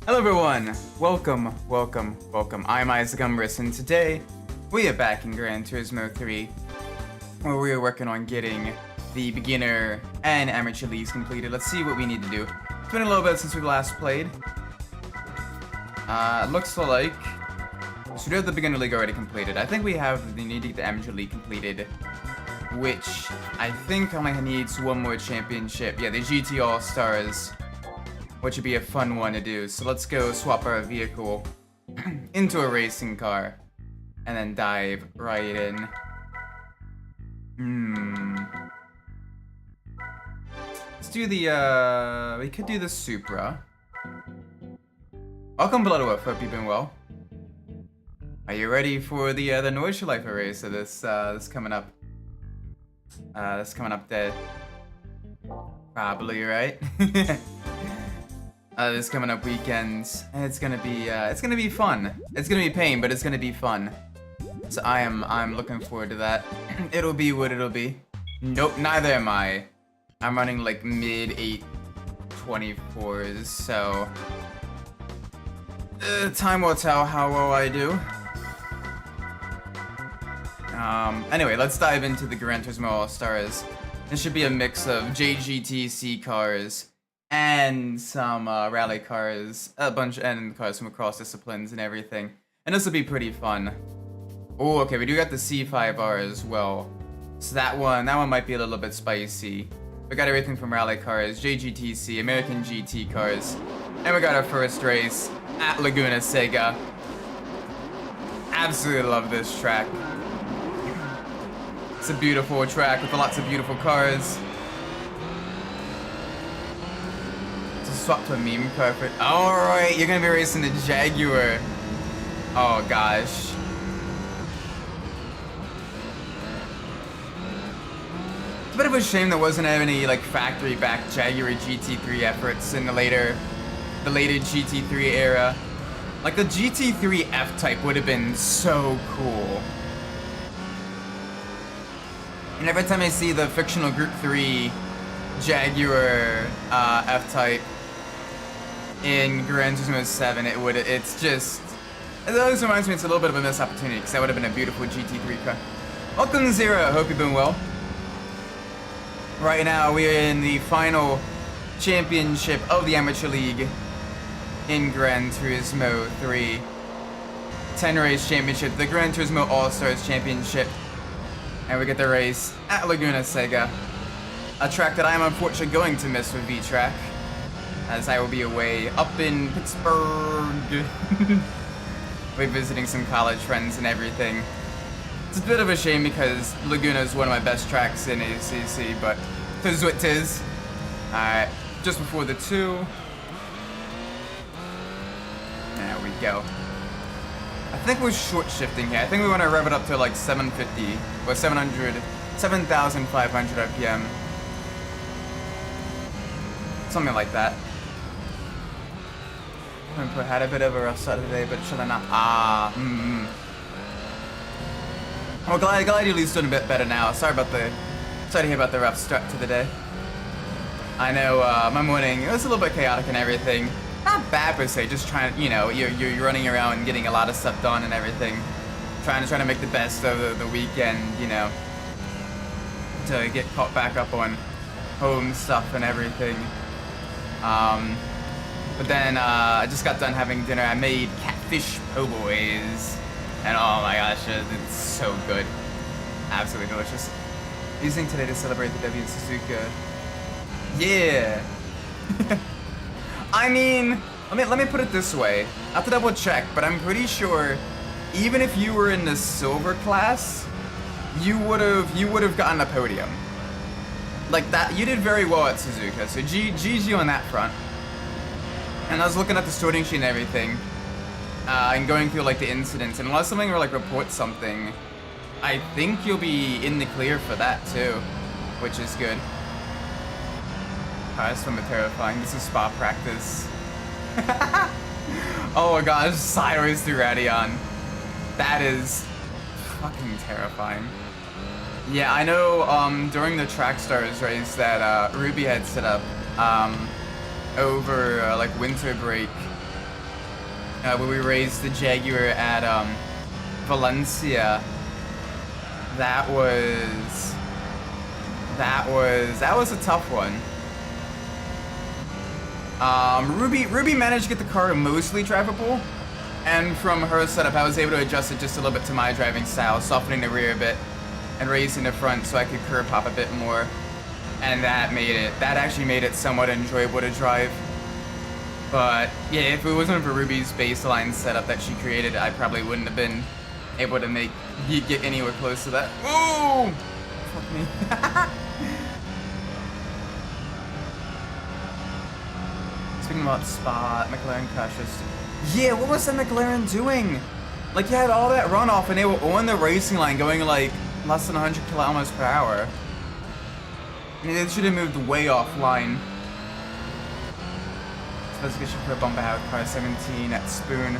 Hello everyone! Welcome. I'm Umbras, and today we are back in Gran Turismo 3, where we are working on getting the beginner and amateur leagues completed. Let's see what we need to do. It's been a little bit since we last played. Looks like so we have the beginner league already completed. I think we have the need to get the amateur league completed, which I think only needs one more championship. Yeah, the GT All Stars, which would be a fun one to do. So let's go swap our vehicle into a racing car and then dive right in. Let's do the, we could do the Supra. Welcome, Bloodwolf. Hope you've been well. Are you ready for the Nordschleife race of this coming up? This coming up there. Probably, right? This coming up weekends. It's gonna be fun. It's gonna be pain, but it's gonna be fun. So I'm looking forward to that. It'll be what it'll be. Nope, neither am I. I'm running like mid 824s, so time will tell how well I do. Anyway, let's dive into the Gran Turismo All-Stars. This should be a mix of JGTC cars and some rally cars, and cars from across disciplines and everything. And this will be pretty fun. Oh, okay, we do got the C5R as well. So that one might be a little bit spicy. We got everything from rally cars, JGTC, American GT cars, and we got our first race at Laguna Seca. Absolutely love this track. It's a beautiful track with lots of beautiful cars. Swap to a meme car for... Alright, you're gonna be racing the Jaguar. Oh gosh. It's a bit of a shame there wasn't any like factory back Jaguar GT3 efforts in the later GT3 era. Like the GT3 F-Type would have been so cool. And every time I see the fictional Group 3 Jaguar F-Type in Gran Turismo 7, it always reminds me it's a little bit of a missed opportunity, because that would have been a beautiful GT3 car. Welcome, Zero. Hope you've been well. Right now, we are in the final championship of the Amateur League in Gran Turismo 3. 10 race championship, the Gran Turismo All-Stars Championship. And we get the race at Laguna Seca. A track that I am unfortunately going to miss with V-Track, as I will be away up in Pittsburgh. We're visiting some college friends and everything. It's a bit of a shame because Laguna is one of my best tracks in ACC, but 'tis what 'tis. Alright, just before the 2. There we go. I think we're short shifting here. I think we want to rev it up to like 750 or 7,500 RPM. Something like that. I had a bit of a rough start today, but should I not? Well, glad you're at least doing a bit better now. Sorry to hear about the rough start to the day. I know my morning, it was a little bit chaotic and everything. Not bad per se, just trying to, you're running around and getting a lot of stuff done and everything. Trying to make the best of the weekend, to get caught back up on home stuff and everything. But then I just got done having dinner. I made catfish po' boys, and oh my gosh, it's so good. Absolutely delicious. Using today to celebrate the W in Suzuka. Yeah. I mean, let me put it this way. I have to double check, but I'm pretty sure even if you were in the silver class, you would have gotten a podium. Like that, you did very well at Suzuka, so GG on that front. And I was looking at the sorting sheet and everything, and going through like the incidents, and unless something like reports something, I think you'll be in the clear for that too, which is good. Oh, that's something terrifying. This is spa practice. Oh my gosh, sideways through Radion. That is fucking terrifying. Yeah, I know during the Track Stars race that Ruby had set up over like winter break, where we raced the Jaguar at Valencia. That was a tough one. Ruby managed to get the car mostly drivable, and from her setup, I was able to adjust it just a little bit to my driving style, softening the rear a bit and raising the front so I could curb hop a bit more, and that actually made it somewhat enjoyable to drive. But yeah, if it wasn't for Ruby's baseline setup that she created, I probably wouldn't have been able to get anywhere close to that. Whoa! Fuck me. Speaking about Spa, McLaren crashes. Yeah, what was the McLaren doing? Like, you had all that runoff and they were on the racing line going like less than 100 kilometers per hour. I mean, they should have moved way offline. Specification for a bumper out car 17 at Spoon.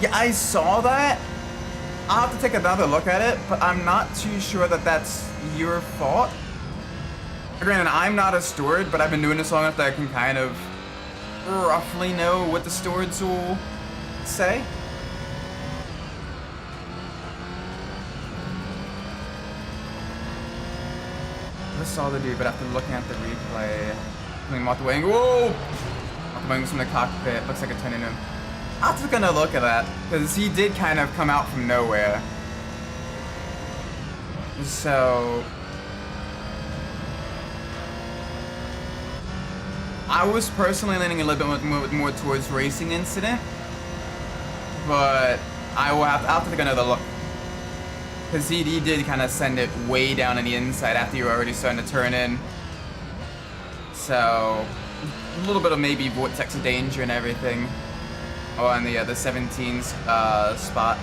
Yeah, I saw that. I'll have to take another look at it, but I'm not too sure that that's your fault. Granted, I'm not a steward, but I've been doing this long enough that I can kind of roughly know what the stewards will say. I saw the dude, but after looking at the replay, coming off the wing, whoa! Off the wing from the cockpit, looks like a turn in him. I'm just gonna look at that, because he did kind of come out from nowhere. So I was personally leaning a little bit more towards racing incident, but I'll have to take another look. Because he did kind of send it way down on the inside after you were already starting to turn in. So a little bit of maybe vortex of danger and everything on the 17's spot.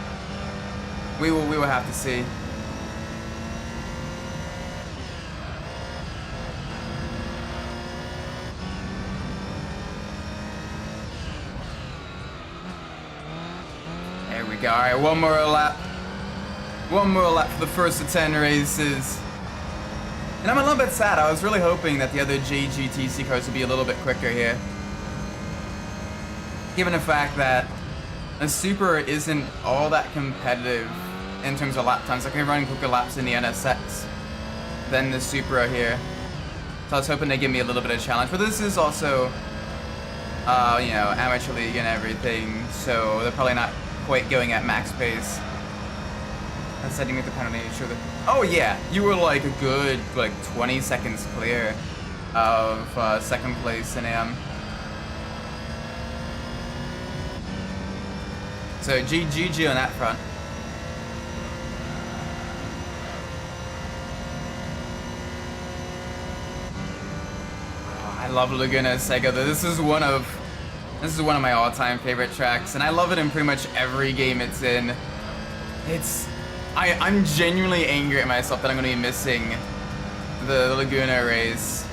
We will have to see. There we go. All right, one more lap. One more lap for the first of 10 races. And I'm a little bit sad. I was really hoping that the other JGTC cars would be a little bit quicker here. Given the fact that a Super isn't all that competitive in terms of lap times. Like, I'm running quicker laps in the NSX than the Supra here. So I was hoping they'd give me a little bit of challenge. But this is also, you know, amateur league and everything. So they're probably not quite going at max pace. That's setting me the penalty. Sure. Oh yeah, you were like a good 20 seconds clear of second place in AM. So GG on that front. Oh, I love Laguna Seca. This is one of my all-time favorite tracks, and I love it in pretty much every game it's in. I'm genuinely angry at myself that I'm going to be missing the Laguna race,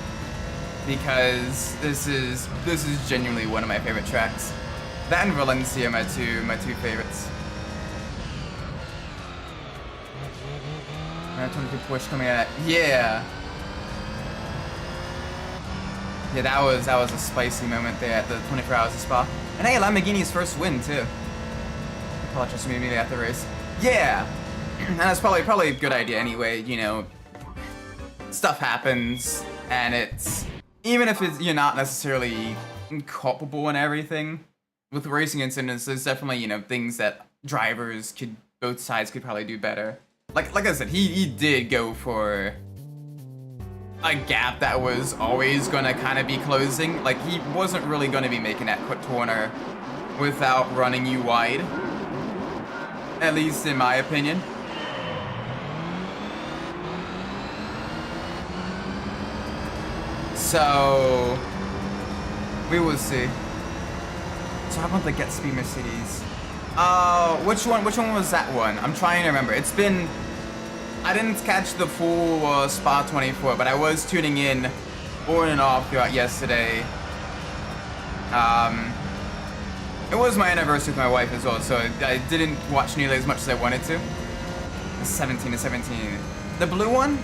because this is genuinely one of my favorite tracks. That and Valencia are my two favorites. 22 push coming at it. Yeah. Yeah, that was a spicy moment there at the 24 Hours of Spa. And hey, Lamborghini's first win too. Apologize to me immediately after the race. Yeah. And that's probably a good idea anyway, you know. Stuff happens, and it's, even if you're not necessarily culpable and everything, with racing incidents, there's definitely, you know, things that drivers both sides could probably do better. Like I said, he did go for a gap that was always gonna kind of be closing. Like, he wasn't really gonna be making that quick corner without running you wide. At least in my opinion. So we will see. So how about the Get Speed Mercedes? Which one was that one? I'm trying to remember. It's been, I didn't catch the full Spa 24, but I was tuning in on and off throughout yesterday. It was my anniversary with my wife as well, so I didn't watch nearly as much as I wanted to. 17 to 17. The blue one?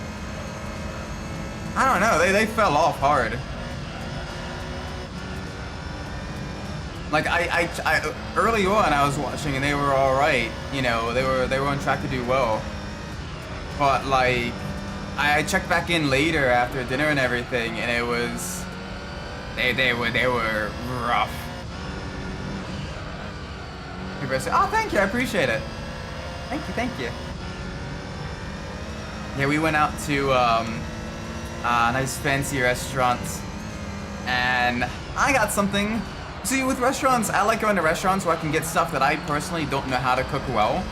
I don't know, they fell off hard. Like I early on I was watching and they were all right. You know, they were on track to do well. But like I checked back in later after dinner and everything, and it was they were rough. People say, "Oh, thank you, I appreciate it. Thank you." Yeah, we went out to a nice fancy restaurant, and I got something. See, with restaurants, I like going to restaurants where I can get stuff that I personally don't know how to cook well.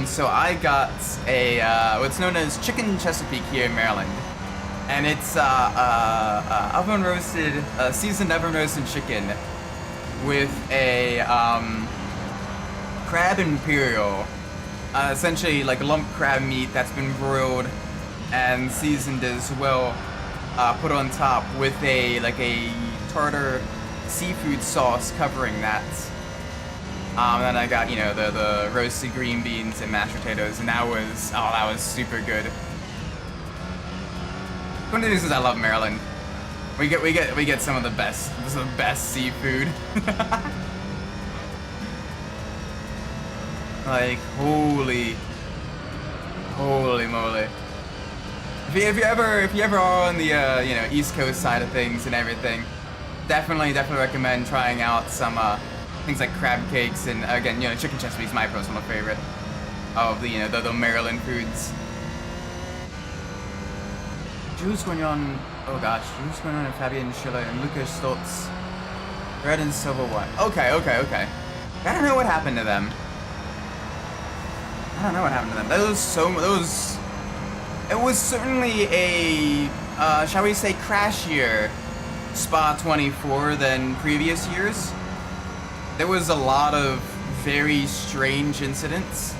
So I got a what's known as chicken Chesapeake here in Maryland, and it's oven roasted, seasoned oven roasted chicken with a crab imperial, essentially like lump crab meat that's been broiled and seasoned as well, put on top with a tartar seafood sauce covering that. Then I got, you know, the roasted green beans and mashed potatoes, and that was super good. One of the reasons I love Maryland, we get some of the best seafood. Like holy moly! If you ever are on the you know, East Coast side of things and everything, definitely recommend trying out some things like crab cakes, and again, you know, chicken Chesapeake is my personal favorite of the, you know, the Maryland foods. Jules Guignon, oh gosh, Jules Guignon and Fabian Schiller and Lucas Stoltz, red and silver one. Okay. I don't know what happened to them. It was certainly a, shall we say, crashier Spa 24 than previous years. There was a lot of very strange incidents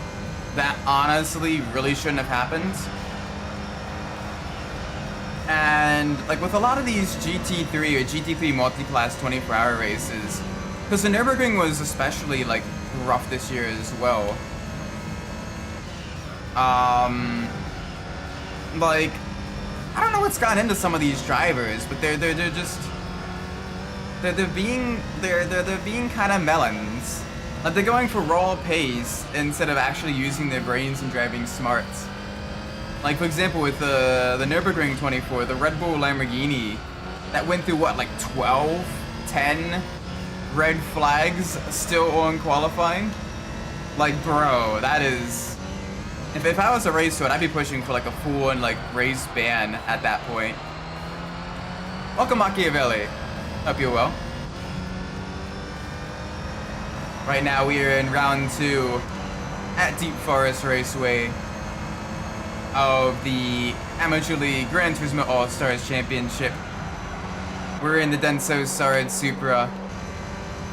that honestly really shouldn't have happened. And like with a lot of these GT3 or GT3 multi-class 24-hour races, because the Nürburgring was especially like rough this year as well. Like, I don't know what's gotten into some of these drivers, but they're being kind of melons. Like they're going for raw pace instead of actually using their brains and driving smart. Like for example, with the Nürburgring 24, the Red Bull Lamborghini that went through what, like 12, 10 red flags still on qualifying. Like bro, that is. If I was a race to it, I'd be pushing for like a full-on like race ban at that point. Welcome Machiavelli. Hope you're well. Right now we are in round 2 at Deep Forest Raceway of the Amateur League Gran Turismo All-Stars Championship. We're in the Denso Sarid Supra,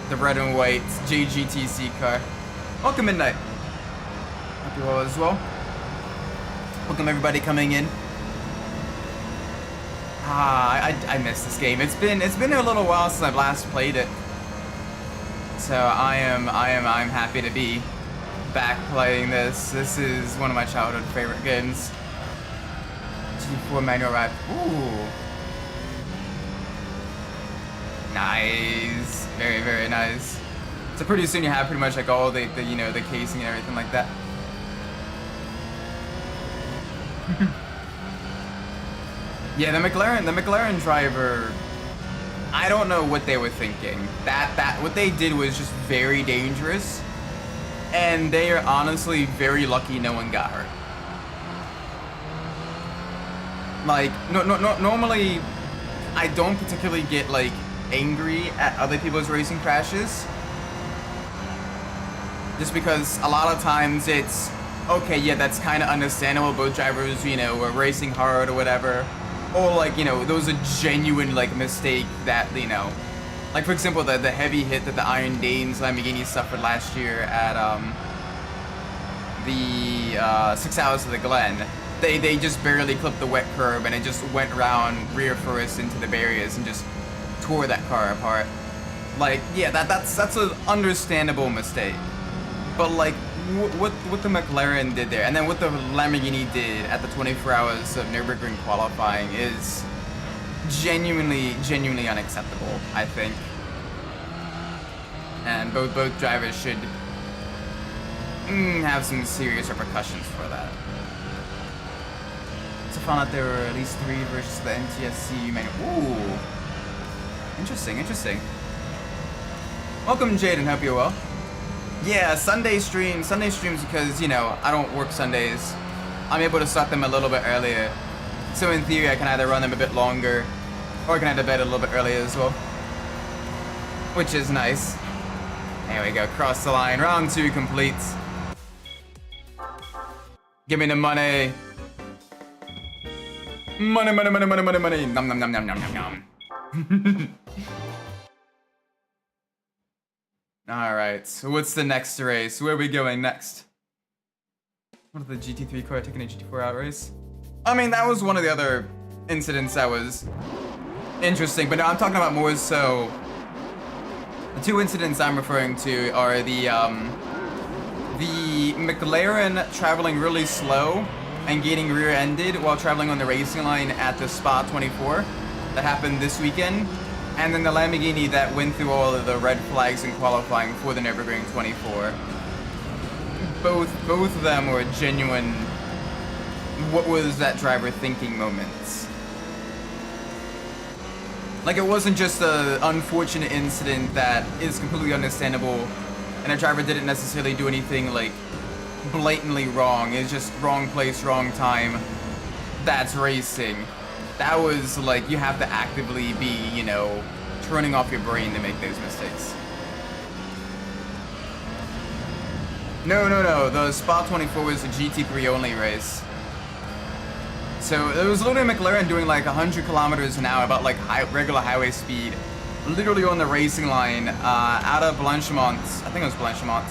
the red and white JGTC car. Welcome Midnight. Hope you're well as well. Welcome everybody coming in. I missed this game. It's been a little while since I've last played it. So I'm happy to be back playing this. This is one of my childhood favorite games. G4 manual ride. Ooh. Nice. Very, very nice. So pretty soon you have pretty much like all the you know, the casing and everything like that. Yeah, the McLaren driver, I don't know what they were thinking. What they did was just very dangerous, and they are honestly very lucky no one got hurt. Like, normally, I don't particularly get like angry at other people's racing crashes, just because a lot of times it's okay, yeah, that's kind of understandable. Both drivers, you know, were racing hard or whatever. Or, like, you know, there was a genuine, like, mistake that, you know... Like, for example, the heavy hit that the Iron Danes Lamborghini suffered last year at, the 6 Hours of the Glen. They just barely clipped the wet curb, and it just went around rear first into the barriers and just tore that car apart. Like, yeah, that's an understandable mistake. But, like, what the McLaren did there, and then what the Lamborghini did at the 24 hours of Nürburgring qualifying is genuinely unacceptable, I think. and both drivers should have some serious repercussions for that. So I found out there were at least 3 versions of the NTSC manual. Ooh, interesting. Welcome, Jaden. Hope you're well. Yeah, Sunday streams because, you know, I don't work Sundays. I'm able to start them a little bit earlier. So in theory, I can either run them a bit longer, or I can head to bed a little bit earlier as well. Which is nice. There we go, cross the line. Round 2 complete. Give me the money. Money. Nom nom nom nom nom nom nom. Alright, so what's the next race? Where are we going next? What are the GT3 car taking a GT4 out race? I mean, that was one of the other incidents that was interesting, but no, I'm talking about more so... The 2 incidents I'm referring to are the McLaren traveling really slow and getting rear-ended while traveling on the racing line at the Spa 24 that happened this weekend. And then the Lamborghini that went through all of the red flags in qualifying for the Nürburgring 24. Both of them were genuine, what was that driver thinking moments. Like, it wasn't just an unfortunate incident that is completely understandable and a driver didn't necessarily do anything, like, blatantly wrong. It's just wrong place, wrong time. That's racing. That was, like, you have to actively be, you know, turning off your brain to make those mistakes. No. The Spa 24 was a GT3 only race. So it was literally McLaren doing like 100 kilometers an hour, about like regular highway speed, literally on the racing line out of Blanchimont. I think it was Blanchimont.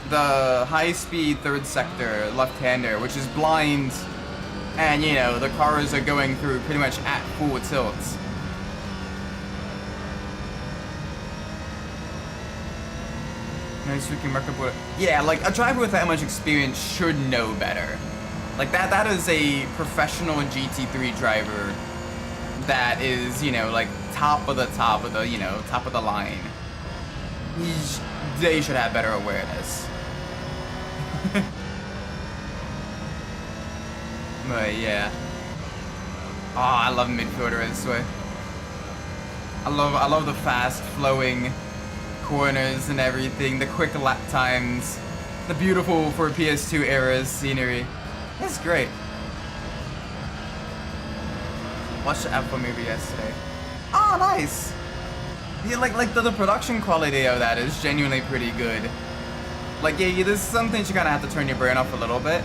The high-speed third sector left-hander, which is blind, and you know the cars are going through pretty much at full tilt. Nice freaking record. Yeah, like a driver with that much experience should know better. Like that is a professional GT3 driver that is, you know, like top of the, you know, top of the line. They should have better awareness. But yeah. Oh, I love midfielder this way. I love the fast flowing corners and everything, the quick lap times, the beautiful for PS2 era scenery. It's great. Watched the F1 movie yesterday. Oh, nice. Yeah, like the production quality of that is genuinely pretty good. Like, yeah, there's some things you kind of have to turn your brain off a little bit.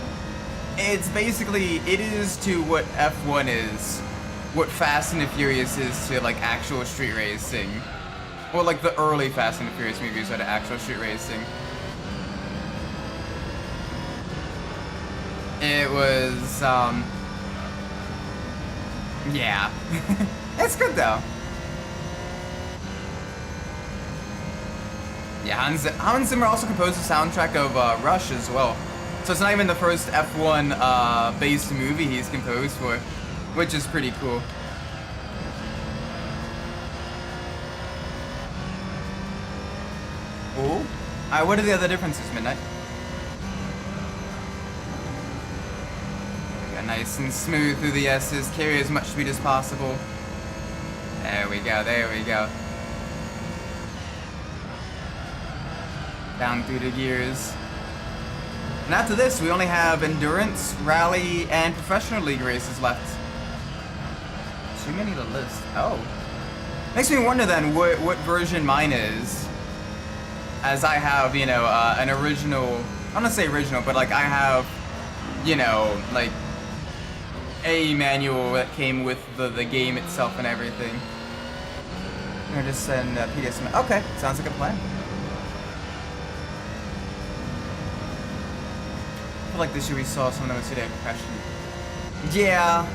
It's basically, it is to what F1 is, what Fast and the Furious is to like actual street racing. Or like the early Fast and the Furious movies are to actual street racing. It was, yeah. It's good though. Yeah, Hans Zimmer also composed the soundtrack of Rush as well. So it's not even the first F1 based movie he's composed for, which is pretty cool. Oh, alright, what are the other differences, Midnight? Nice and smooth through the S's, carry as much speed as possible. There we go, there we go. Down through the gears. And after this, we only have endurance, rally, and professional league races left. Too many to list. Oh. Makes me wonder then what version mine is. As I have, you know, an original, I'm not gonna say original, but like I have, you know, like a manual that came with the game itself and everything. I'm gonna just send PDS. Okay, sounds like a plan. I feel like this year we saw something that was today compression. Yeah.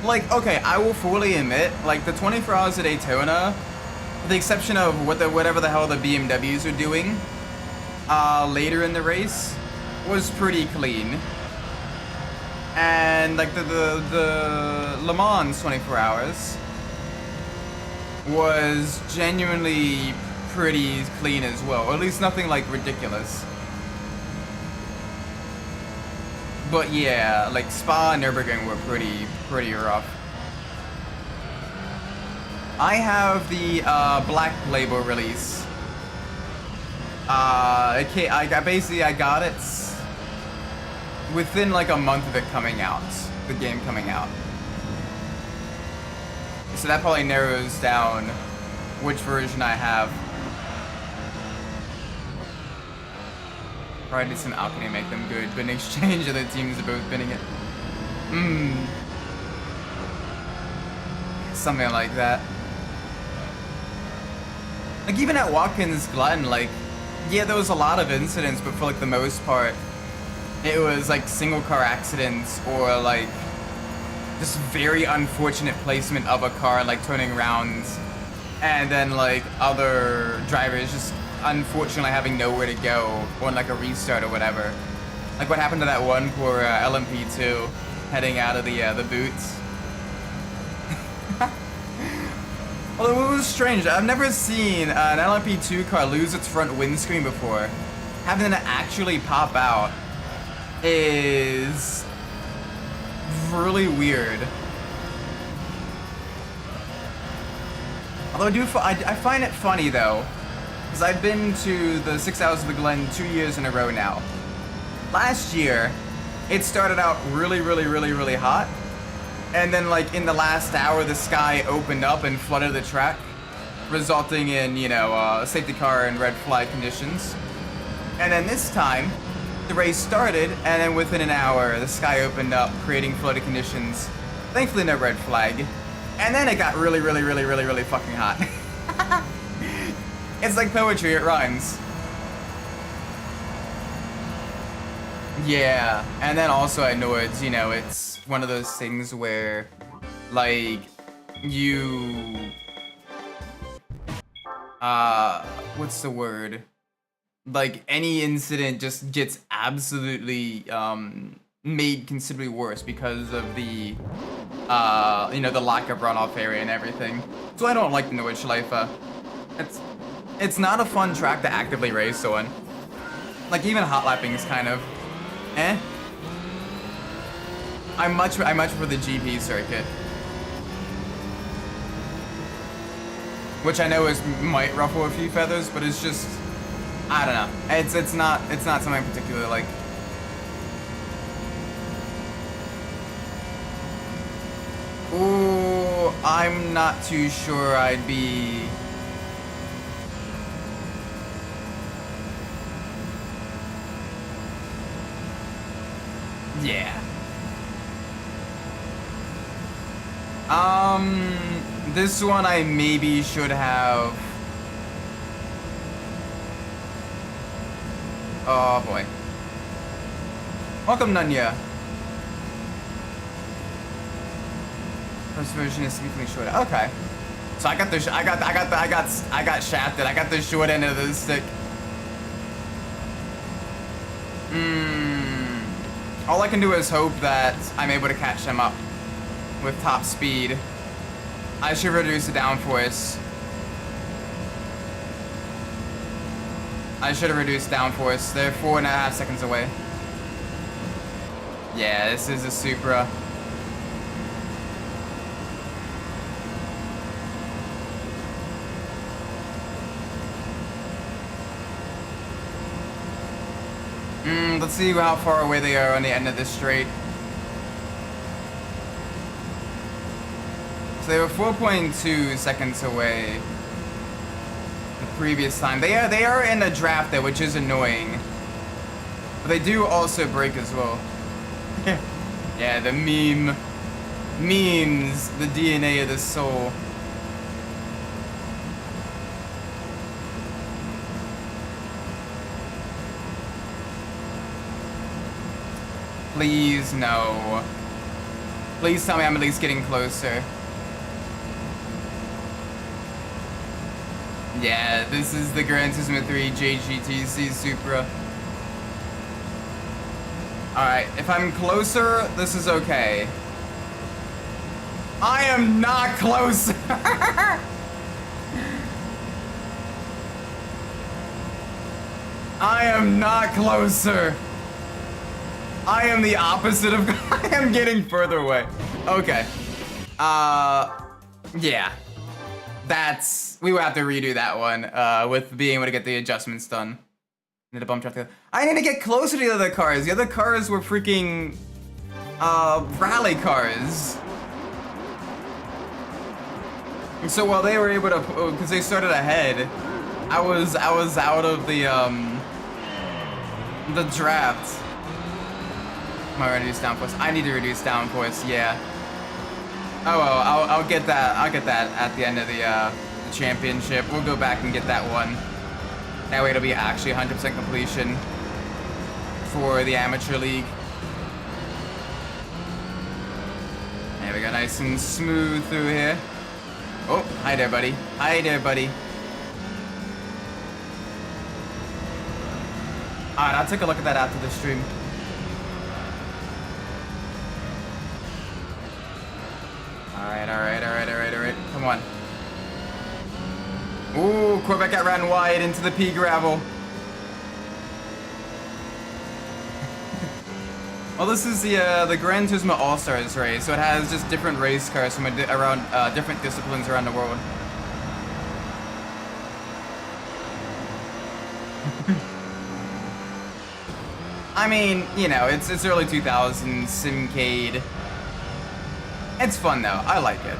Like, okay, I will fully admit, like the 24 hours of Daytona, with the exception of whatever the hell the BMWs are doing later in the race, was pretty clean. And like the Le Mans 24 hours was genuinely pretty clean as well, or at least nothing like ridiculous. But yeah, like Spa and Nürburgring were pretty rough. I have the Black Label release. I got it within like a month of it coming out, the game coming out. So that probably narrows down which version I have. Probably did some alchemy to make them good, but in exchange other teams are both binning it. Something like that. Like even at Watkins Glen, like, yeah, there was a lot of incidents, but for like the most part, it was like single car accidents or like just very unfortunate placement of a car, like turning around, and then like other drivers just unfortunately having nowhere to go on like a restart or whatever. Like what happened to that one poor LMP2 heading out of the boots. Although it was strange, I've never seen an LMP2 car lose its front windscreen before. Having it actually pop out is really weird. Although I find it funny though, because I've been to the 6 Hours of the Glen 2 years in a row now. Last year, it started out really hot. And then, like, in the last hour, the sky opened up and flooded the track, resulting in, you know, safety car and red flag conditions. And then this time, the race started, and then within an hour, the sky opened up, creating flooded conditions. Thankfully, no red flag. And then it got really fucking hot. It's like poetry, it rhymes. Yeah, and then also at Nords, you know, it's one of those things where, like, you, what's the word? Like, any incident just gets absolutely, made considerably worse because of the, you know, the lack of runoff area and everything. So I don't like the Nordschleife. It's not a fun track to actively race on. Like, even hot lapping is kind of, eh? I much prefer the GP circuit, which I know might ruffle a few feathers, but it's just, I don't know. It's not something I particularly like. Ooh, I'm not too sure I'd be. Yeah. This one I maybe should have. Oh boy. Welcome, Nunya. First version is significantly shorter. Okay. So I got shafted. I got the short end of the stick. All I can do is hope that I'm able to catch them up with top speed. I should reduce the downforce. I should have reduced downforce. They're 4.5 seconds away. Yeah, this is a Supra. Let's see how far away they are on the end of this straight. So they were 4.2 seconds away the previous time. They are in a draft there, which is annoying. But they do also brake as well. Yeah, the memes, the DNA of the soul. Please, no. Please tell me I'm at least getting closer. Yeah, this is the Gran Turismo 3 JGTC Supra. Alright, if I'm closer, this is okay. I am not close! I am not closer. I am the opposite of. I am getting further away. Okay. Yeah. We will have to redo that one. With being able to get the adjustments done. Need a bump traffic. I need to get closer to the other cars. The other cars were freaking rally cars. And so while they were able to, because they started ahead, I was out of the draft. Am I reduce downforce? I need to reduce downforce. Yeah. Oh well, I'll get that. I'll get that at the end of the championship. We'll go back and get that one. That way it'll be actually 100% completion for the amateur league. There we go, nice and smooth through here. Oh, hi there, buddy. Hi there, buddy. Alright, I'll take a look at that after the stream. Alright. Come on. Ooh, Corvette got ran wide into the pea gravel. Well, this is the Gran Turismo All-Stars race, so it has just different race cars from around different disciplines around the world. I mean, you know, it's early 2000s, Simcade. It's fun though, I like it.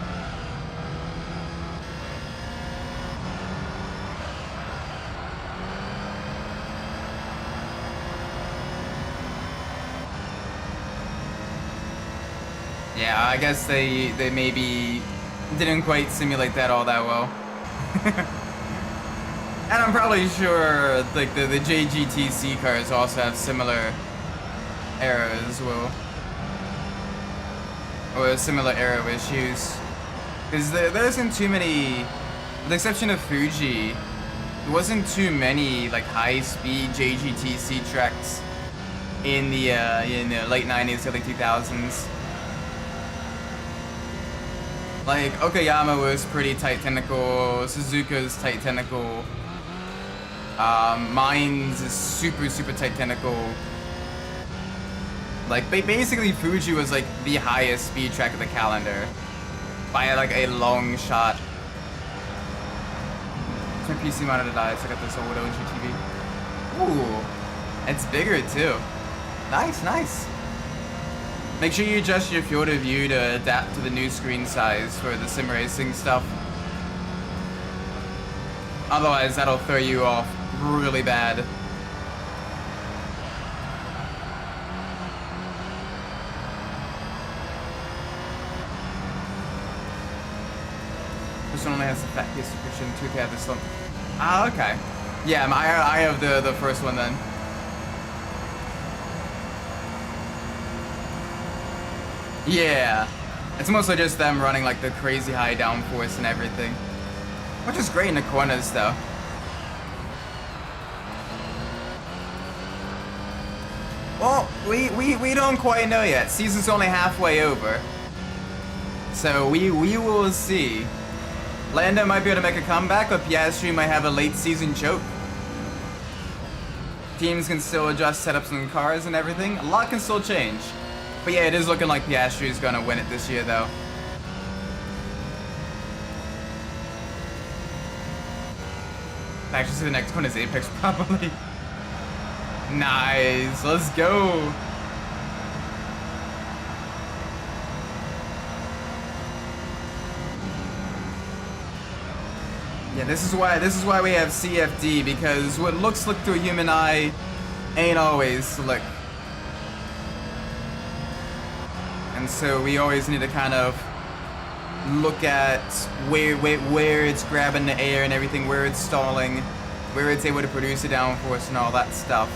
Yeah, I guess they maybe didn't quite simulate that all that well. And I'm probably sure like the JGTC cars also have similar errors as well. Or similar error issues. Because there isn't too many, with the exception of Fuji, there wasn't too many like high-speed JGTC tracks in the late 90s, early 2000s. Like, Okayama was pretty tight technical, Suzuka's tight technical, Mines is super tight technical. Like, basically Fuji was like the highest speed track of the calendar, by like a long shot. My PC monitor died, so I got this old OG TV. Ooh, it's bigger too. Nice. Make sure you adjust your field of view to adapt to the new screen size for the sim racing stuff. Otherwise, that'll throw you off really bad. This one only has the fat case subscription, 2K have this one. Ah, okay. Yeah, I have the first one then. Yeah, it's mostly just them running like the crazy high downforce and everything, which is great in the corners though. Well, we don't quite know yet. Season's only halfway over, so we will see. Lando might be able to make a comeback, but Piastri might have a late season choke. Teams can still adjust setups in cars and everything. A lot can still change. But yeah, it is looking like Piastri is gonna win it this year, though. Actually, the next one is Apex, probably. Nice, let's go. Yeah, this is why we have CFD, because what looks slick to a human eye ain't always slick. And so we always need to kind of look at where it's grabbing the air and everything, where it's stalling, where it's able to produce a downforce and all that stuff.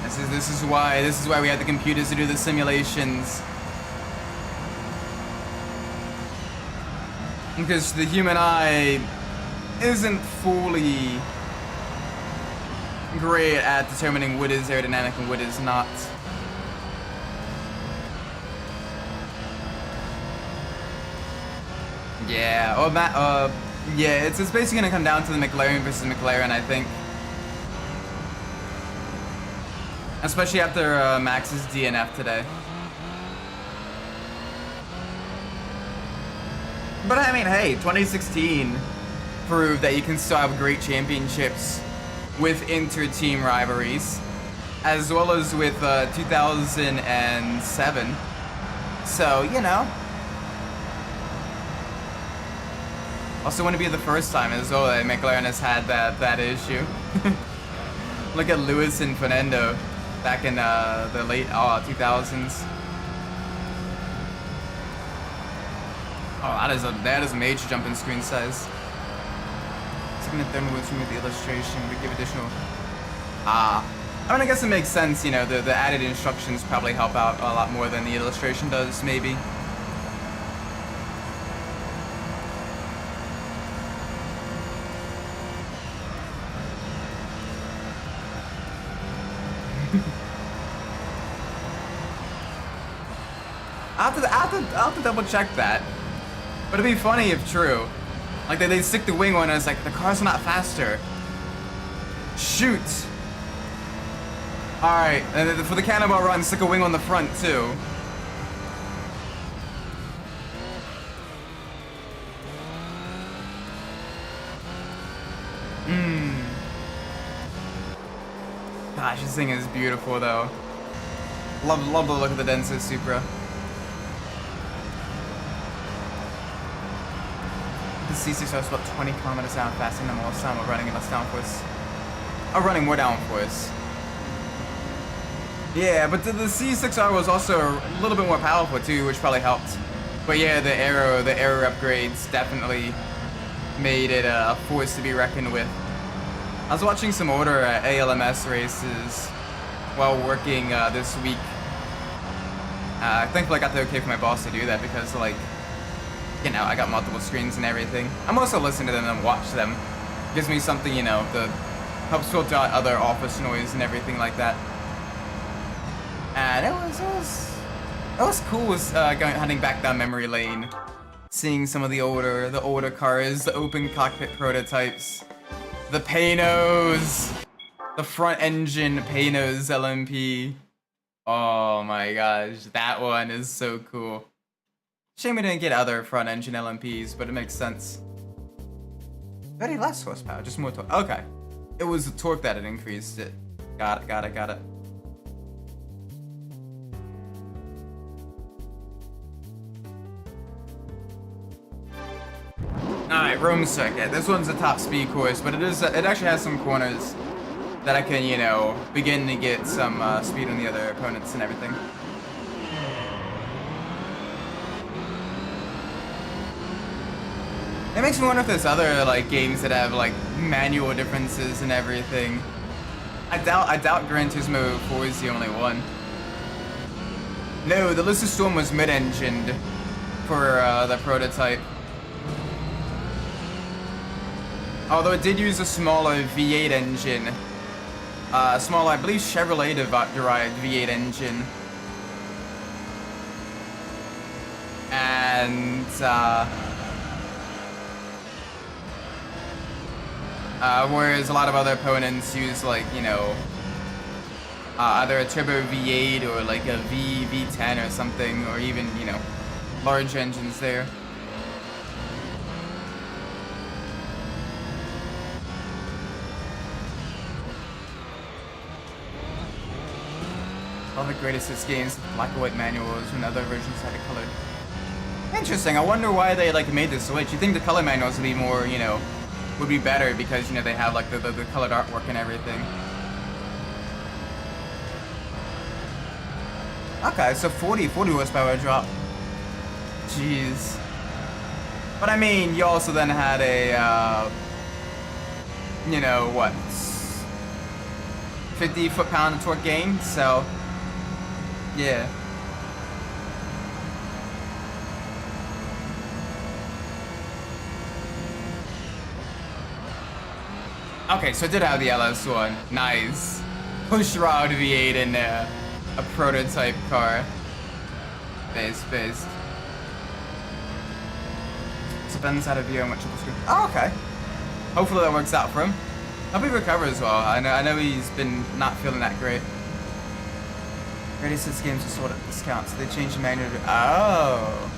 This is why we have the computers to do the simulations. Because the human eye isn't fully great at determining what is aerodynamic and what is not. Yeah, Yeah, it's basically gonna come down to the McLaren versus McLaren, I think. Especially after Max's DNF today. But I mean, hey, 2016 proved that you can still have great championships with inter-team rivalries, as well as with 2007. So, you know. Also wouldn't be the first time as well that McLaren has had that issue. Look at Lewis and Fernando back in the late 2000s. Oh, that is a major jump in screen size. Second and third moves remove the illustration, we give additional. I mean, I guess it makes sense, you know, the added instructions probably help out a lot more than the illustration does, maybe. I'll have to double check that. But it'd be funny if true. Like they stick the wing on and it's like, the car's not faster. Shoot. Alright, and for the cannonball run, stick a wing on the front too. Gosh, this thing is beautiful though. Love the look of the Denso Supra. The C6 is about 20 kilometers an hour faster than most time while running in less downforce. Running more downforce. Yeah, but the C6R was also a little bit more powerful too, which probably helped. But yeah, the aero upgrades definitely made it a force to be reckoned with. I was watching some older ALMS races while working this week. Thankfully I got the okay from my boss to do that because, like, you know, I got multiple screens and everything. I'm also listening to them and watch them. It gives me something, you know, that helps filter out other office noise and everything like that. And it was cool heading back down memory lane, seeing some of the older cars, the open cockpit prototypes, the Panos, the front engine Panos LMP. Oh my gosh, that one is so cool. Shame we didn't get other front engine LMPs, but it makes sense. Very less horsepower, just more torque. Okay. It was the torque that had increased it. Got it. Alright, Rome circuit. This one's a top speed course, but it actually has some corners that I can, you know, begin to get some speed on the other opponents and everything. It makes me wonder if there's other, like, games that have, like, manual differences and everything. I doubt Gran Turismo 4 is the only one. No, the Lucid Storm was mid-engined for the prototype. Although it did use a smaller V8 engine. Smaller, I believe, Chevrolet-derived V8 engine. And, whereas a lot of other opponents use, like, you know, either a turbo V8 or like a V10 or something, or even, you know, large engines there. All the greatest hits games, black and white manuals, when other versions had it colored. Interesting. I wonder why they, like, made the switch. You think the color manuals would be more, you know, would be better because, you know, they have, like, the colored artwork and everything. Okay, so 40 horsepower drop. Jeez. But I mean, you also then had a, you know, what, 50 foot-pound torque gain, so, yeah. Okay, so it did have the LS1. Nice. Push rod V8 in a prototype car. Based. Depends how to view and what triple screen. Oh, okay. Hopefully that works out for him. Hope he recovers well. I know he's been not feeling that great. Ready Sits games are sold at discounts. So they changed the manual to... Oh.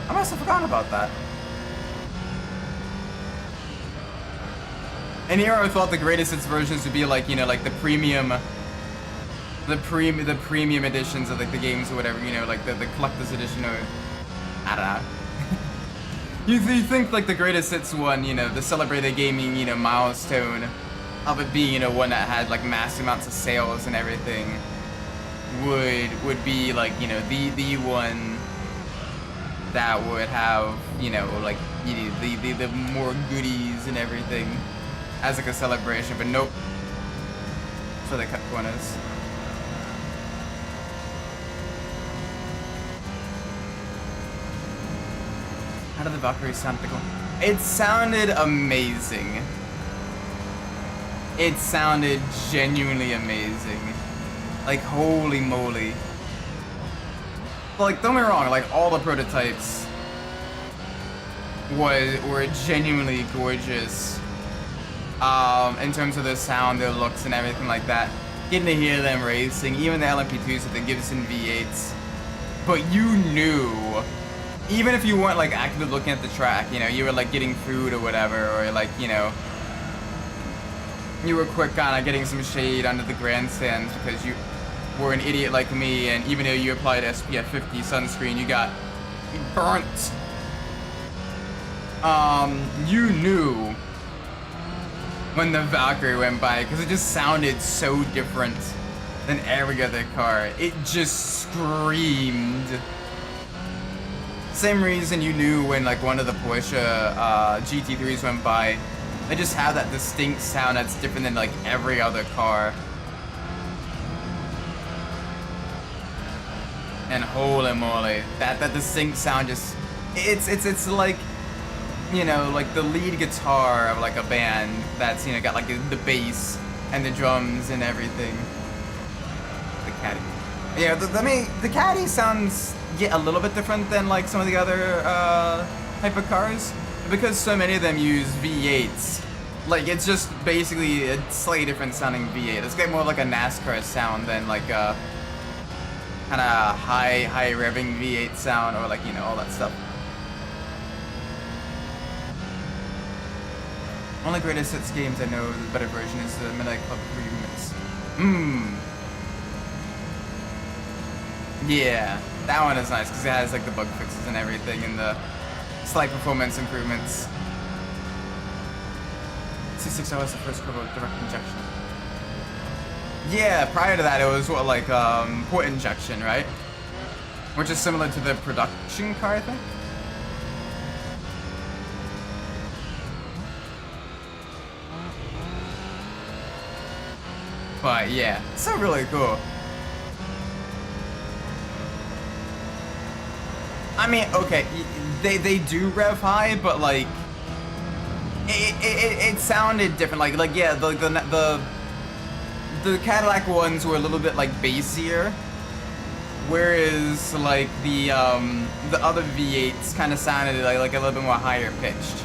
I must have forgotten about that. And here I thought the greatest hits versions would be like, you know, like the premium editions of like the games or whatever, you know, like the collector's edition or I don't know. you think like the greatest hits one, you know, the celebrated gaming, you know, milestone of it being, you know, one that had like massive amounts of sales and everything would be like, you know, the one that would have, you know, like the more goodies and everything as like a celebration, but nope. So they cut corners. How did the Valkyrie sound? It sounded amazing. It sounded genuinely amazing. Like, holy moly. Like, don't get me wrong, like, all the prototypes were genuinely gorgeous. In terms of their sound, their looks, and everything like that. Getting to hear them racing, even the LMP2s with the Gibson V8s. But you knew, even if you weren't, like, actively looking at the track, you know, you were, like, getting food or whatever, or, like, you know, you were quick on getting some shade under the grandstands because you were an idiot like me, and even though you applied SPF 50 sunscreen, you got burnt. You knew when the Valkyrie went by because it just sounded so different than every other car. It just screamed. Same reason you knew when like one of the Porsche GT3s went by. They just have that distinct sound that's different than like every other car. And holy moly, that distinct sound just it's like, you know, like the lead guitar of like a band that's, you know, got like the bass and the drums and everything. The Caddy. Yeah, the Caddy sounds a little bit different than like some of the other type of cars. Because so many of them use V8s, like it's just basically a slightly different sounding V8. It's got more like a NASCAR sound than like a kind of high revving V8 sound, or like, you know, all that stuff. Only greatest hits games I know the better version is the Midnight Club 3 remix. Yeah, that one is nice because it has like the bug fixes and everything and the slight performance improvements. C6O is the first car with direct injection. Yeah, prior to that it was what, like port injection, right? Which is similar to the production car, I think. But yeah, so really cool. I mean, okay, they do rev high, but like it sounded different. Like yeah, the Cadillac ones were a little bit like bassier, whereas like the other V8s kind of sounded like a little bit more higher pitched.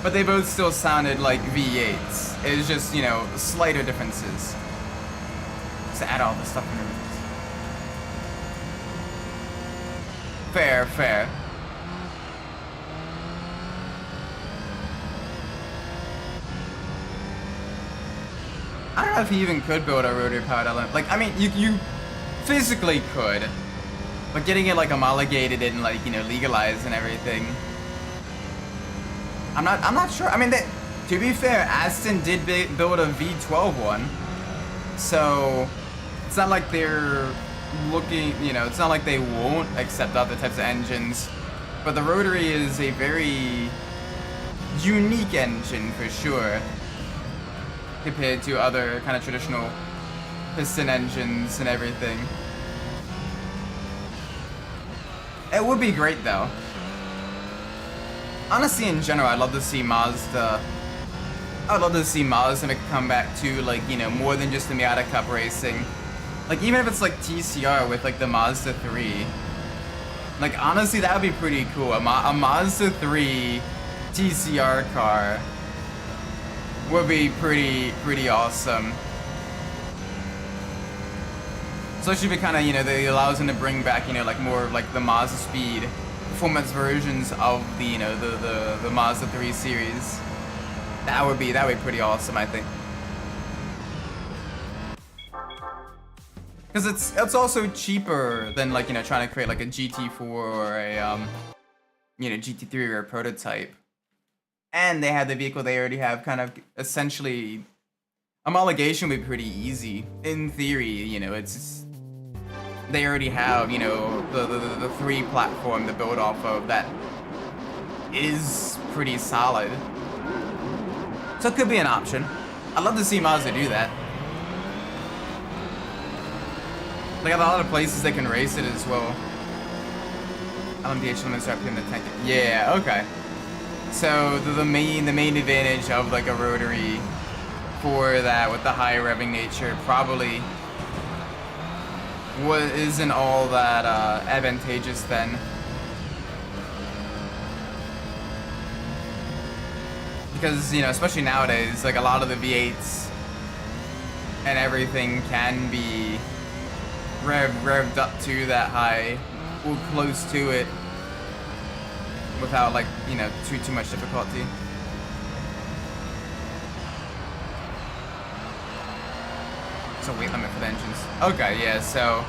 But they both still sounded like V8s. It was just, you know, slighter differences. To add all the stuff in there. Fair. I don't know if you even could build a rotary powered element. Like, I mean, you physically could, but getting it like homologated and like, you know, legalized and everything. I'm not sure. I mean, to be fair, Aston did build a V12 one, so it's not like they're looking, you know, it's not like they won't accept other types of engines, but the rotary is a very unique engine for sure compared to other kind of traditional piston engines and everything. It would be great though. Honestly, in general, I'd love to see Mazda make a comeback to, like, you know, more than just the Miata Cup racing. Like, even if it's like TCR with like the Mazda 3, Like, honestly, that would be pretty cool. A Mazda 3 TCR car would be pretty awesome. Especially if it kind of, you know, it allows them to bring back, you know, like more of like the Mazda Speed performance versions of the, you know, the Mazda 3 series. That would be pretty awesome, I think. Because it's also cheaper than, like, you know, trying to create like a GT4 or a you know, GT3 or a prototype. And they have the vehicle they already have, kind of essentially homologation would be pretty easy in theory. You know, it's they already have, you know, the 3 platform to build off of that is pretty solid. So it could be an option. I'd love to see Mazda do that. They got a lot of places they can race it as well. LMDH limits are in the tank. Yeah, okay. So the main advantage of like a rotary for that with the high revving nature probably isn't all that advantageous then. Because, you know, especially nowadays, like a lot of the V8s and everything can be revved up to that high or close to it without, like, you know, too much difficulty. So weight limit for the engines. Okay, yeah, so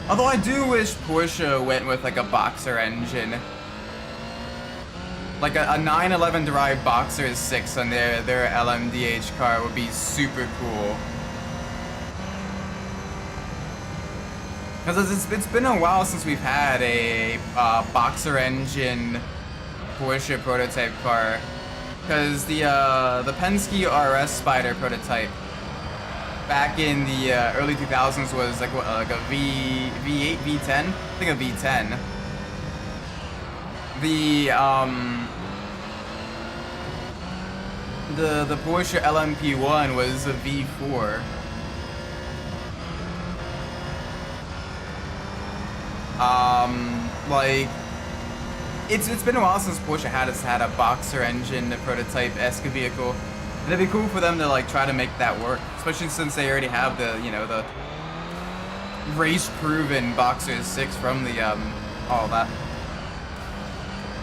although I do wish Porsche went with like a boxer engine. Like a 911 derived Boxer 6 on their LMDH car would be super cool. Because it's been a while since we've had a Boxer engine Porsche prototype car. Because the Penske RS Spider prototype back in the early 2000s was like what, like a V8, V10? I think a V10. The Porsche LMP1 was a V4. Like it's been a while since Porsche had a Boxer engine, a prototype-esque vehicle. And it'd be cool for them to like try to make that work, especially since they already have the, you know, the race-proven Boxer 6 from the all that.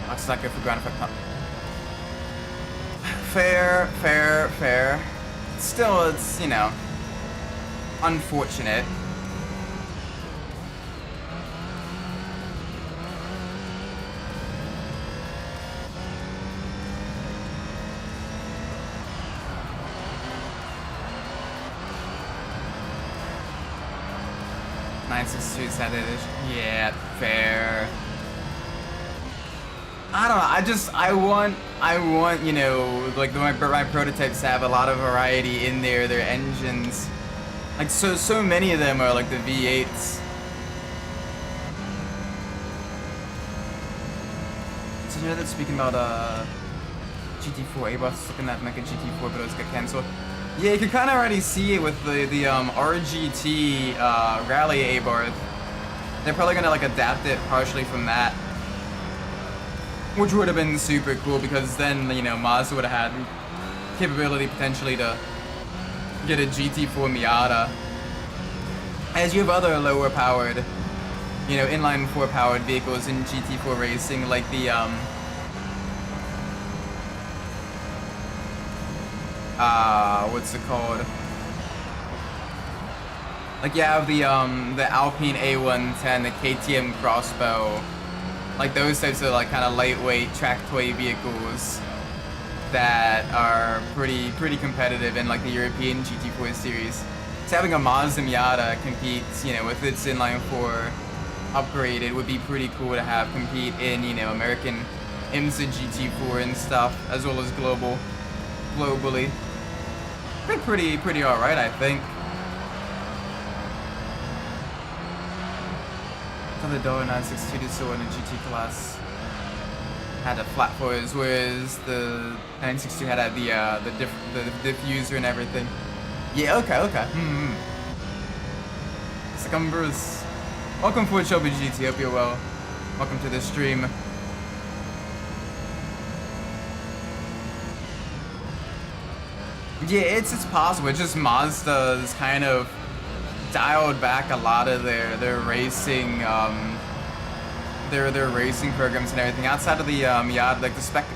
That's not good for ground effect. Fair. Still, it's, you know, unfortunate. Had it. Yeah, fair. I don't know. I want, you know, like my prototypes have a lot of variety in their engines. Like so many of them are like the V8s. So you know that speaking about GT4, A-Bus looking at make a GT4, but it was got cancelled. Yeah, you can kind of already see it with the RGT Rally A-Bar. They're probably gonna like adapt it partially from that, which would have been super cool because then, you know, Mazda would have had capability potentially to get a GT4 Miata. As you have other lower powered, you know, inline 4 powered vehicles in GT4 racing, like the what's it called? Like you have the Alpine A110, the KTM Crossbow, like those types of like kind of lightweight track toy vehicles that are pretty competitive in like the European GT4 series. So having a Mazda Miata compete, you know, with its inline 4 upgraded would be pretty cool to have compete in, you know, American IMSA GT4 and stuff, as well as globally. Pretty alright, I think. The Dora 962 to so in a GT class had a flat fours, whereas the 962 had the diffuser and everything. Yeah, okay. It's like Umbras. Welcome for Shelby GT, hope you're well. Welcome to the stream. Yeah, it's possible. It's just Mazda's kind of dialed back a lot of their racing their racing programs and everything outside of the Miata, like the spec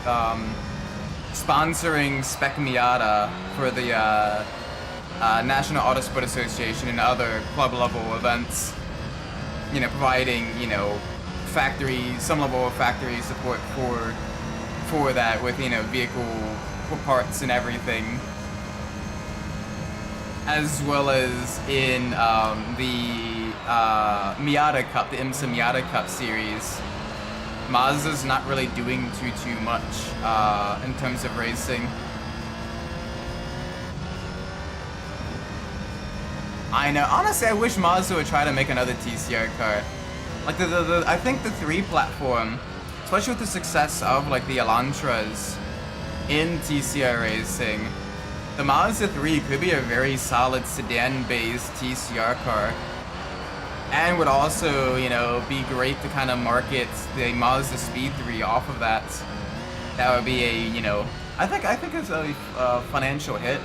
sponsoring Spec Miata for the National Autosport Association and other club level events. You know, providing, you know, some level of factory support for that with, you know, vehicle parts and everything. As well as in the Miata Cup, the IMSA Miata Cup series, Mazda's not really doing too much in terms of racing. I know. Honestly, I wish Mazda would try to make another TCR car. Like I think the 3 platform, especially with the success of like the Elantras in TCR racing, the Mazda 3 could be a very solid sedan-based TCR car, and would also, you know, be great to kind of market the Mazda Speed 3 off of that. That would be a, you know, I think it's a financial hit.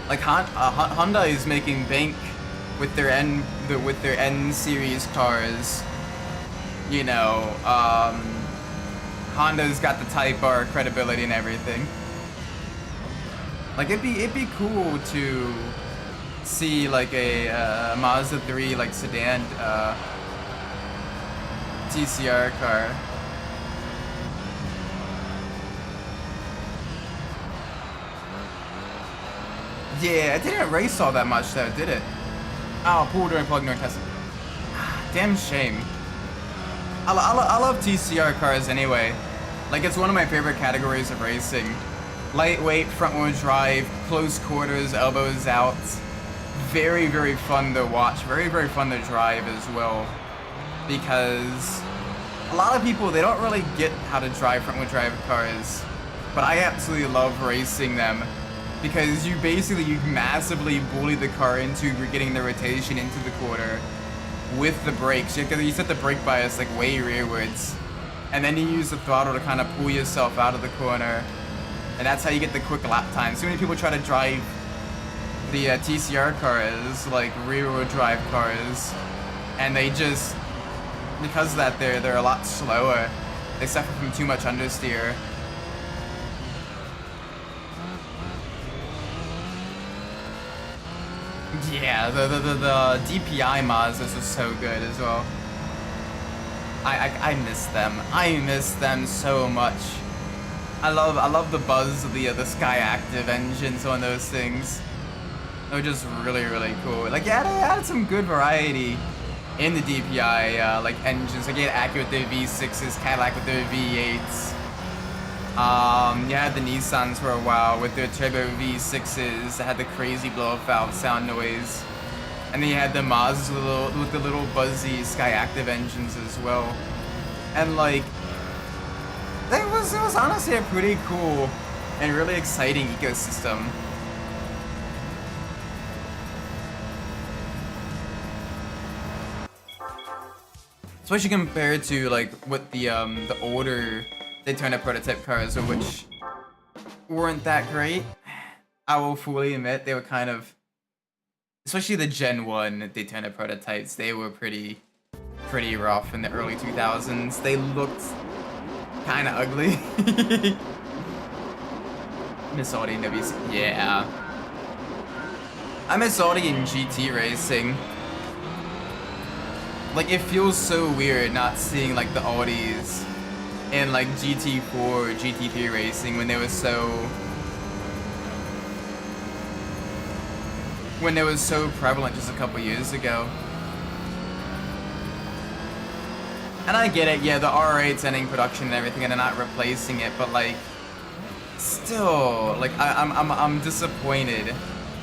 Like Honda is making bank with their N series cars. You know, Honda's got the Type R credibility and everything. Like it'd be cool to see like a Mazda 3 like sedan TCR car. Yeah, it didn't race all that much though, did it? Oh, pool during plug during testing. Damn shame. I love TCR cars anyway. Like it's one of my favorite categories of racing. Lightweight, front-wheel drive, close quarters, elbows out. Very, very fun to watch. Very, very fun to drive as well. Because a lot of people, they don't really get how to drive front-wheel drive cars. But I absolutely love racing them. Because you massively bully the car into getting the rotation into the quarter with the brakes. You set the brake bias like way rearwards. And then you use the throttle to kind of pull yourself out of the corner. And that's how you get the quick lap time. So many people try to drive the TCR cars, like rear-wheel drive cars, and they just, because of that, they're a lot slower. They suffer from too much understeer. Yeah, the DPI Mazdas was so good as well. I miss them. I miss them so much. I love the buzz of the Sky Active engines on those things. They're just really, really cool. Like, yeah, they added some good variety in the DPI like engines. Like, you had Acura with their V6s, Cadillac with their V8s. You had the Nissans for a while with their turbo V6s that had the crazy blow-up valve sound noise. And then you had the Mazdas with the little buzzy Sky Active engines as well. And like, it was honestly a pretty cool and really exciting ecosystem. Especially compared to like what the older Daytona prototype cars, which weren't that great. I will fully admit they were kind of, especially the Gen 1 Daytona prototypes, they were pretty rough in the early 2000s. They looked kind of ugly. Miss Audi in WC. Yeah. I miss Audi in GT racing. Like, it feels so weird not seeing like the Audis in like GT4 or GT3 racing when they were so prevalent just a couple years ago. And I get it, yeah, the R8's ending production and everything, and they're not replacing it, but like, still, like, I'm disappointed.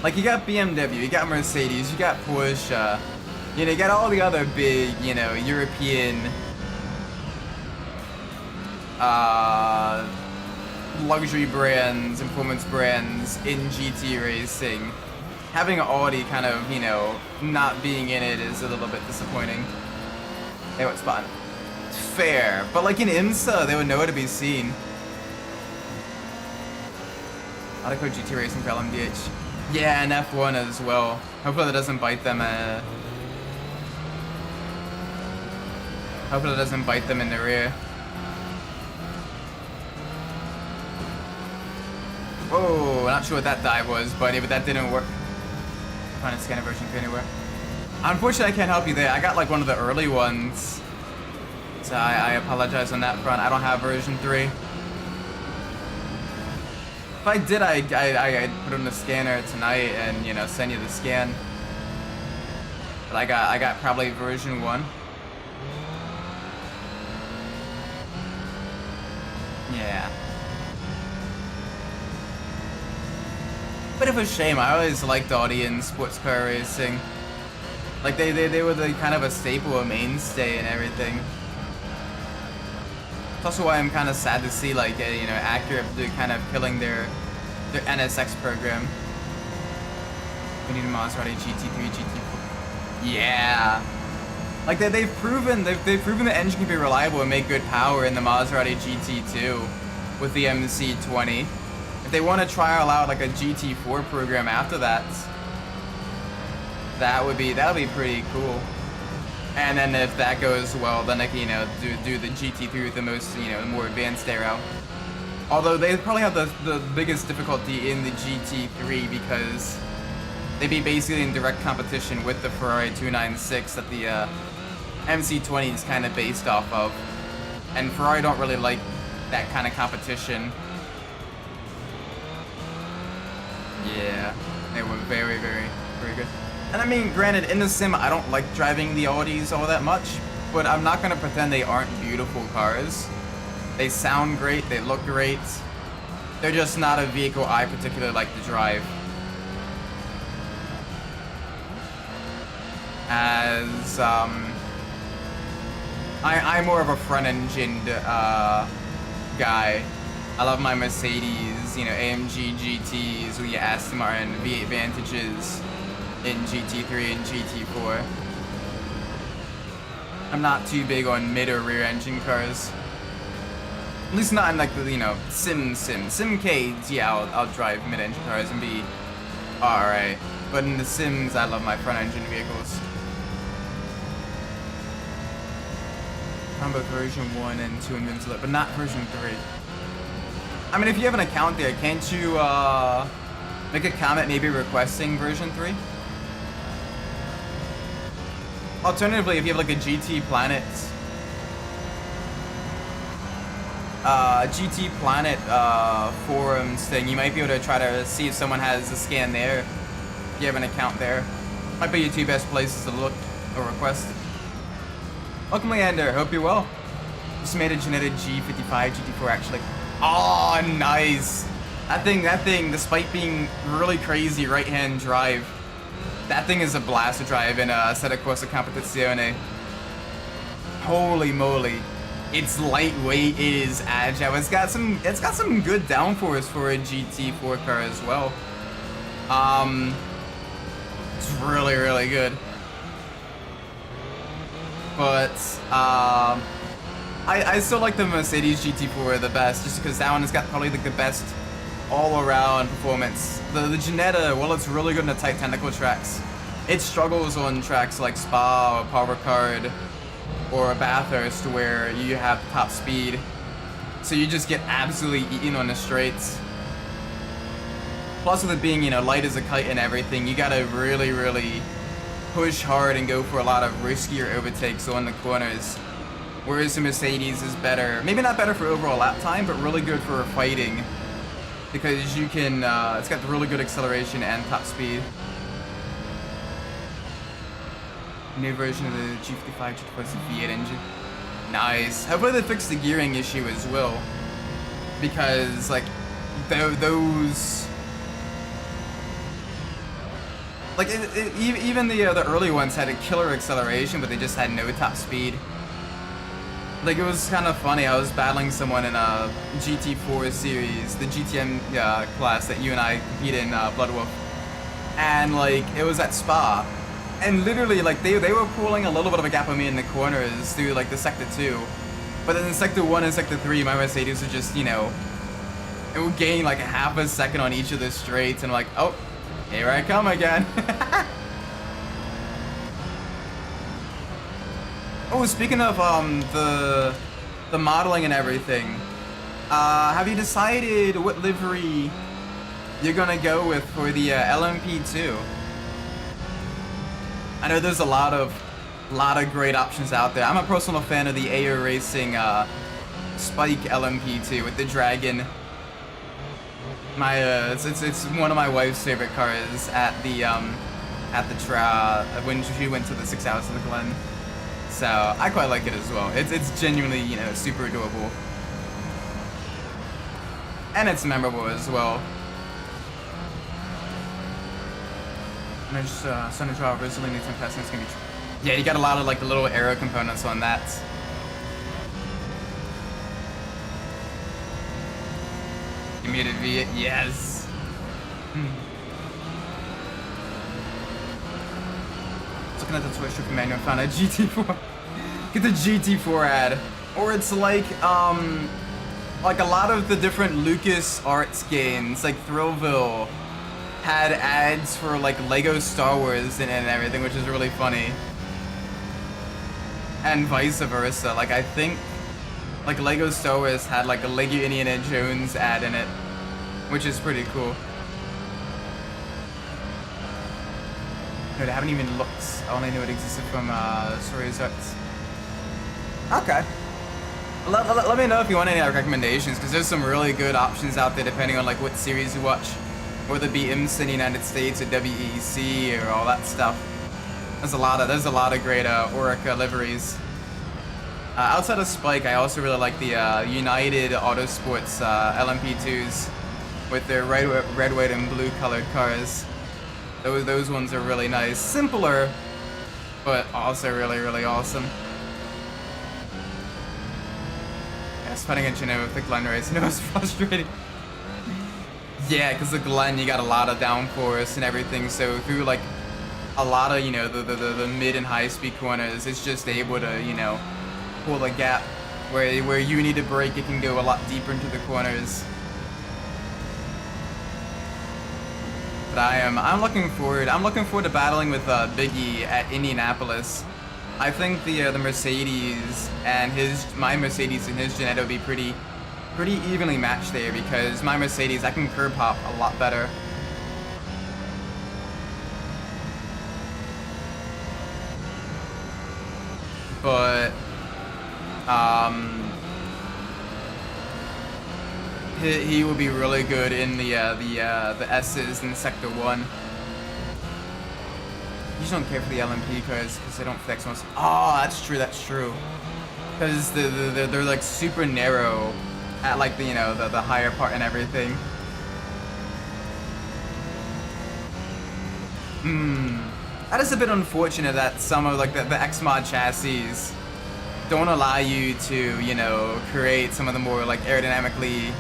Like, you got BMW, you got Mercedes, you got Porsche, you know, you got all the other big, you know, European luxury brands and performance brands in GT racing. having Audi kind of, you know, not being in it is a little bit disappointing. Hey, what spot? Fair, but like in IMSA, they would know to be seen. Autocode GT Racing for LMDH. Yeah, and F1 as well. Hopefully that doesn't bite them. Hopefully that doesn't bite them in the rear. Whoa, not sure what that dive was, buddy, but that didn't work. Trying to scan a version 3 anywhere. Unfortunately, I can't help you there. I got like one of the early ones. So I apologize on that front. I don't have version 3. If I did, I'd put in the scanner tonight and, you know, send you the scan. But I got probably version 1. Yeah. Bit of a shame. I always liked Audi in sports car racing. Like they were the kind of a staple, a mainstay and everything. It's also why I'm kind of sad to see like you know, Acura kind of killing their NSX program. We need a Maserati GT3, GT4. Yeah. Like they've proven the engine can be reliable and make good power in the Maserati GT2 with the MC20. If they want to trial out like a GT4 program after that, that would be pretty cool. And then if that goes well, then they can, you know, do the GT3 with the most, you know, the more advanced aero. Although they probably have the biggest difficulty in the GT3 because they'd be basically in direct competition with the Ferrari 296 that the MC20 is kind of based off of. And Ferrari don't really like that kind of competition. Yeah, they were very, very, very good. And I mean, granted, in the sim, I don't like driving the Audis all that much, but I'm not gonna pretend they aren't beautiful cars. They sound great, they look great. They're just not a vehicle I particularly like to drive. As, I'm more of a front-engined, guy. I love my Mercedes, you know, AMG GTs, we Aston Martin V8 Vantages in GT3 and GT4. I'm not too big on mid or rear engine cars. At least not in like the, you know, Simcades, yeah, I'll drive mid engine cars and be alright. But in the Sims, I love my front engine vehicles. I'm both version 1 and 2 in Winslet, but not version 3. I mean, if you have an account there, can't you make a comment maybe requesting version 3? Alternatively, if you have like a GT Planet forums thing, you might be able to try to see if someone has a scan there. If you have an account there, might be your two best places to look or request. Welcome, Leander. Hope you're well. Just made a Genetta G55 GT4 actually. Oh, nice. That thing, despite being really crazy right-hand drive, that thing is a blast to drive in a Assetto Corsa Competizione. Holy moly. It's lightweight, it is agile. It's got some good downforce for a GT4 car as well. It's really, really good. But I still like the Mercedes GT4 the best, just because that one has got probably like the best all-around performance. The Genetta, well, it's really good in the tight technical tracks. It struggles on tracks like Spa or Paul Ricard or Bathurst where you have top speed. So you just get absolutely eaten on the straights. Plus with it being, you know, light as a kite and everything, you gotta really, really push hard and go for a lot of riskier overtakes on the corners. Whereas the Mercedes is better, maybe not better for overall lap time, but really good for fighting. Because you can, it's got really good acceleration and top speed. New version of the G55 G4 V8 engine. Nice. Hopefully they fix the gearing issue as well. Because, like, those... Like, even the early ones had a killer acceleration, but they just had no top speed. Like, it was kind of funny. I was battling someone in a GT4 series, the GTM class that you and I compete in, Blood Wolf. and like it was at Spa, and literally like they were pulling a little bit of a gap on me in the corners through like the sector 2, but then in sector 1 and sector 3 my Mercedes would just, you know, it would gain like a half a second on each of the straights, and I'm like, oh, here I come again. Oh, speaking of the modeling and everything, have you decided what livery you're gonna go with for the LMP2? I know there's a lot of great options out there. I'm a personal fan of the AO Racing Spike LMP2 with the Dragon. It's one of my wife's favorite cars at the when she went to the 6 Hours of the Glen. So I quite like it as well. It's genuinely, you know, super adorable, and it's memorable as well. And just Sunny Trial recently needs some testing. It's gonna be. Yeah, you got a lot of like the little aero components on that. You muted V. Yes. Looking at the Twitch trip menu and found a GT4. Get the GT4 ad. Or it's like a lot of the different Lucas Arts games, like Thrillville, had ads for like Lego Star Wars and everything, which is really funny. And vice versa. Like I think like Lego Star Wars had like a Lego Indiana Jones ad in it, which is pretty cool. No, they haven't even looked. I only knew it existed from Stories Arts. Okay. Let me know if you want any recommendations, because there's some really good options out there depending on like what series you watch, whether it be IMSA in the United States or WEC or all that stuff. There's a lot of great Orica liveries. Outside of Spike, I also really like the United Autosports LMP2s with their red, white, and blue colored cars. Those ones are really nice. Simpler, but also really, really awesome. Yeah, spending a Genoa with the Glen race, you know, it's frustrating. Yeah, because the Glen, you got a lot of downforce and everything, so through like a lot of, you know, the mid and high speed corners, it's just able to, you know, pull a gap where you need to brake. It can go a lot deeper into the corners. But I'm looking forward to battling with Biggie at Indianapolis. I think the Mercedes and my Mercedes and his Ginetta will be pretty evenly matched there, because my Mercedes, I can curb hop a lot better. But he will be really good in the S's in Sector 1. You just don't care for the LMP cars because they don't fix most. Oh, that's true. Because they're like super narrow at like the, you know, the higher part and everything. That is a bit unfortunate that some of like the X-Mod chassis don't allow you to, you know, create some of the more like aerodynamically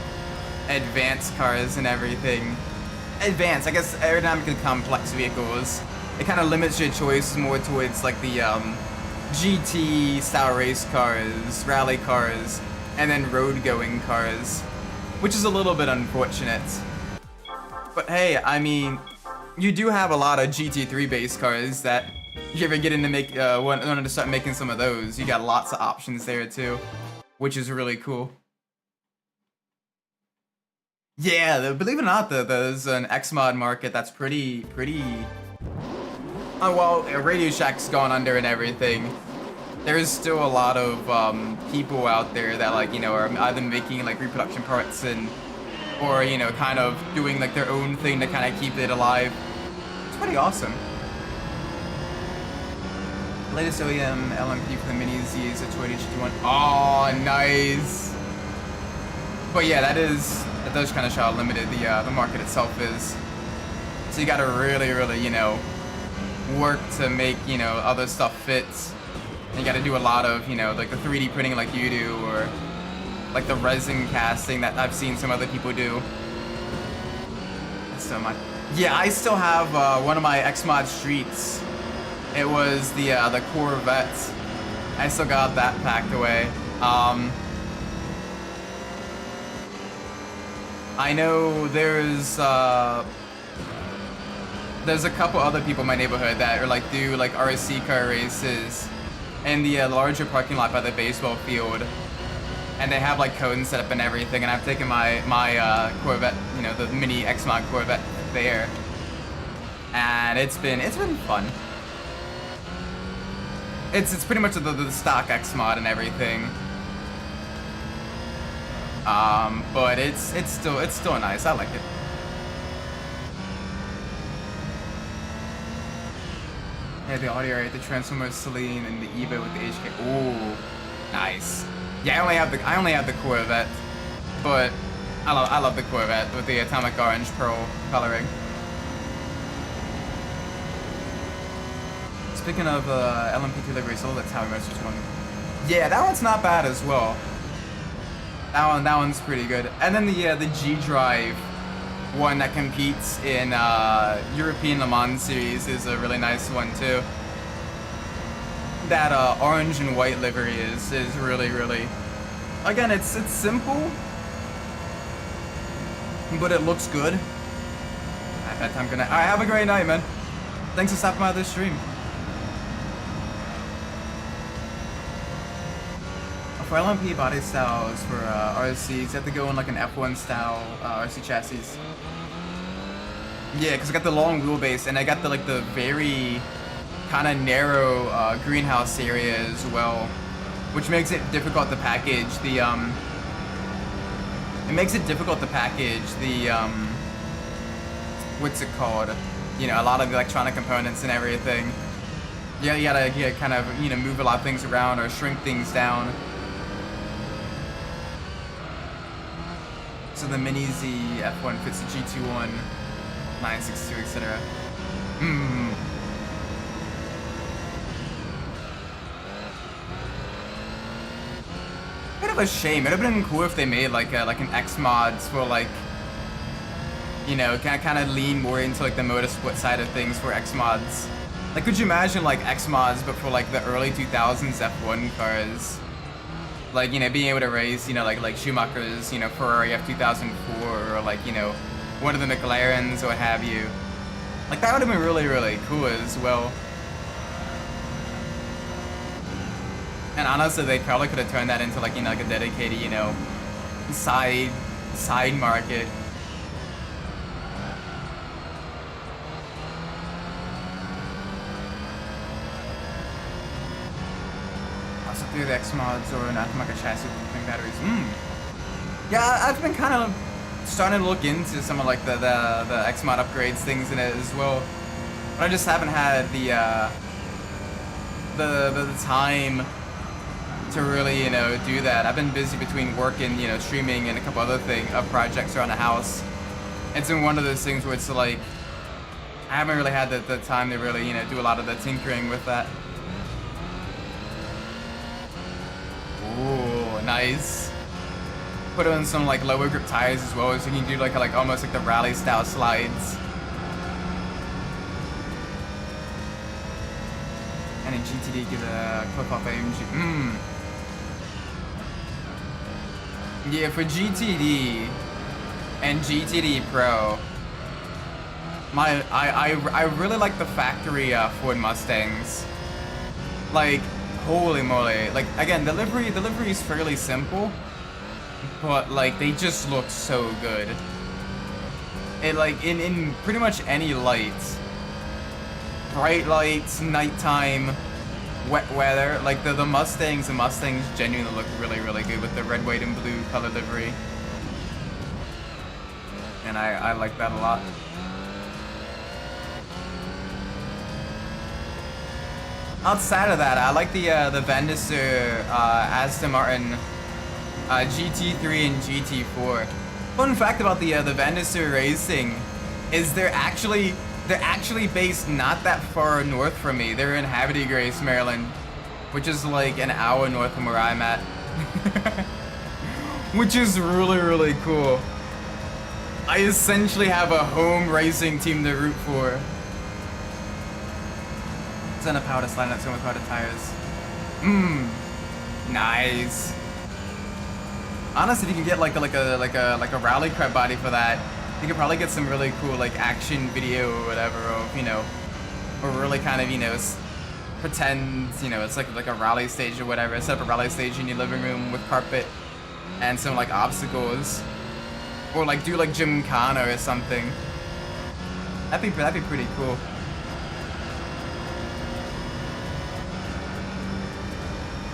advanced cars and everything. Advanced, I guess, aerodynamically complex vehicles. It kind of limits your choices more towards like the GT style race cars, rally cars, and then road going cars, which is a little bit unfortunate. But hey, I mean, you do have a lot of GT3 based cars that if you ever get into wanting to start making some of those, you got lots of options there too, which is really cool. Yeah, believe it or not, there's an X-Mod market that's pretty. Oh well, Radio Shack's gone under and everything. There's still a lot of people out there that, like, you know, are either making like reproduction parts or, you know, kind of doing like their own thing to kind of keep it alive. It's pretty awesome. Latest OEM LMP for the Mini Z is a Toyota GT1. Oh, nice. But yeah, that does kind of show how limited the market itself is. So you gotta really, you know, work to make, you know, other stuff fit. And you gotta do a lot of, you know, like the 3D printing like you do, or like the resin casting that I've seen some other people do. So Yeah, I still have one of my Xmod Streets. It was the Corvette. I still got that packed away. I know there's a couple other people in my neighborhood that are like do like RC car races in the larger parking lot by the baseball field, and they have like cones set up and everything. And I've taken my Corvette, you know, the mini Xmod Corvette there, and it's been fun. It's pretty much the stock Xmod and everything. But it's still nice. I like it. Yeah, the audio right, the Transformers, Celine, and the Evo with the HK. Ooh, nice. Yeah, I only have the Corvette, but I love the Corvette with the atomic orange pearl coloring. Speaking of LMP delivery, so that's how we message one. Yeah, that one's not bad as well. That one's pretty good. And then the G Drive one that competes in European Le Mans series is a really nice one too. That orange and white livery is really, again, it's simple, but it looks good. At that time, good night. Alright, have a great night, man. Thanks for stopping by this stream. For LMP body styles for RCs, you have to go in like an F1 style RC chassis. Yeah, because I got the long wheelbase and I got the very kind of narrow greenhouse area as well, which makes it difficult to package the what's it called? You know, a lot of electronic components and everything. Yeah, you gotta kind of, you know, move a lot of things around or shrink things down. So the Mini Z F1 fits the GT1, 962, etc. Bit of a shame. It'd have been cool if they made like an X mods for like, you know, kind of lean more into like the motorsport side of things for X mods. Like, could you imagine like X mods but for like the early 2000s F1 cars? Like, you know, being able to race, you know, like Schumacher's, you know, Ferrari F2004, or like, you know, one of the McLarens or what have you. Like, that would have been really cool as well. And honestly, they probably could have turned that into like, you know, like a dedicated, you know, side market. Also through the X mods or an aftermarket chassis with lithium batteries. Yeah, I've been kind of starting to look into some of like the X mod upgrades things in it as well. But I just haven't had the time to really, you know, do that. I've been busy between work and, you know, streaming and a couple other projects around the house. It's been one of those things where it's like, I haven't really had the time to really, you know, do a lot of the tinkering with that. Ooh, nice. Put on some like lower grip tires as well, so you can do like almost like the rally style slides. And in GTD, give a clip off AMG. Yeah, for GTD and GTD Pro, I really like the factory Ford Mustangs. Like, holy moly! Like, again, the livery is fairly simple, but like they just look so good. It like in pretty much any lights, bright lights, nighttime, wet weather, like the Mustangs genuinely look really good with the red, white, and blue color livery, and I like that a lot. Outside of that, I like the Van der Steur Aston Martin GT3 and GT4. Fun fact about the Van der Steur Racing is they're actually based not that far north from me. They're in Havre de Grace, Maryland, which is like an hour north from where I'm at. Which is really cool. I essentially have a home racing team to root for. It's on a powder slide, that's going with powder tires. Nice. Honestly, if you can get like a rally car body for that, you could probably get some really cool like action video or whatever, or you know, or really kind of, you know, pretend, you know, it's like a rally stage or whatever. Set up a rally stage in your living room with carpet and some like obstacles, or like do like gymkhana or something. That'd be pretty cool.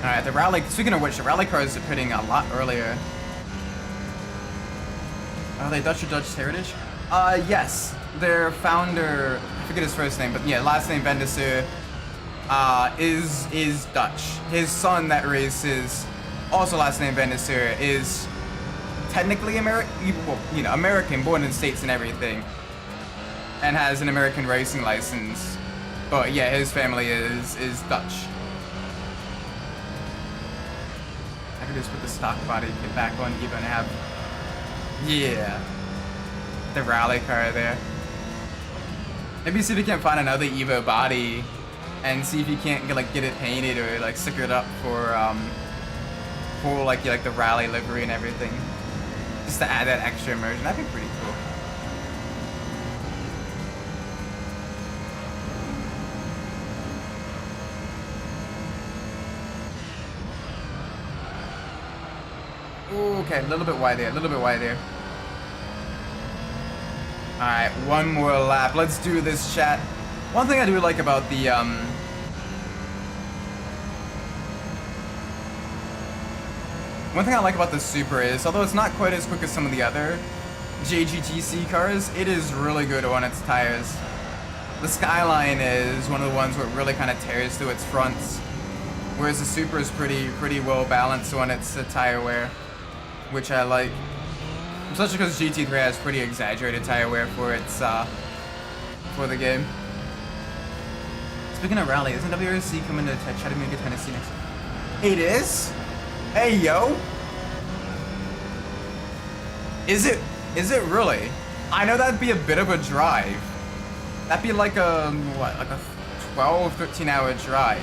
Alright, the rally, speaking of which, the rally cars are pitting a lot earlier. Are they Dutch or Dutch heritage? Yes. Their founder, I forget his first name, but yeah, last name Van der Sar, is Dutch. His son that races, also last name Van der Sar, is technically American, well, you know, American, born in the States and everything, and has an American racing license. But yeah, his family is Dutch. I could just put the stock body kit back on even and have, yeah, the rally car there. Maybe see if you can find another Evo body and see if you can't get it painted or like sticker it up for like the rally livery and everything, just to add that extra immersion. That'd be pretty cool. Okay, a little bit wide there, a little bit wide there. Alright, one more lap. Let's do this, chat. One thing I do like about the, one thing I like about the Supra is, although it's not quite as quick as some of the other JGTC cars, it is really good on its tires. The Skyline is one of the ones where it really kind of tears through its fronts, whereas the Supra is pretty well balanced on its tire wear, which I like. Especially because GT3 has pretty exaggerated tire wear for its for the game. Speaking of rally, isn't WRC coming to Chattanooga, Tennessee next week? It is? Hey yo! Is it really? I know that'd be a bit of a drive. That'd be like a what, like a 12, 13-hour drive.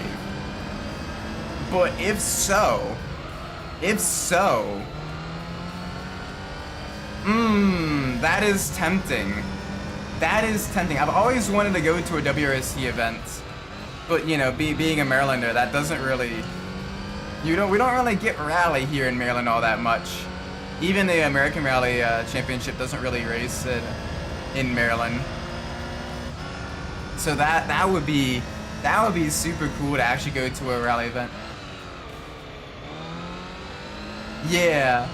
But if so, that is tempting. That is tempting. I've always wanted to go to a WRC event, but you know, being a Marylander, that doesn't really. We don't really get rally here in Maryland all that much. Even the American Rally Championship doesn't really race in Maryland. So that would be super cool to actually go to a rally event. Yeah.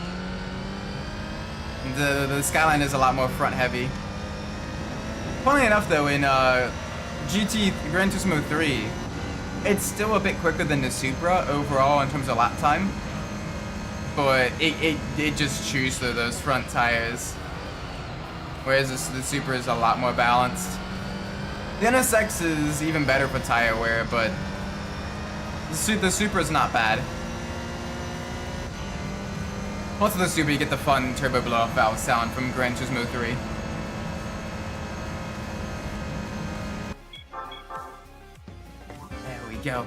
The Skyline is a lot more front heavy. Funnily enough though, in Gran Turismo 3, it's still a bit quicker than the Supra overall in terms of lap time. But it just chews through those front tires. Whereas the Supra is a lot more balanced. The NSX is even better for tire wear, but the Supra is not bad. Plus with the Supra, you get the fun turbo blow-off valve sound from Gran Turismo 3. There we go.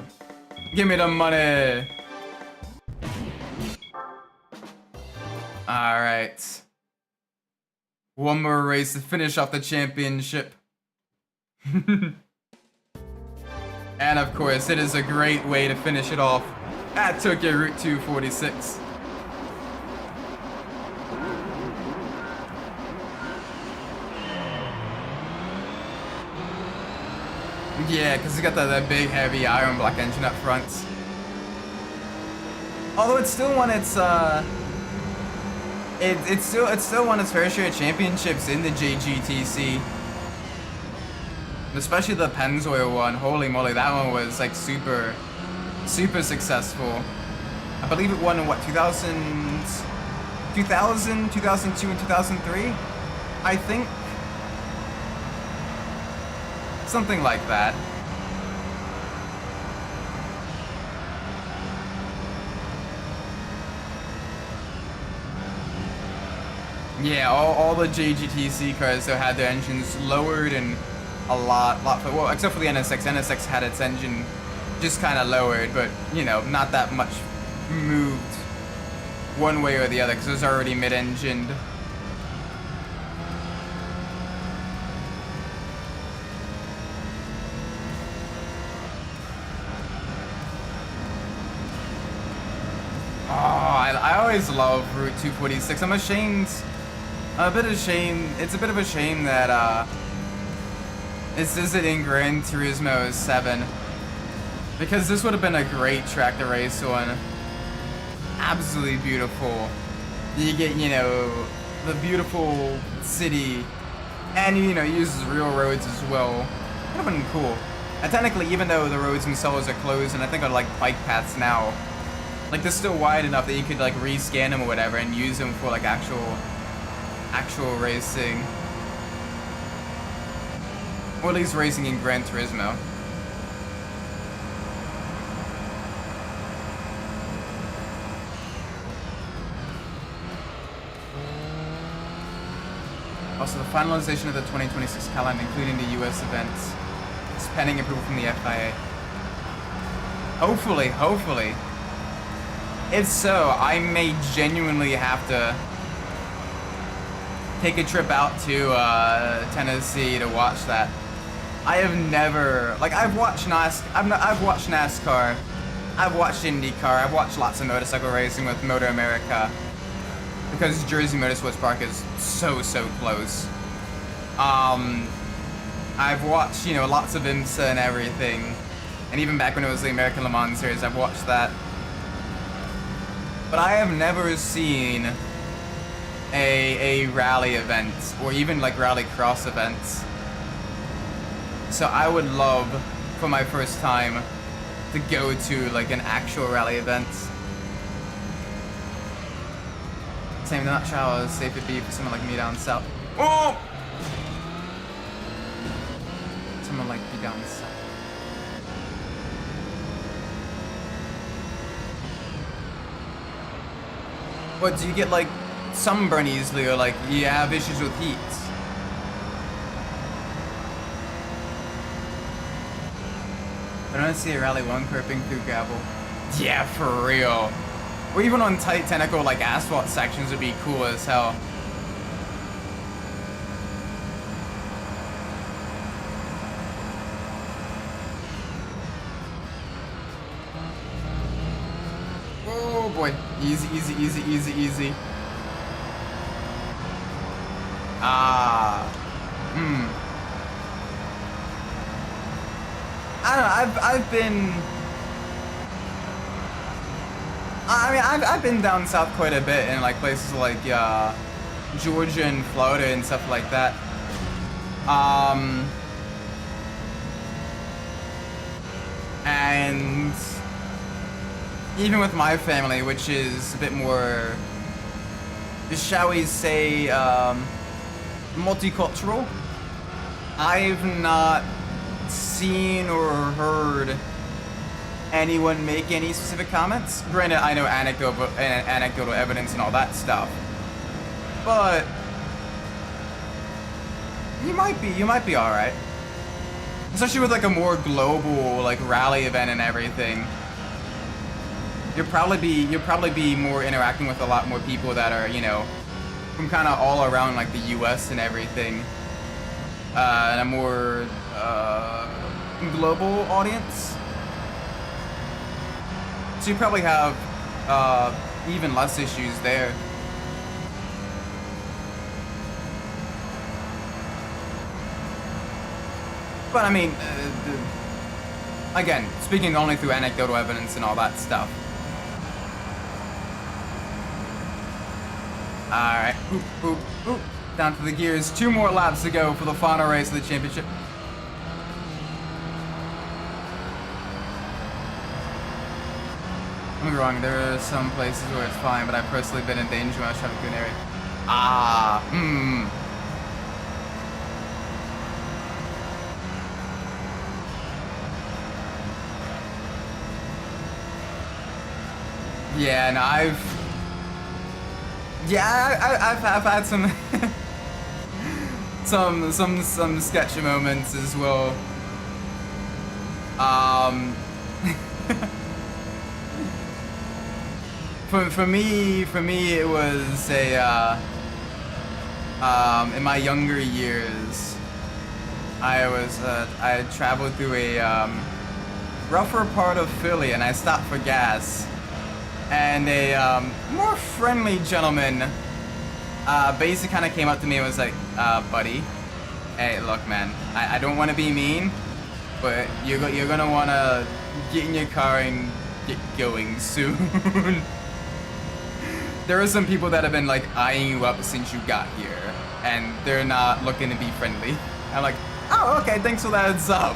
Give me the money! Alright. One more race to finish off the championship. And of course, it is a great way to finish it off at Tokyo Route 246. Yeah, because it's got that big, heavy iron block engine up front. Although it's still won its it's still won its fair share of championships in the JGTC. Especially the Pennzoil one. Holy moly, that one was like super successful. I believe it won in what, 2000, 2002, and 2003? I think. Something like that. Yeah, all the JGTC cars though had their engines lowered and a lot, well, except for the NSX. NSX had its engine just kind of lowered, but you know, not that much moved one way or the other because it was already mid-engined. I always love Route 246. I'm ashamed, it's a bit of a shame that this isn't in Gran Turismo 7, because this would have been a great track to race on. Absolutely beautiful. You get, you know, the beautiful city, and you know, uses real roads as well. Would have been cool. And technically, even though the roads themselves are closed, and I think are like bike paths now, like they're still wide enough that you could like rescan them or whatever and use them for like actual racing, or at least racing in Gran Turismo. Also, the finalization of the 2026 calendar, including the US events, is pending approval from the FIA. Hopefully. If so, I may genuinely have to take a trip out to Tennessee to watch that. I have never, like, I've watched NASCAR, I've watched IndyCar, I've watched lots of motorcycle racing with Motor America, because Jersey Motorsports Park is so close. I've watched, you know, lots of IMSA and everything, and even back when it was the American Le Mans series, I've watched that. But I have never seen a rally event, or even like rally cross events. So I would love, for my first time, to go to like an actual rally event. Same, I'm not sure how safe it'd be for someone like me down south. Oh! Someone like me down south. What, do you get like sunburn easily, or like you have issues with heat? I don't see a Rally 1 curving through gravel. Yeah, for real. Or even on tight, technical, like asphalt sections would be cool as hell. Oh boy. Easy. I don't know, I've been down south quite a bit in like places like Georgia and Florida and stuff like that. And even with my family, which is a bit more, shall we say, multicultural, I've not seen or heard anyone make any specific comments. Granted, I know anecdotal evidence and all that stuff, but you might be all right, especially with like a more global like rally event and everything. You'll probably be more interacting with a lot more people that are, you know, from kind of all around like the U.S. and everything, and a more global audience. So you probably have even less issues there. But I mean, again, speaking only through anecdotal evidence and all that stuff. Alright, oop. Down to the gears. 2 more laps to go for the final race of the championship. Don't get me wrong, there are some places where it's fine, but I've personally been in danger when I was trying to do an area. Yeah, no, Yeah, I've had some some sketchy moments as well. For me it was a in my younger years, I had traveled through a rougher part of Philly, and I stopped for gas, and a more friendly gentleman basically kind of came up to me and was like, buddy, hey, look, man, I don't want to be mean, but you're gonna want to get in your car and get going soon. There are some people that have been like eyeing you up since you got here, and they're not looking to be friendly. I'm like, oh, okay, thanks for that heads up.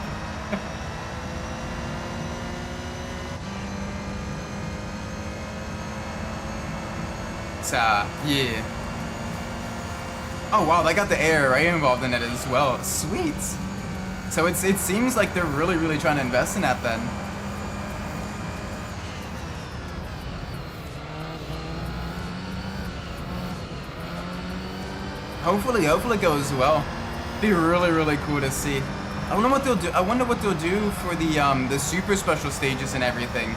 So, yeah. Oh wow, they got the ARA involved in it as well. Sweet. So it seems like they're really trying to invest in that then. Hopefully it goes well. Be really cool to see. I wonder what they'll do. I wonder what they'll do for the super special stages and everything.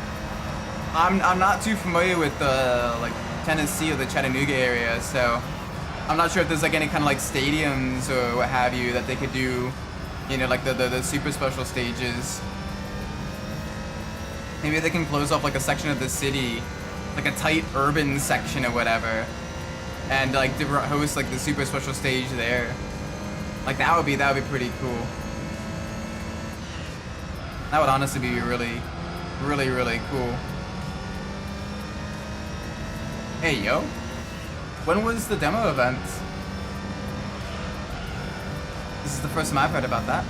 I'm not too familiar with the like Tennessee or the Chattanooga area, so I'm not sure if there's like any kind of like stadiums or what have you that they could do, you know, like the super special stages. Maybe they can close off like a section of the city, like a tight urban section or whatever, and like host like the super special stage there. Like that would be pretty cool. That would honestly be really cool. Hey yo, when was the demo event? This is the first time I've heard about that.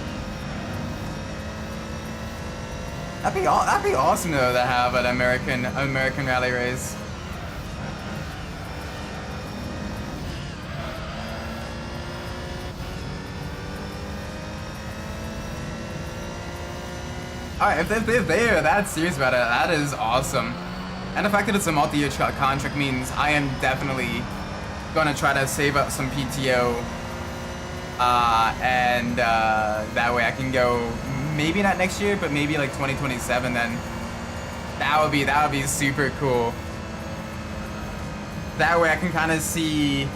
That'd be awesome though to have an American rally race. Alright, if they are that serious about it, that is awesome. And the fact that it's a multi-year contract means I am definitely gonna try to save up some PTO, and that way I can go maybe not next year, but maybe like 2027. Then that would be super cool. That way I can kind of see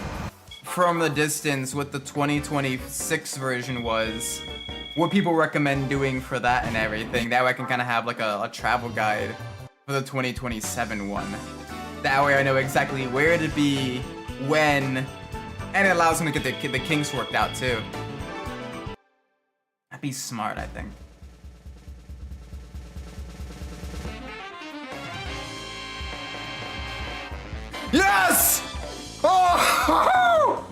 from the distance what the 2026 version was, what people recommend doing for that and everything. That way I can kind of have like a travel guide for the 2027 one. That way I know exactly where to be, when, and it allows me to get the kinks worked out too. That'd be smart, I think. Yes! Oh!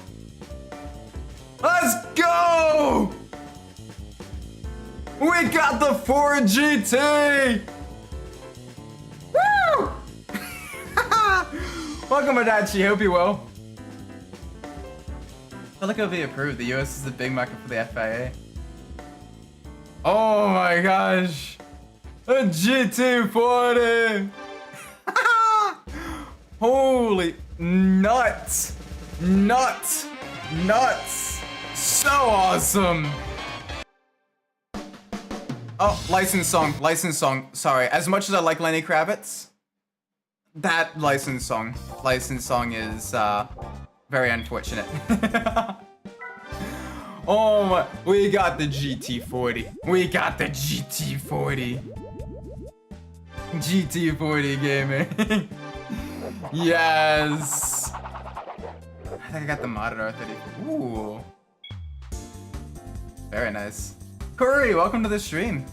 Let's go! We got the Ford GT! Woo! Welcome, Adachi. Hope you're well. I feel like it'll be approved. The US is a big market for the FIA. Oh my gosh. A GT40! Holy nuts! Nuts! Nuts! So awesome! Oh, license song. Sorry. As much as I like Lenny Kravitz, that license song is very unfortunate. Oh my, we got the GT40. We got the GT40. GT40 gaming. Yes. I think I got the modded R30. Ooh. Very nice. Corey, welcome to the stream.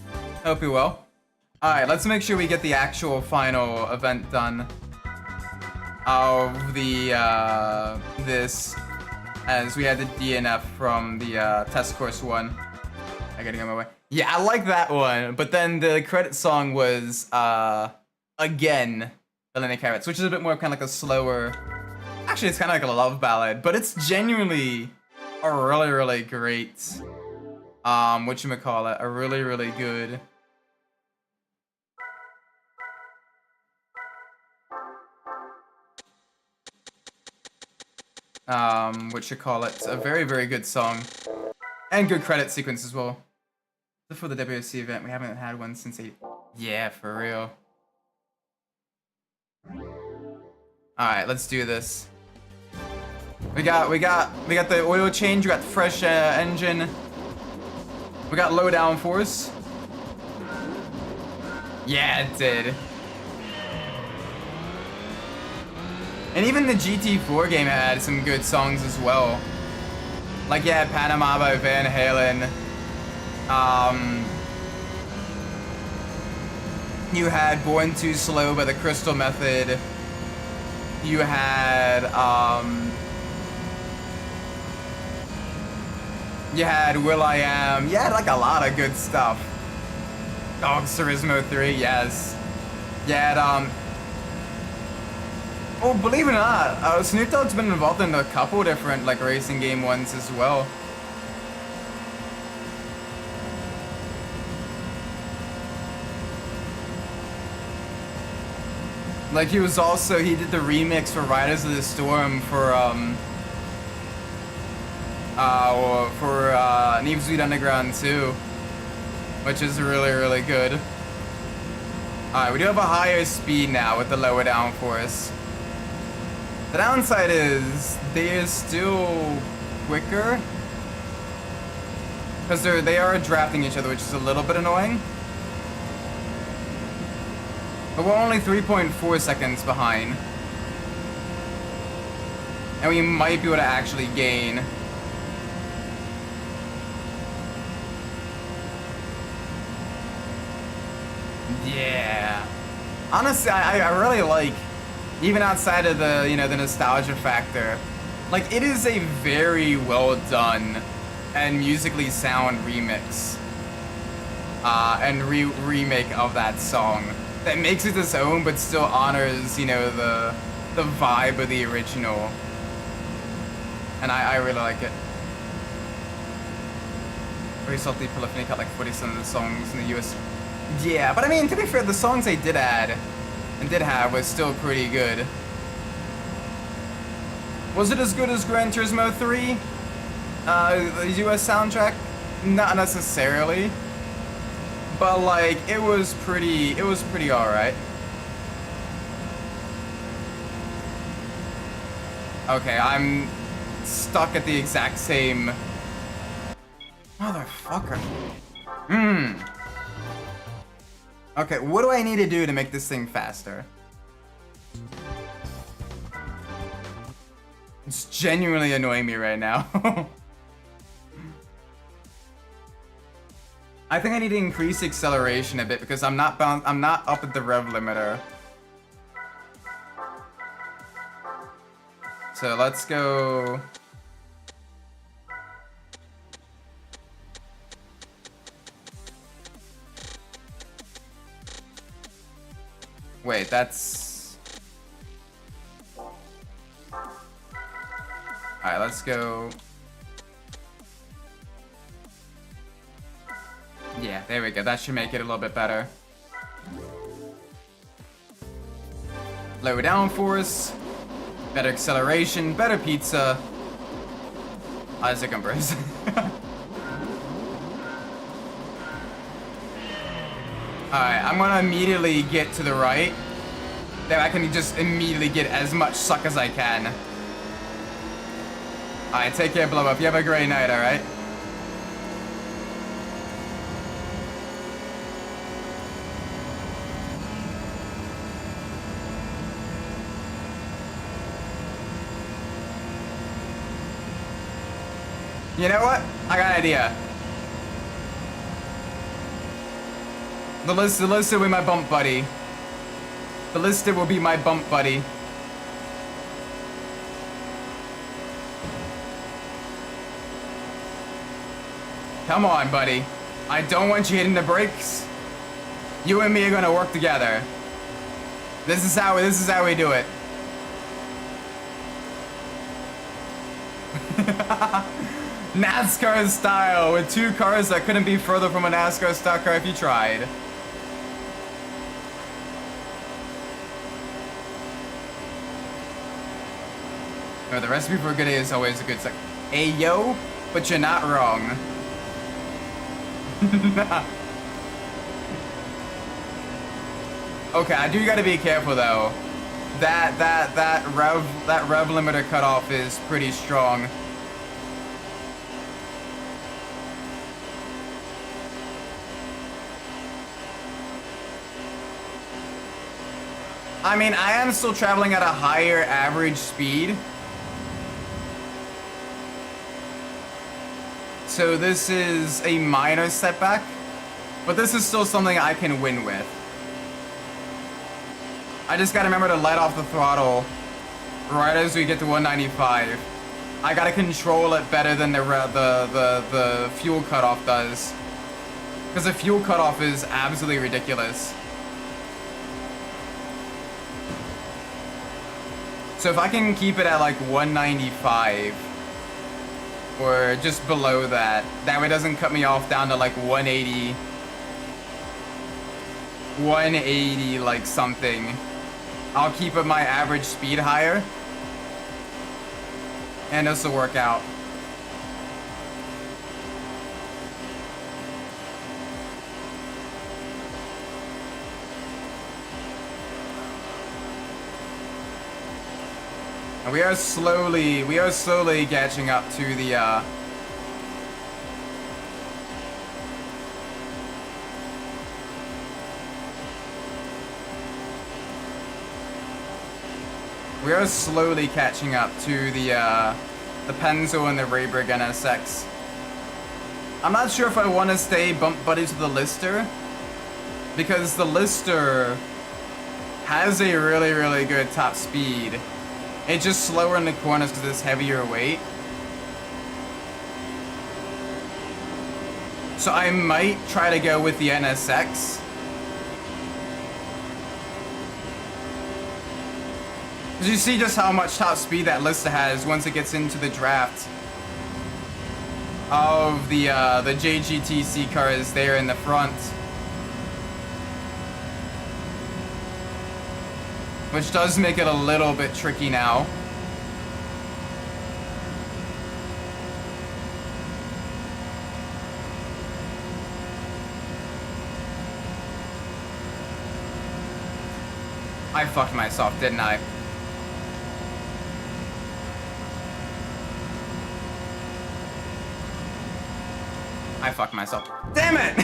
Hope you're well. Alright, let's make sure we get the actual final event done of the this, as we had the DNF from the test course one. I gotta get my way. Yeah, I like that one, but then the credit song was again the Lenny Kravitz, which is a bit more kind of like a slower. Actually, it's kind of like a love ballad, but it's genuinely a really great whatchamacallit, a really good What you call it? A very, very good song. And good credit sequence as well. For the WSC event, we haven't had one since 8. Yeah, for real. Alright, let's do this. We got the oil change, we got the fresh engine. We got low downforce. Yeah, it did. And even the GT4 game had some good songs as well. Like, yeah, Panama by Van Halen. You had Born Too Slow by the Crystal Method. You had, Will I Am. You had, like, a lot of good stuff. Gran Turismo 3, yes. You had, oh, believe it or not, Snoop Dogg's been involved in a couple different, like, racing game ones as well. Like, he did the remix for Riders of the Storm for Need for Speed Underground 2, which is really, really good. Alright, we do have a higher speed now with the lower downforce. The downside is they are still quicker because they are drafting each other, which is a little bit annoying. But we're only 3.4 seconds behind. And we might be able to actually gain. Yeah. Honestly, I really like, even outside of the, the nostalgia factor, like, it is a very well done and musically sound remix. And remake of that song. That makes it its own, but still honors, the vibe of the original. And I really like it. Very Salty Polyphony cut like 40% of the songs in the US. Yeah, but I mean, to be fair, the songs they did add and did have was still pretty good. Was it as good as Gran Turismo 3? The US soundtrack? Not necessarily. But, like, it was pretty alright. Okay, I'm stuck at the exact same... Motherfucker. Okay, what do I need to do to make this thing faster? It's genuinely annoying me right now. I think I need to increase acceleration a bit because I'm not up at the rev limiter. So let's go. Wait, that's... Alright, let's go. Yeah, there we go. That should make it a little bit better. Lower downforce, better acceleration, better pizza. Isaac Umbras. Alright, I'm gonna immediately get to the right. Then I can just immediately get as much suck as I can. Alright, take care, blow up. You have a great night, alright? You know what? I got an idea. The listed will be my bump buddy. The listed will be my bump buddy. Come on, buddy. I don't want you hitting the brakes. You and me are gonna work together. This is how we do it. NASCAR style with two cars that couldn't be further from a NASCAR stock car if you tried. No, the recipe for a good day is always a good sec. Hey, yo, but you're not wrong. Okay, I do gotta be careful though. That rev limiter cutoff is pretty strong. I mean, I am still traveling at a higher average speed. So this is a minor setback, but this is still something I can win with. I just gotta remember to let off the throttle right as we get to 195. I gotta control it better than the fuel cutoff does, because the fuel cutoff is absolutely ridiculous. So if I can keep it at like 195 or just below that, that way it doesn't cut me off down to like 180 like something. I'll keep up my average speed higher, and this will work out. And we are slowly catching up to the we are slowly catching up to the Penzo and the Raybrig NSX. I'm not sure if I want to stay bump buddy to the Lister, because the Lister has a really good top speed. It's just slower in the corners because it's heavier weight. So I might try to go with the NSX. Because you see just how much top speed that Lister has once it gets into the draft of the JGTC cars there in the front. Which does make it a little bit tricky now. I fucked myself, didn't I? I fucked myself. Damn it!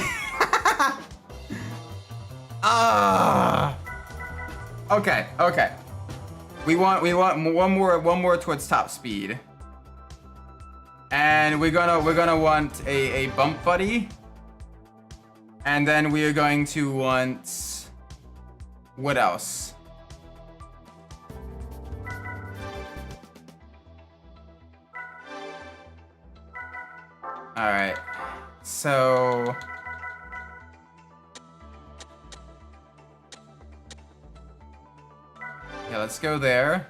Okay. We want one more towards top speed. And we're gonna want a bump buddy. And then we are going to want, what else? Alright. So yeah, let's go there.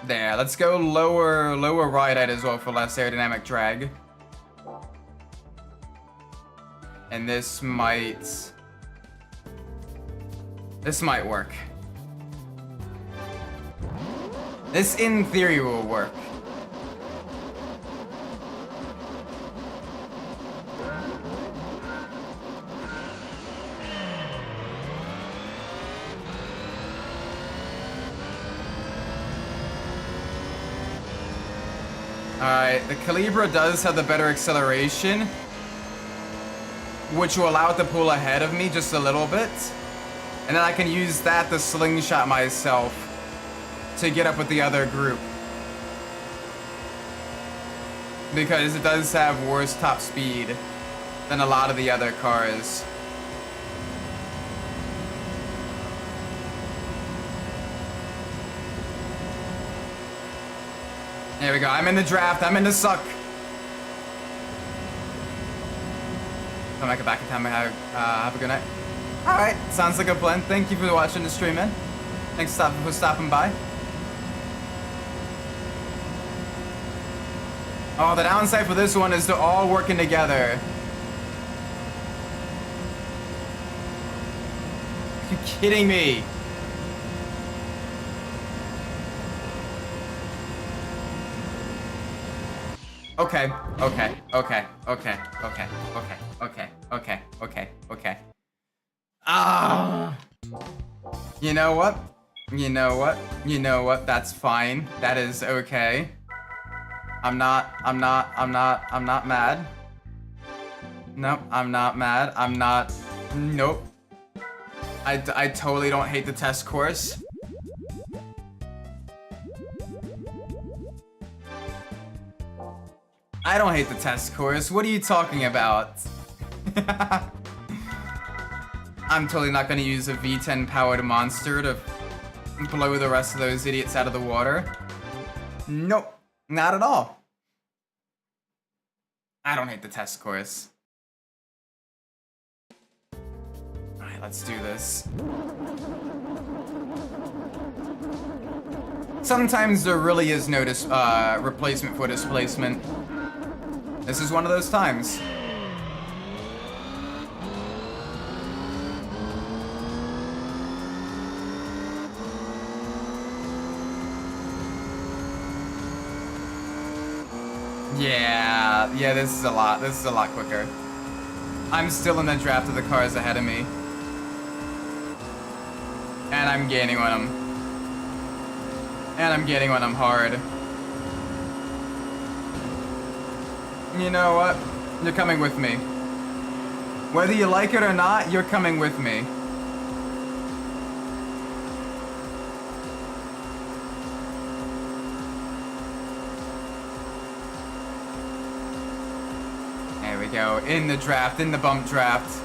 There, let's go lower right as well for less aerodynamic drag. And this might work. This in theory will work. Alright, the Calibra does have the better acceleration, which will allow it to pull ahead of me just a little bit. And then I can use that to slingshot myself to get up with the other group. Because it does have worse top speed than a lot of the other cars. There we go. I'm in the draft. I'm in the suck. I'll make it back in time. Have a good night. All right. Sounds like a plan. Thank you for watching the stream, man. Thanks for stopping by. Oh, the downside for this one is they're all working together. kidding me? Okay, okay, okay, okay, okay, okay, okay, okay, okay, okay. Ah! You know what? You know what? You know what? That's fine. That is okay. I'm not mad. Nope, I'm not mad. I'm not, nope. I totally don't hate the test course. I don't hate the test course. What are you talking about? I'm totally not gonna use a V10 powered monster to blow the rest of those idiots out of the water. Nope, not at all. I don't hate the test course. Alright, let's do this. Sometimes there really is no replacement for displacement. This is one of those times. Yeah, this is a lot. This is a lot quicker. I'm still in the draft of the cars ahead of me. And I'm gaining on them. And I'm getting on them hard. You know what? You're coming with me. Whether you like it or not, you're coming with me. There we go. In the draft, in the bump draft.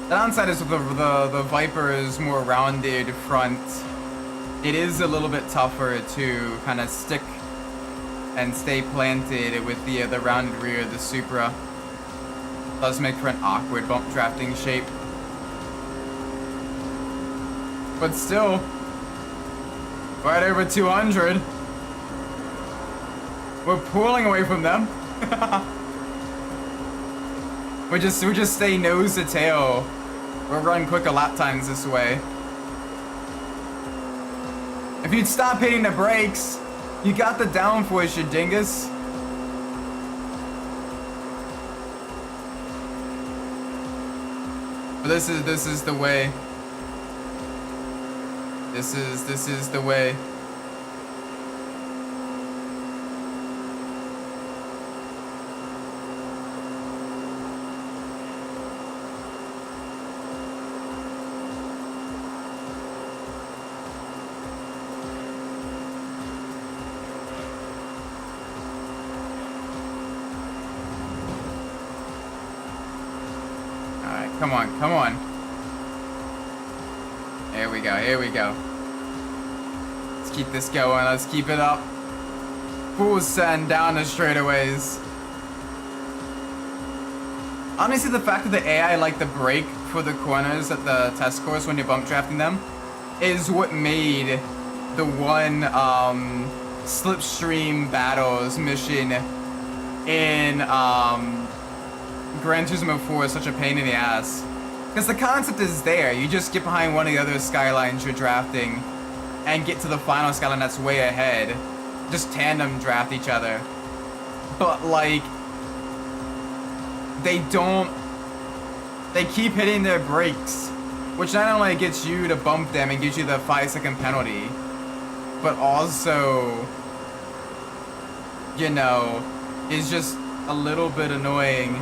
The downside is the Viper's more rounded front. It is a little bit tougher to kind of stick and stay planted with the rounded rear of the Supra. Does make for an awkward bump drafting shape. But still, right over 200. We're pulling away from them. we just stay nose to tail. We'll run quicker lap times this way. If you'd stop hitting the brakes, you got the downforce, you dingus. But this is the way. This is the way. Come on, come on. Here we go, here we go. Let's keep this going, let's keep it up. Full send down the straightaways. Honestly, the fact that the AI like the brake for the corners at the test course when you're bump drafting them is what made the one slipstream battles mission in Gran Turismo 4 is such a pain in the ass. Because the concept is there. You just get behind one of the other skylines you're drafting and get to the final skyline that's way ahead. Just tandem draft each other. But like, they keep hitting their brakes, which not only gets you to bump them and gives you the 5-second penalty, but also, you know, is just a little bit annoying.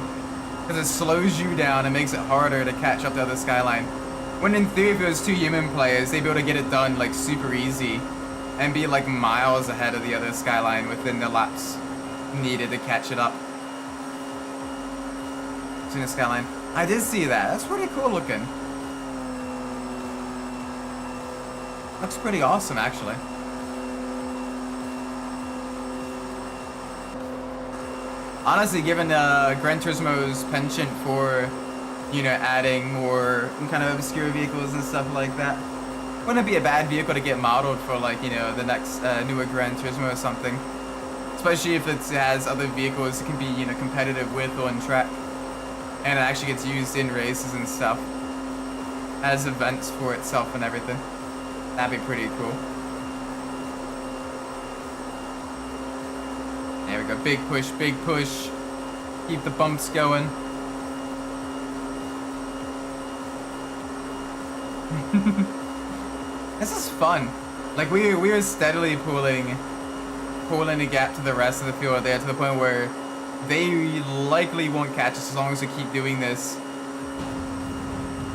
Because it slows you down and makes it harder to catch up the other skyline. When in theory, if it was 2 human players, they'd be able to get it done like super easy and be like miles ahead of the other skyline within the laps needed to catch it up. See the skyline? I did see that. That's pretty cool looking. Looks pretty awesome, actually. Honestly, given Gran Turismo's penchant for, you know, adding more kind of obscure vehicles and stuff like that, wouldn't it be a bad vehicle to get modeled for, like, you know, the next newer Gran Turismo or something? Especially if it has other vehicles it can be, you know, competitive with on track. and it actually gets used in races and stuff. Has events for itself and everything. That'd be pretty cool. There we go. Big push, big push. Keep the bumps going. This is fun. Like we are steadily pulling the gap to the rest of the field there, to the point where they likely won't catch us as long as we keep doing this.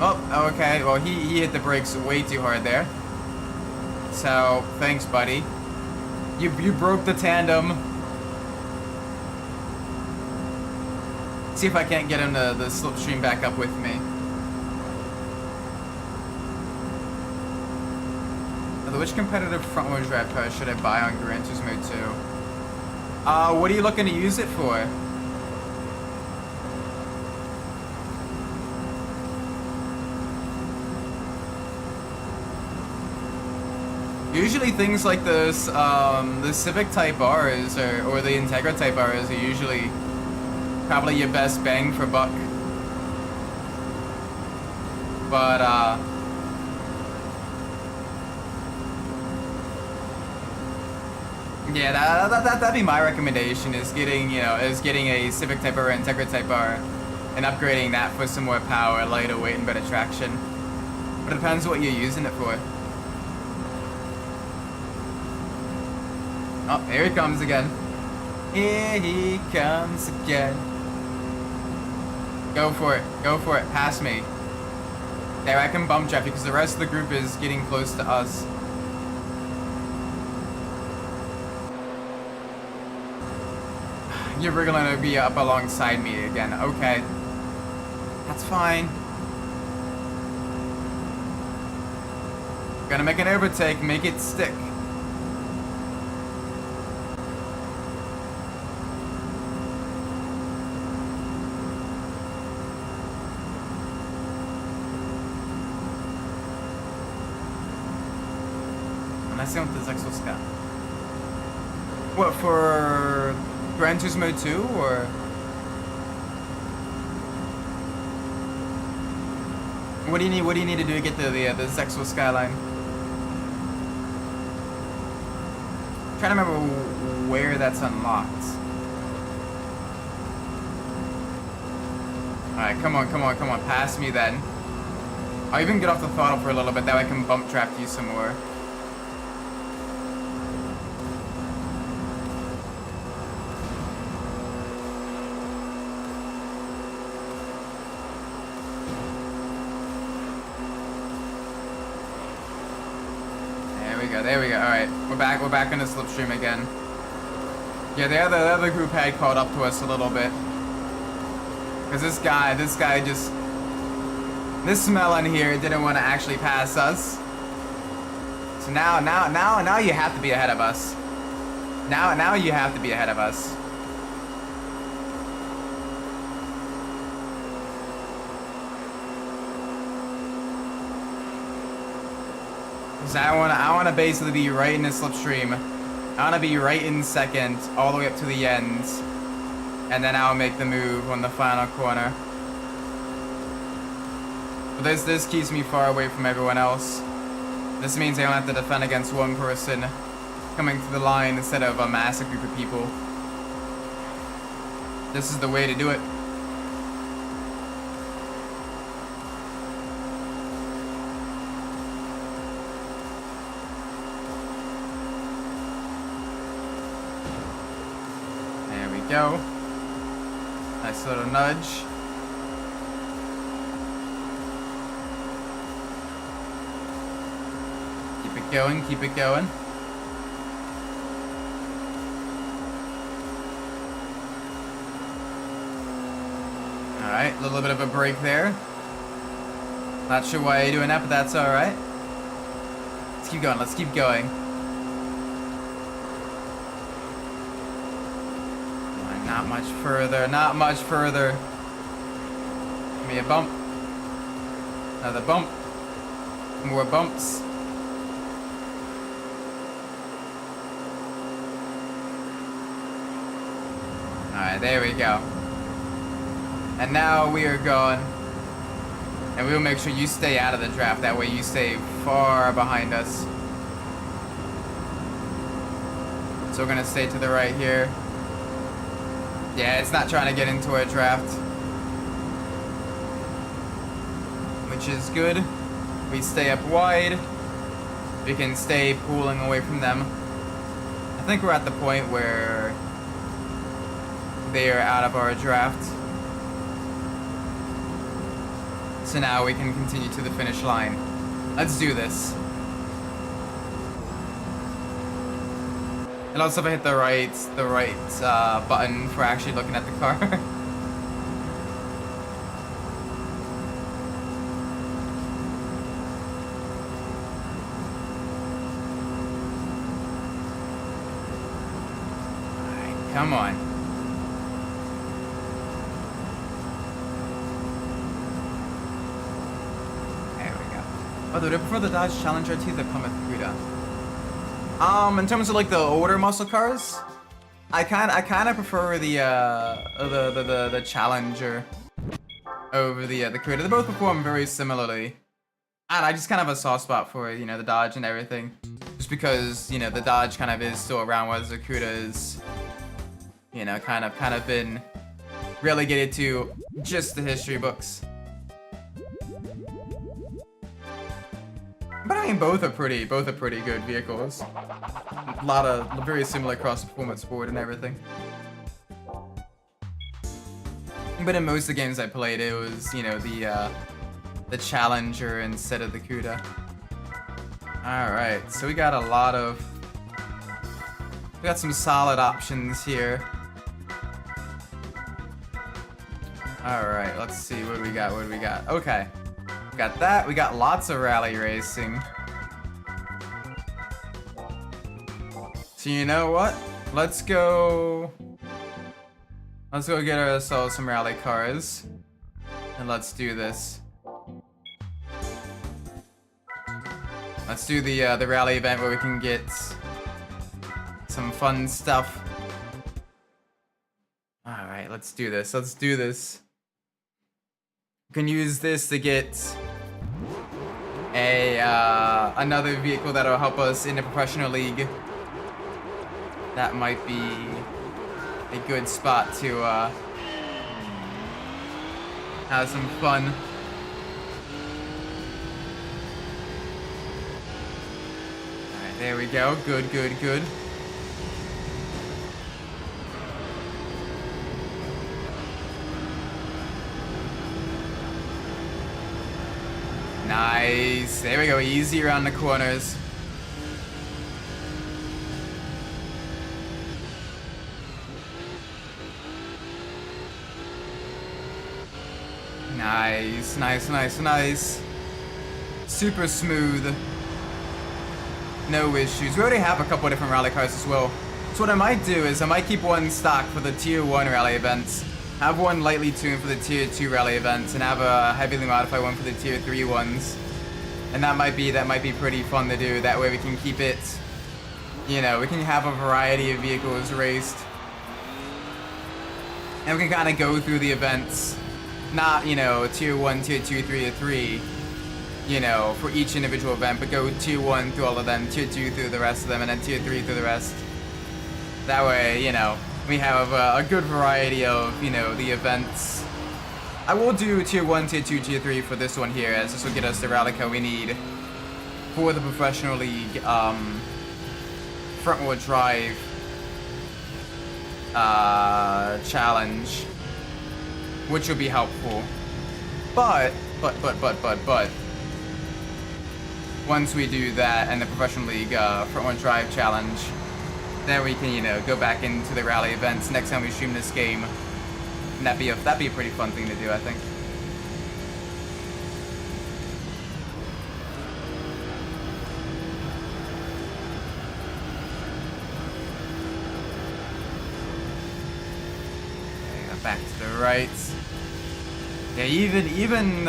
Oh, okay. Well, he hit the brakes way too hard there. So thanks, buddy. You broke the tandem. See if I can't get him to the slipstream back up with me. Which competitive front-wheel drive car should I buy on Gran Turismo 2? What are you looking to use it for? Usually things like this, the Civic Type R's or the Integra Type R's are usually probably your best bang for buck. But, yeah, that'd be my recommendation, is getting a Civic Type R or Integra Type R and upgrading that for some more power, lighter weight, and better traction. But it depends what you're using it for. Oh, here he comes again. Here he comes again. Go for it. Go for it. Pass me. There, I can bump draft because the rest of the group is getting close to us. You're going to be up alongside me again. Okay. That's fine. Gonna make an overtake. Make it stick. Nós temos exhaust. What, for Gran Turismo 2 or? What do you need to do to get the Zexel Skyline? I'm trying to remember where that's unlocked. Alright, come on, pass me then. I'll even get off the throttle for a little bit, that way I can bump trap you some more. There we go. All right, we're back in the slipstream again. Yeah, the other group had caught up to us a little bit, because this guy just, this melon here didn't want to actually pass us. So now you have to be ahead of us. Now you have to be ahead of us. So I wanna basically be right in the slipstream. I wanna be right in second, all the way up to the end, and then I'll make the move on the final corner. But this keeps me far away from everyone else. This means I don't have to defend against one person coming to the line instead of a massive group of people. This is the way to do it. Go. Nice little nudge. Keep it going, keep it going. Alright, a little bit of a break there. Not sure why you're doing that, but that's alright. Let's keep going, let's keep going. Not much further, not much further. Give me a bump. Another bump. More bumps. Alright, there we go. And now we are going. And we'll make sure you stay out of the draft. That way you stay far behind us. So we're gonna stay to the right here. Yeah, it's not trying to get into our draft. Which is good. We stay up wide. We can stay pulling away from them. I think we're at the point where they are out of our draft. So now we can continue to the finish line. Let's do this. And also if I hit the right button for actually looking at the car. Alright, come on. Oh, do they prefer the Dodge Challenger to the Plymouth Cuda? In terms of like the older muscle cars, I kind of prefer the Challenger over the Cuda. They both perform very similarly, and I just kind of have a soft spot for the Dodge and everything, just because the Dodge kind of is still around, whereas the Cuda is kind of been relegated to just the history books. But I mean, both are pretty good vehicles. A lot of very similar cross-performance board and everything. But in most of the games I played, it was the Challenger instead of the Cuda. All right, so we got some solid options here. All right, let's see what do we got. Okay. Got that. We got lots of rally racing. So you know what? Let's go get ourselves some rally cars. And let's do this. Let's do the rally event where we can get some fun stuff. Alright, let's do this. We can use this to get another vehicle that'll help us in the professional league. That might be a good spot to have some fun. Alright, there we go. Good. Nice. There we go. Easy around the corners. Nice. Super smooth. No issues. We already have a couple of different rally cars as well. So what I might do is I might keep one stock for the Tier 1 rally events. Have one lightly tuned for the Tier 2 rally events, and have a heavily modified one for the Tier 3 ones. And that might be pretty fun to do. That way we can keep it, we can have a variety of vehicles raced. And we can kind of go through the events. Not, Tier 1, Tier 2, Tier 3, for each individual event, but go Tier 1 through all of them, Tier 2 through the rest of them, and then Tier 3 through the rest. That way, we have a good variety of, the events. I will do Tier 1, Tier 2, Tier 3 for this one here, as this will get us the rally car we need for the Professional League front-wheel drive challenge, which will be helpful. But, once we do that and the Professional League front-wheel drive challenge, then we can, go back into the rally events next time we stream this game. And that'd be a pretty fun thing to do, I think. Okay, back to the right. Yeah, even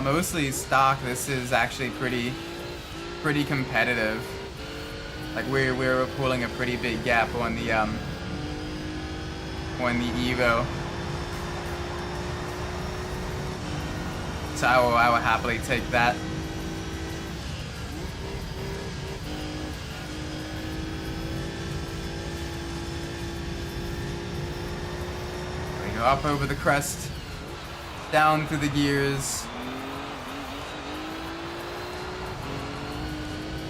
mostly stock, this is actually pretty competitive. Like we're pulling a pretty big gap on the Evo. So I will happily take that. We go up over the crest, down through the gears.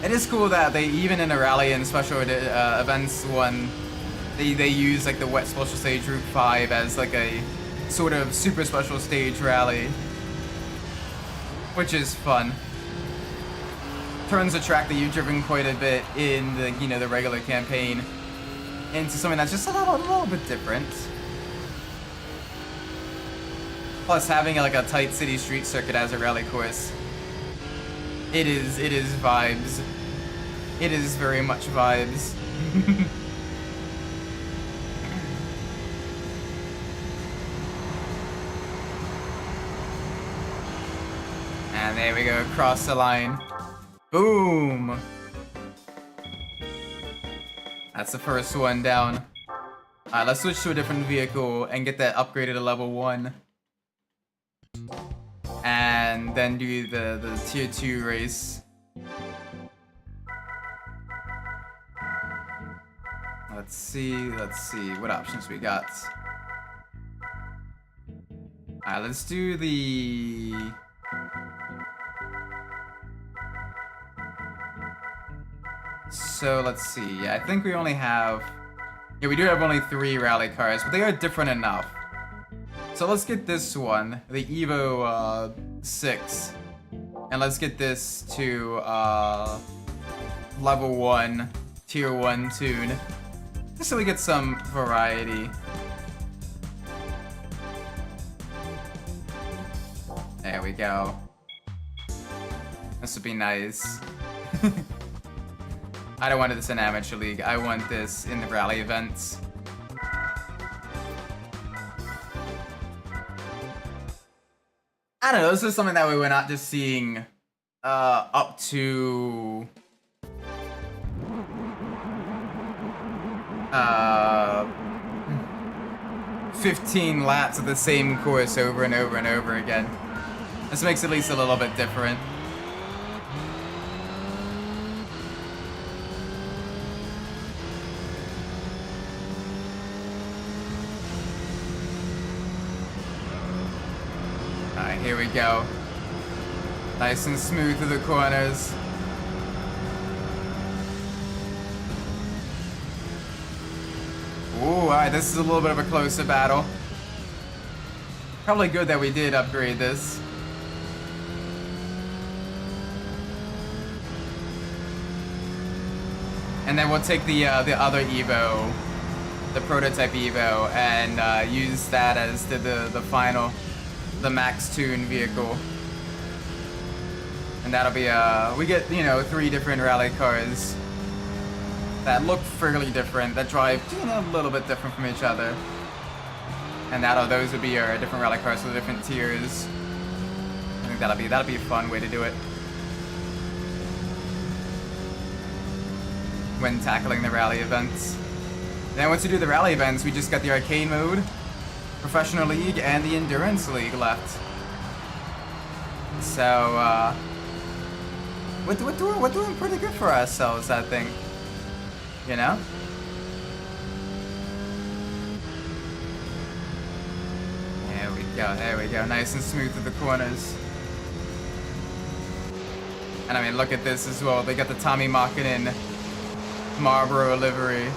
It is cool that they, even in a rally and special events one, they use like the wet special stage Route 5 as like a sort of super special stage rally, which is fun. Turns a track that you've driven quite a bit in the, you know, the regular campaign into something that's just a little bit different. Plus, having like a tight city street circuit as a rally course, it is vibes. It is very much vibes. And there we go, across the line. Boom! That's the first one down. Alright, let's switch to a different vehicle and get that upgraded to level 1. And then do the tier 2 race. Let's see what options we got. Alright, let's do the... So let's see, yeah, I think we only have... Yeah, we do have only 3 rally cars, but they are different enough. So let's get this one, the Evo 6. And let's get this to level 1, tier 1 tune. Just so we get some variety. There we go. This would be nice. I don't want this in Amateur League. I want this in the rally events. I don't know, this is something that we were not just seeing up to 15 laps of the same course over and over and over again. This makes it at least a little bit different. Alright, here we go. Nice and smooth through the corners. Ooh, alright, this is a little bit of a closer battle. Probably good that we did upgrade this. And then we'll take the other Evo, the prototype Evo, and use that as the final, the max tune vehicle. And that'll be we get, you know, 3 different rally cars that look fairly different, that drive, you know, a little bit different from each other. And those would be our different rally cars for the different tiers. I think that'll be a fun way to do it when tackling the rally events. Then once you do the rally events, we just got the arcade mode, professional league, and the endurance league left. So we're doing pretty good for ourselves, I think. You know? There we go, nice and smooth through the corners. And I mean, look at this as well. They got the Tommy Makinen Marlboro livery.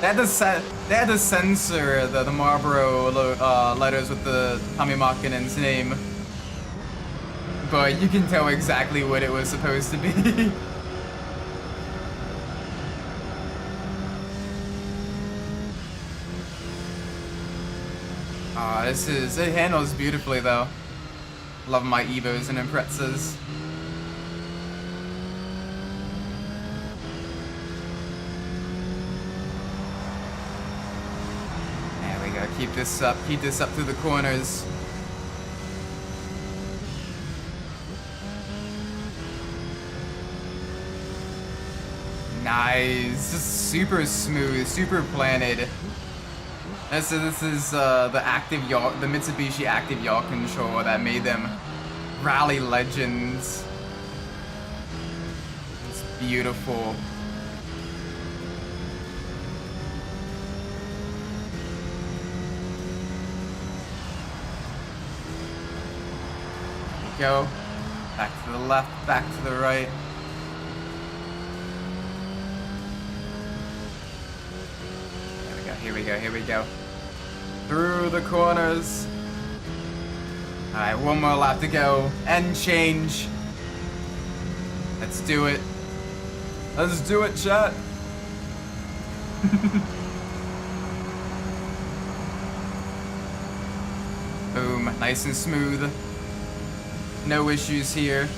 They had to censor the Marlboro letters with the Tommy Makinen's name. But you can tell exactly what it was supposed to be. It handles beautifully though. Love my Evos and Imprezas. There we go, keep this up through the corners. Nice, just super smooth, super planted. This is the active yaw, the Mitsubishi active yaw controller that made them rally legends. It's beautiful. There we go. Back to the left, back to the right. Here we go, here we go. Through the corners. Alright, one more lap to go. End change. Let's do it. Let's do it, chat. Boom, nice and smooth. No issues here.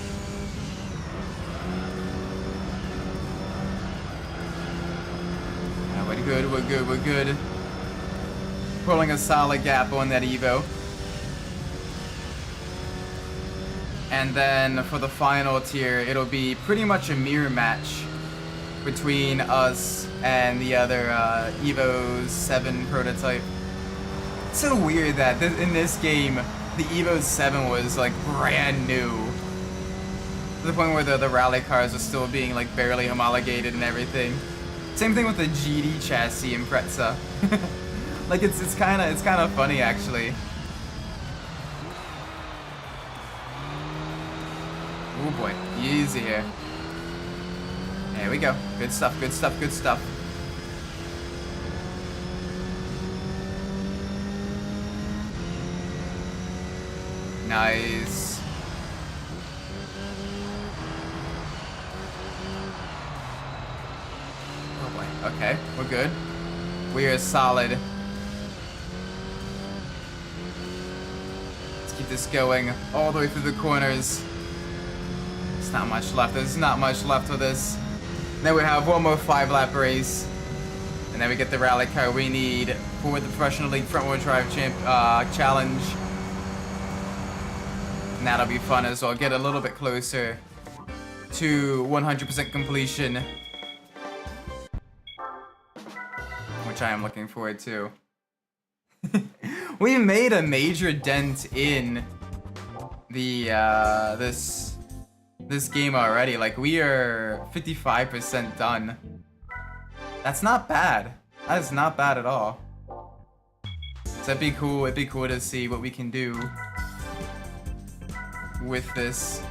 We're good, we're good, we're good. Pulling a solid gap on that Evo. And then for the final tier, it'll be pretty much a mirror match between us and the other Evo 7 prototype. It's so weird that in this game, the Evo 7 was like brand new. To the point where the rally cars are still being like barely homologated and everything. Same thing with the GD chassis in Pretza. Like it's kind of funny actually. Oh boy, easy here. There we go. Good stuff, good stuff, good stuff. Nice. Okay, we're good. We are solid. Let's keep this going all the way through the corners. There's not much left. There's not much left of this. Then we have one more 5-lap race. And then we get the rally car we need for the Professional League Front Wheel Drive Challenge. And that'll be fun as well. Get a little bit closer to 100% completion. Which I am looking forward to. We made a major dent in the this game already. Like we are 55% done. That's not bad. That is not bad at all. So it'd be cool. It'd be cool to see what we can do with this.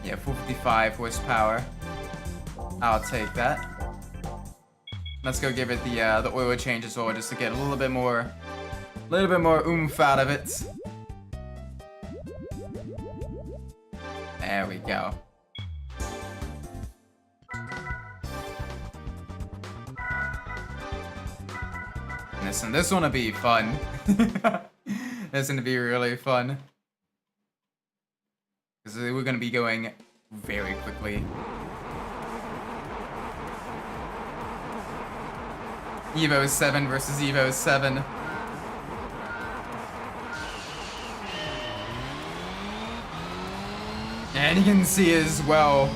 Yeah, 455 horsepower. I'll take that. Let's go give it the oil change as well, just to get a little bit more oomph out of it. There we go. Listen, this one will be fun. This is gonna be really fun. Because we're gonna be going very quickly. Evo 7 versus Evo 7. And you can see as well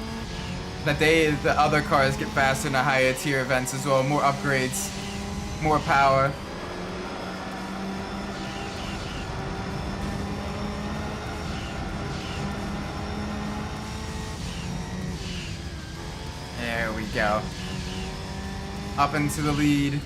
that the other cars get faster in the higher tier events as well. More upgrades, more power. There we go. Up into the lead.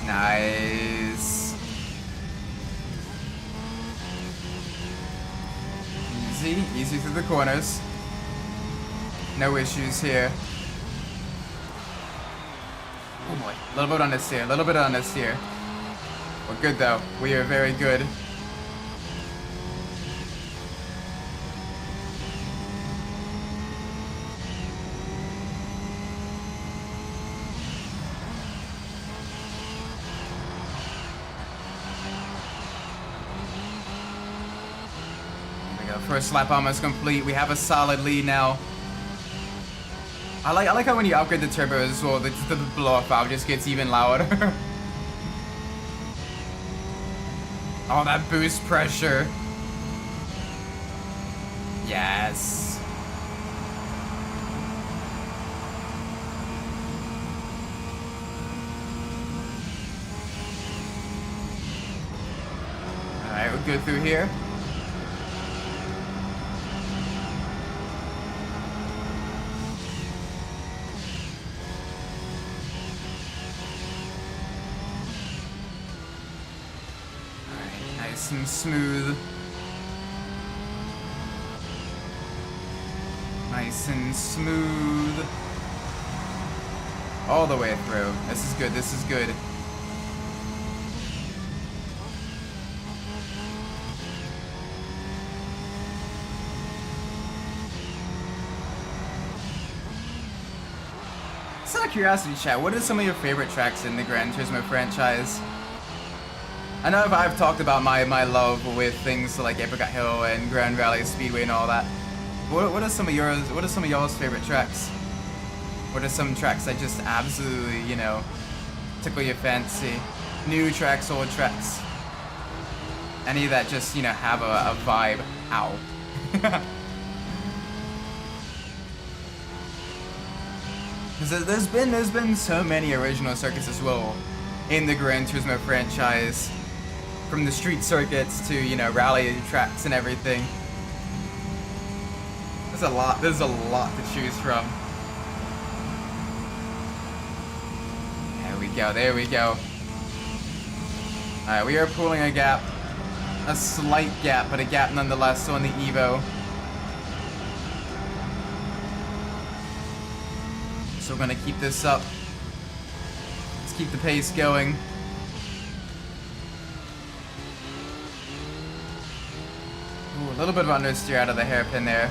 Nice. Easy through the corners. No issues here. Oh boy, a little bit on this here, a little bit on this here. We're good though, we are very good. First lap almost complete. We have a solid lead now. I like how when you upgrade the turbo as well, the blow-off valve just gets even louder. Oh, that boost pressure. Yes. Alright, we'll go through here. Alright, nice and smooth. Nice and smooth. All the way through. This is good, this is good. Just out of curiosity, chat, what are some of your favorite tracks in the Gran Turismo franchise? I know I've talked about my love with things like Apricot Hill and Grand Valley Speedway and all that. What are some of yours? What are some of y'all's favorite tracks? What are some tracks that just absolutely, you know, tickle your fancy? New tracks, old tracks. Any that just, you know, have a vibe. Ow. Because there's been so many original circuits as well in the Gran Turismo franchise, from the street circuits to, you know, rally tracks and everything. There's a lot to choose from. There we go. Alright, we are pulling a gap. A slight gap, but a gap nonetheless on the Evo. So we're gonna keep this up. Let's keep the pace going. Ooh, a little bit of understeer out of the hairpin there.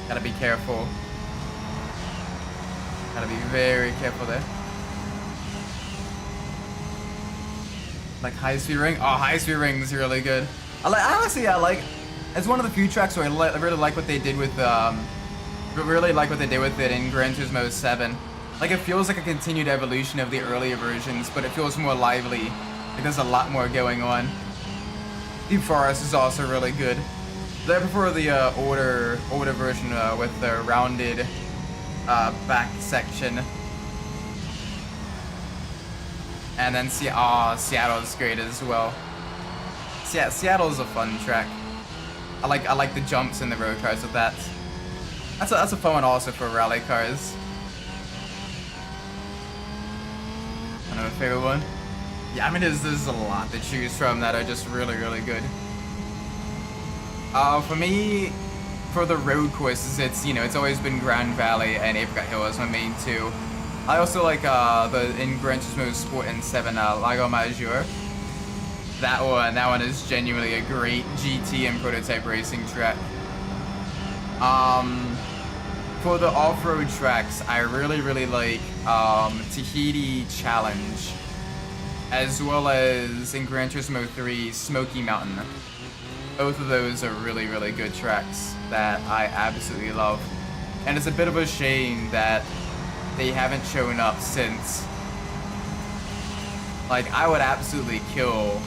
Gotta be careful. Gotta be very careful there. Like high-speed ring? Oh, high-speed ring is really good. Honestly, it's one of the few tracks where I really like what they did with, really like what they did with it in Gran Turismo 7. Like, it feels like a continued evolution of the earlier versions, but it feels more lively. Like, there's a lot more going on. Deep Forest is also really good. I prefer the older version with the rounded back section. And then Seattle's great as well. Seattle's a fun track. I like the jumps and the road cars with that. That's a fun one also for rally cars. Another favorite one. Yeah, I mean there's a lot to choose from that are just really good. For me, for the road courses, it's always been Grand Valley and Apricot Hill as my main two. I also like in Gran Turismo Sport and 7 Lago Maggiore. That one is genuinely a great GT and prototype racing track. For the off-road tracks, I really like Tahiti Challenge, as well as in Gran Turismo 3 Smoky Mountain. Both of those are really good tracks that I absolutely love. And it's a bit of a shame that they haven't shown up since. Like, I would absolutely kill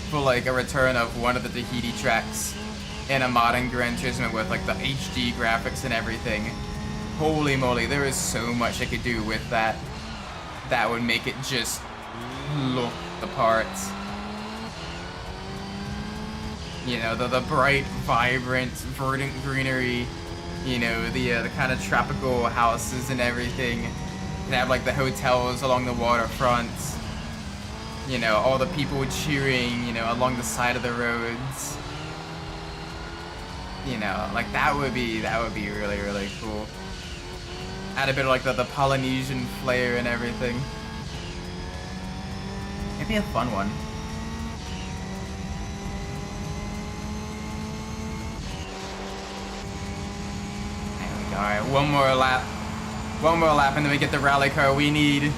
for like a return of one of the Tahiti tracks in a modern Gran Turismo with like the HD graphics and everything. Holy moly, there is so much I could do with that. That would make it just look the part. You know, the bright, vibrant, verdant greenery. You know, the kind of tropical houses and everything. You have like the hotels along the waterfront. You know, all the people cheering, you know, along the side of the roads. You know, like that would be really cool. Add a bit of like the Polynesian flair and everything. It'd be a fun one. Alright, one more lap. One more lap and then we get the rally car we need.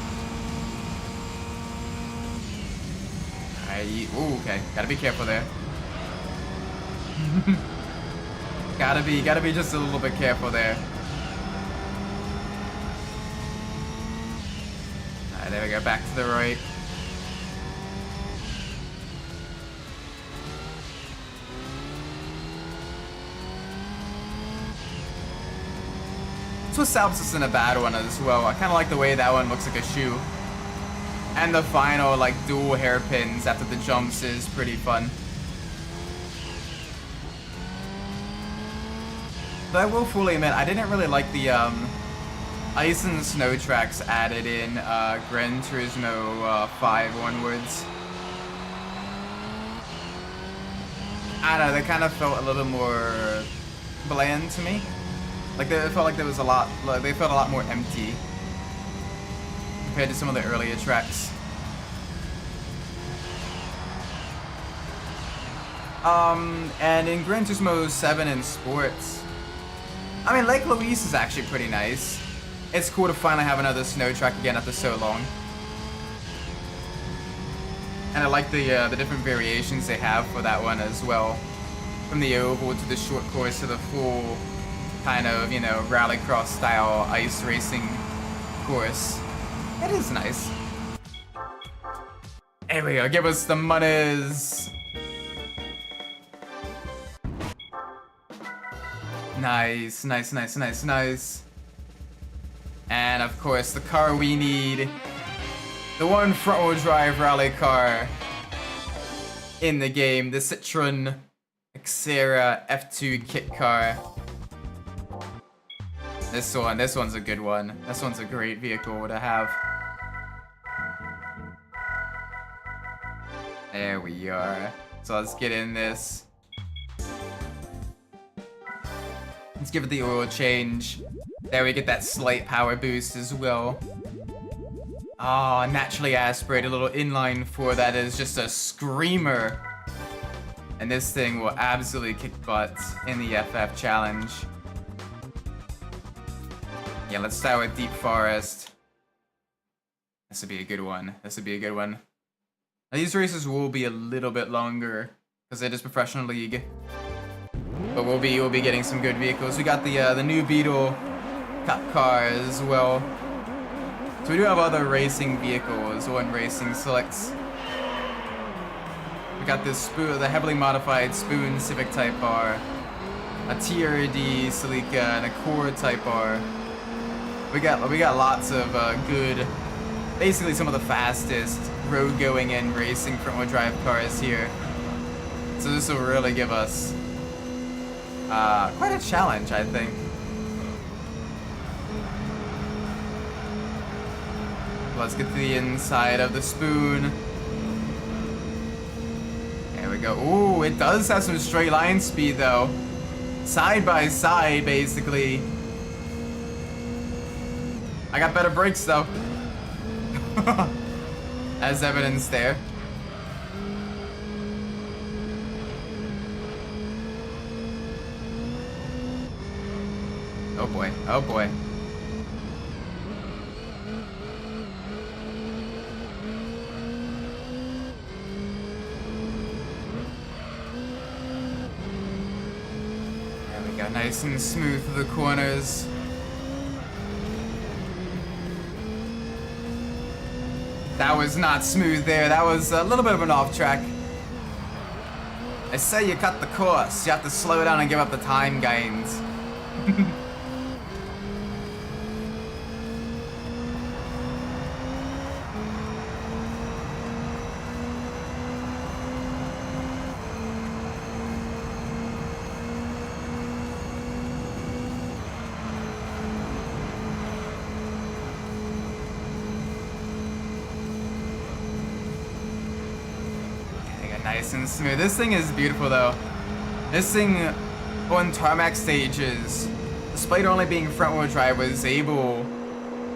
Alright, ooh, okay. Gotta be careful there. Gotta be just a little bit careful there. Alright, there we go, back to the right. Swiss Alps isn't a bad one as well. I kind of like the way that one looks like a shoe. And the final, like, dual hairpins after the jumps is pretty fun. But I will fully admit, I didn't really like the ice and snow tracks added in Gran Turismo 5 onwards. I don't know, they kind of felt a little more bland to me. Like, it felt like there was a lot, like, they felt a lot more empty compared to some of the earlier tracks. And in Gran Turismo 7 in sports, I mean, Lake Louise is actually pretty nice. It's cool to finally have another snow track again after so long. And I like the different variations they have for that one as well. From the oval to the short course to the full kind of, you know, rallycross style ice racing course. It is nice. There we go, give us the monies. Nice, nice, nice, nice, nice. And of course, the car we need. The one front-wheel drive rally car in the game. The Citroen Xterra F2 kit car. This one's a good one. This one's a great vehicle to have. There we are. So let's get in this. Let's give it the oil change. There we get that slight power boost as well. Ah, naturally aspirated little inline 4 that is just a screamer. And this thing will absolutely kick butt in the FF challenge. Yeah, let's start with Deep Forest. This would be a good one. This would be a good one. Now, these races will be a little bit longer because it is professional league. But we'll be getting some good vehicles. We got the new Beetle Cup car as well. So we do have other racing vehicles when racing selects. We got this the heavily modified Spoon Civic Type R, a TRD Celica, and a Core Type R. We got lots of good, basically some of the fastest road going and racing front wheel drive cars here. So this will really give us quite a challenge, I think. Let's get to the inside of the Spoon. There we go. Ooh, it does have some straight line speed though. Side by side, basically. I got better brakes though. As evidence there. Oh boy, oh boy. There we go, nice and smooth through the corners. That was not smooth there, that was a little bit of an off track. I say you cut the course, you have to slow down and give up the time gains. Nice and smooth. This thing is beautiful though. This thing on tarmac stages, despite only being front wheel drive, was able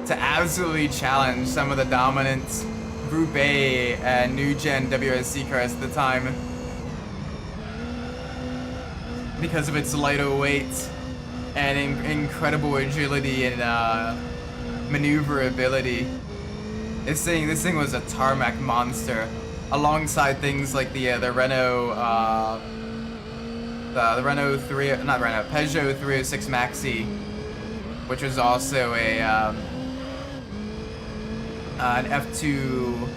to absolutely challenge some of the dominant Group A and new gen WRC cars at the time. Because of its lighter weight and incredible agility and maneuverability. This thing was a tarmac monster. Alongside things like the Renault, the Renault Peugeot 306 Maxi, which was also an F2,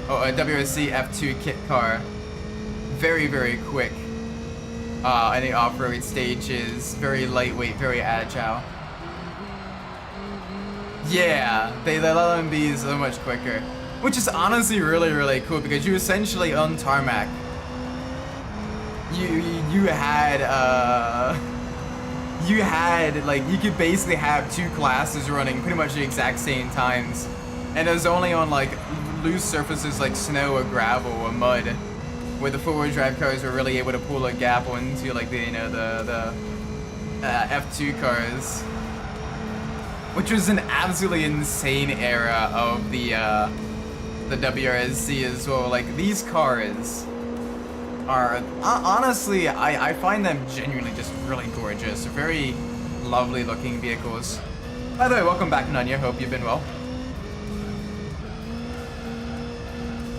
a WRC F2 kit car. Very, very quick in the off-road stages. Very lightweight, very agile. Yeah, they let them be so much quicker, which is honestly really cool because you essentially on tarmac. You had like you could basically have two classes running pretty much the exact same times, and it was only on like loose surfaces like snow or gravel or mud where the four-wheel drive cars were really able to pull a gap onto like the the F2 cars, which was an absolutely insane era of the WRSC as well. Like these cars are honestly, I find them genuinely just really gorgeous, very lovely looking vehicles. By the way, welcome back, Nunya. Hope you've been well.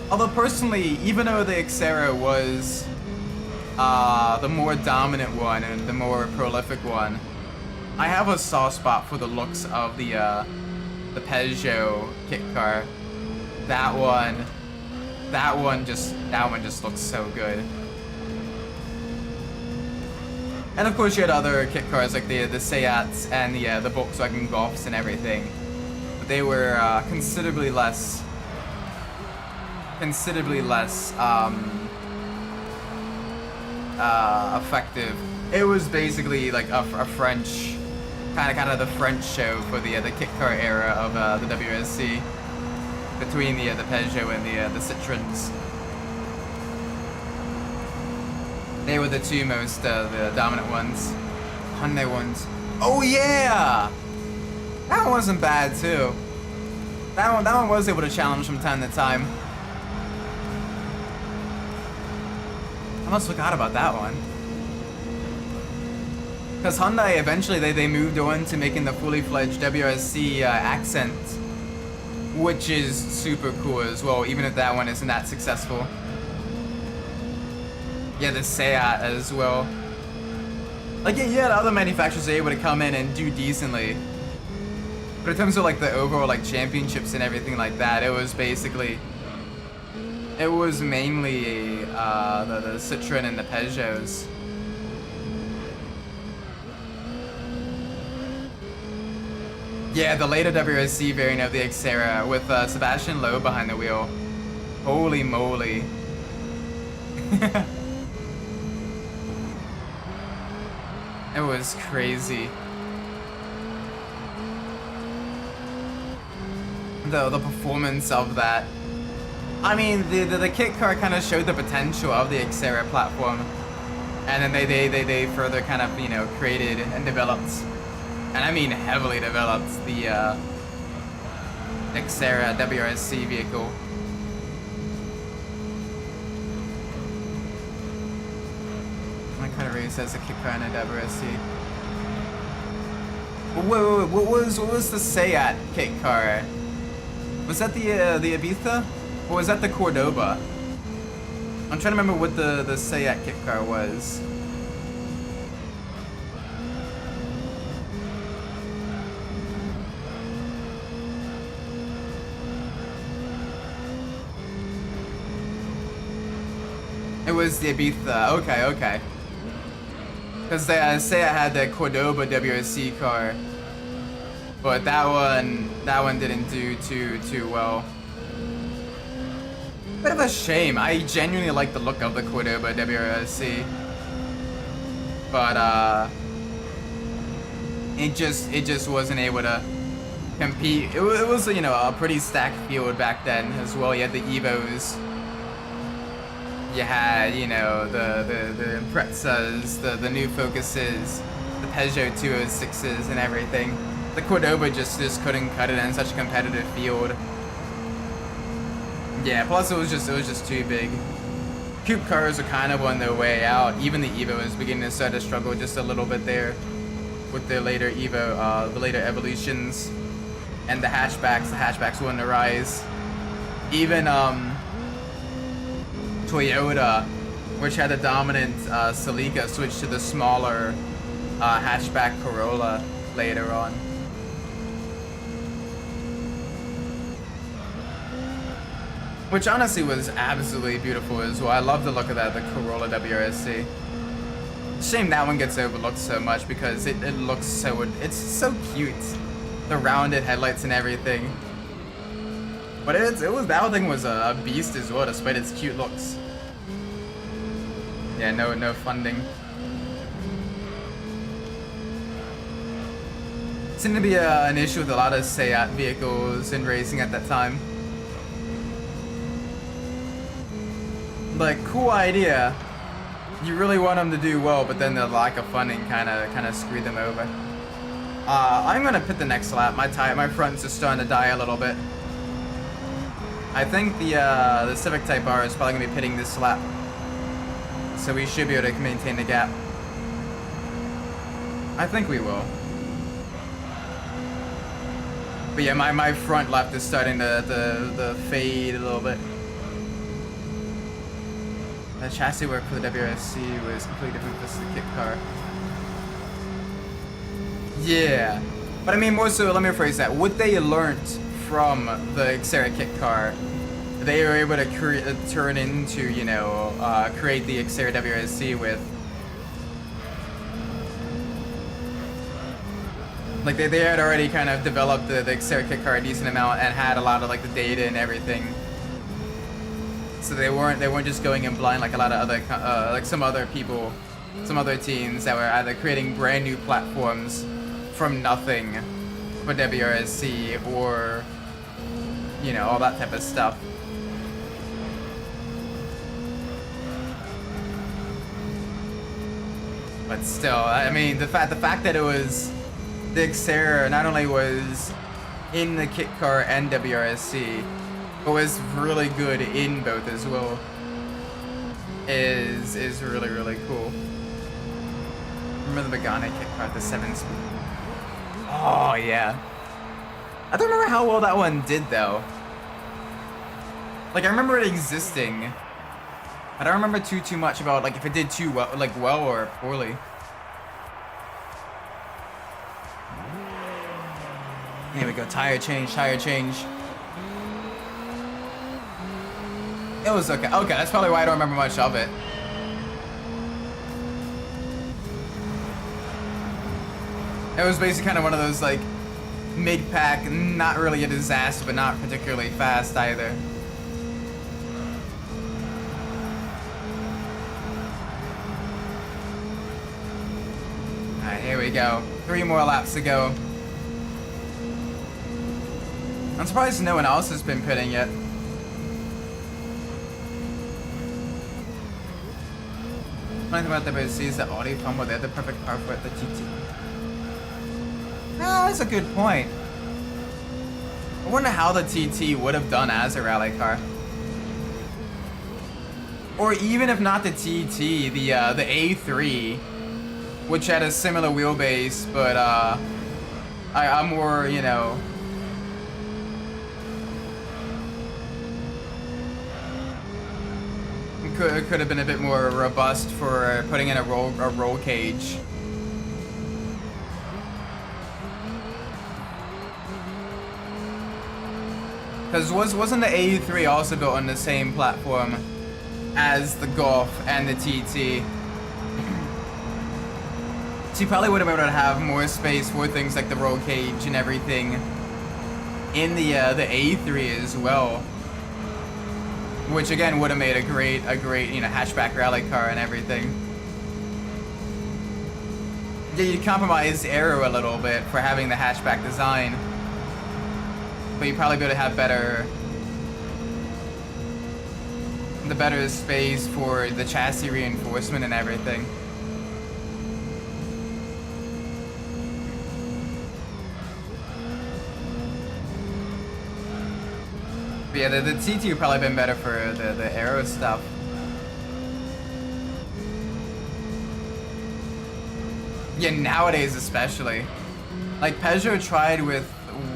Although personally, even though the Xera was the more dominant one and the more prolific one, I have a soft spot for the looks of the Peugeot kit car. That one just looks so good. And of course you had other kit cars like the Seats and the Volkswagen Golfs and everything. But they were considerably less effective. It was basically like a French kind of the French show for the kit car era of the WSC, between the Peugeot and the Citroens. They were the two most the dominant ones. Hyundai ones. Oh yeah, that one wasn't bad too. That one was able to challenge from time to time. I almost forgot about that one. Because Hyundai eventually they moved on to making the fully fledged WRC accent, which is super cool as well, even if that one isn't that successful. Yeah, the Seat as well. Like yeah, you had other manufacturers able to come in and do decently, but in terms of like the overall like championships and everything like that, it was basically. It was mainly the Citroen and the Peugeots. Yeah, the later WRC variant of the Xera with Sebastian Lowe behind the wheel. Holy moly. It was crazy. The performance of that. I mean, the kit car kind of showed the potential of the Xera platform, and then they further kind of, you know, created and developed, and I mean heavily developed, the Xera WRC vehicle. My kind of race has a kit car and a WRC. Wait, what was the Seat kit car? Was that the Ibiza? Or was that the Cordoba? I'm trying to remember what the Seat kit car was. It was the Ibiza. Okay. Because the Seat had the Cordoba WRC car, but that one didn't do too well. Bit of a shame. I genuinely like the look of the Cordoba WRC, but it just wasn't able to compete. It was, you know, a pretty stacked field back then as well. You had the Evos, you had, you know, the Imprezas, the new Focuses, the Peugeot 206s and everything. The Cordoba just couldn't cut it in such a competitive field. Yeah, plus it was just too big. Coupe cars are kind of on their way out. Even the Evo is beginning to start to struggle just a little bit there with the later Evo, the later evolutions, and the hatchbacks. The hatchbacks were on the rise. Even Toyota, which had a dominant Celica, switched to the smaller hatchback Corolla later on. Which honestly was absolutely beautiful as well. I love the look of that, the Corolla WRC. Shame that one gets overlooked so much because it looks so, it's so cute. the rounded headlights and everything. But that thing was a beast as well, despite its cute looks. Yeah, no funding. Seemed to be an issue with a lot of Seat vehicles in racing at that time. Like, cool idea. You really want them to do well, but then the lack of funding kind of screwed them over. I'm gonna pit the next lap. My fronts are starting to die a little bit. I think the Civic Type R is probably gonna be pitting this lap, so we should be able to maintain the gap. I think we will. But yeah, my front left is starting to fade a little bit. The chassis work for the WRC was completely different from the kit car. Yeah. But I mean, more so, let me rephrase that. What they learned from the Xterra kit car, they were able to turn into, you know, create the Xterra WRC with. Like they had already kind of developed the Xterra kit car a decent amount and had a lot of like the data and everything. So they weren't just going in blind like a lot of other like some other people, some other teams that were either creating brand new platforms from nothing for WRC or, you know, all that type of stuff. But still, I mean, the fact that it was the Xterra not only was in the kit car and WRC, but was really good in both as well, is really, really cool. Remember the Megane kit car at the 7-speed? Oh yeah. I don't remember how well that one did though. Like I remember it existing. I don't remember too much about like if it did too well, like well or poorly. Here we go, tire change. It was okay. Okay, that's probably why I don't remember much of it. It was basically kind of one of those like mid-pack, not really a disaster, but not particularly fast either. Alright, here we go. 3 more laps to go. I'm surprised no one else has been pitting yet. One thing about the WRC is that Audi fumbled. They had the perfect car for it, the GT. Ah, that's a good point. I wonder how the TT would have done as a rally car. Or even if not the TT, the A3, which had a similar wheelbase, but I'm more, you know. Could have been a bit more robust for putting in a roll cage. Because wasn't the A3 also built on the same platform as the Golf and the TT? So you probably would have been able to have more space for things like the roll cage and everything in the A3 as well. Which again would have made a great, you know, hatchback rally car and everything. Yeah, you'd compromise aero a little bit for having the hatchback design, but you'd probably be able to have the better space for the chassis reinforcement and everything. But yeah, the TT would probably been better for the aero stuff. Yeah, nowadays especially. Like Peugeot tried with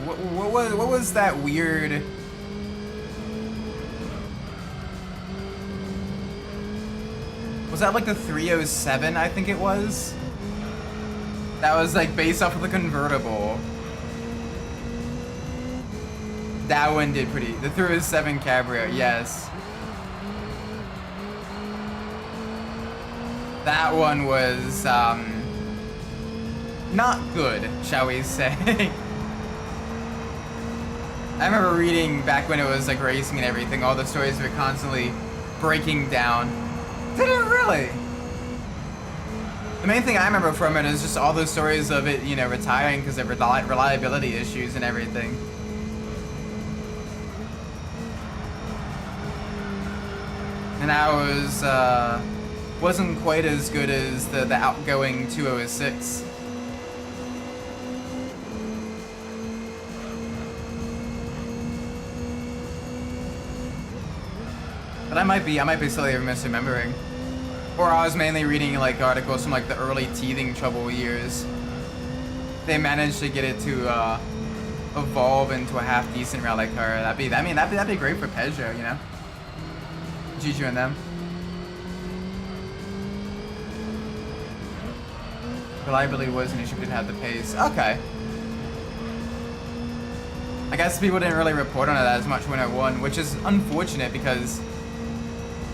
what was that weird? Was that like the 307? I think it was. That was like based off of the convertible. That one did pretty. The 307 Cabrio, yes. That one was not good, shall we say. I remember reading back when it was like racing and everything, all the stories of it constantly breaking down. Did it really? The main thing I remember from it is just all those stories of it, you know, retiring because of reliability issues and everything. And I wasn't quite as good as the outgoing 206. But I might be silly or misremembering. Or I was mainly reading like articles from like the early teething trouble years. They managed to get it to evolve into a half decent rally car. That'd be great for Peugeot, you know. GG and them. Reliability was an issue, but didn't have the pace. Okay. I guess people didn't really report on it as much when it won, which is unfortunate because,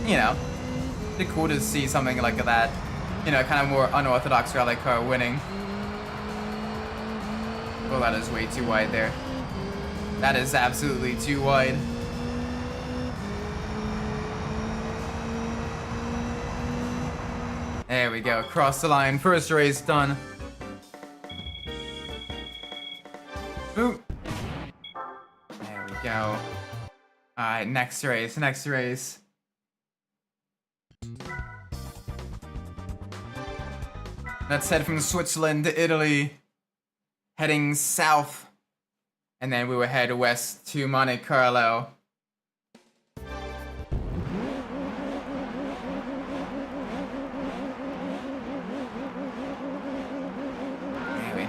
you know, it'd be cool to see something like that, you know, kind of more unorthodox rally car winning. Well, that is way too wide there. That is absolutely too wide. There we go, across the line, first race done. Boop. There we go. Alright, next race. Let's head from Switzerland to Italy, heading south, and then we will head west to Monte Carlo.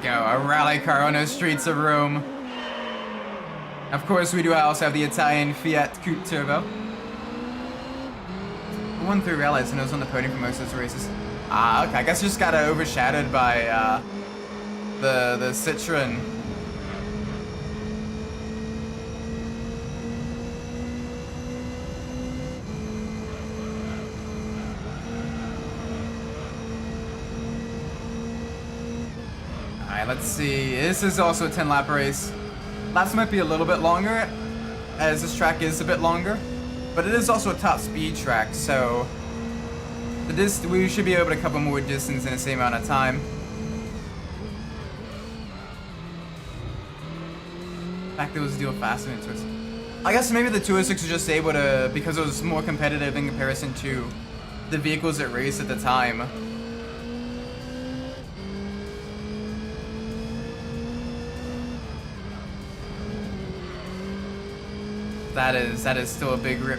Go, a rally car on the streets of Rome. Of course, we do also have the Italian Fiat Coupe Turbo. Who won 3 rallies and was on the podium for most of those races? Ah, okay. I guess just got overshadowed by the Citroen. Let's see. This is also a 10-lap race. Laps might be a little bit longer, as this track is a bit longer, but it is also a top speed track, so we should be able to cover more distance in the same amount of time. In fact, it was a deal faster than 206. I guess maybe the 206 is just able to, because it was more competitive in comparison to the vehicles that raced at the time. That is still a big rip.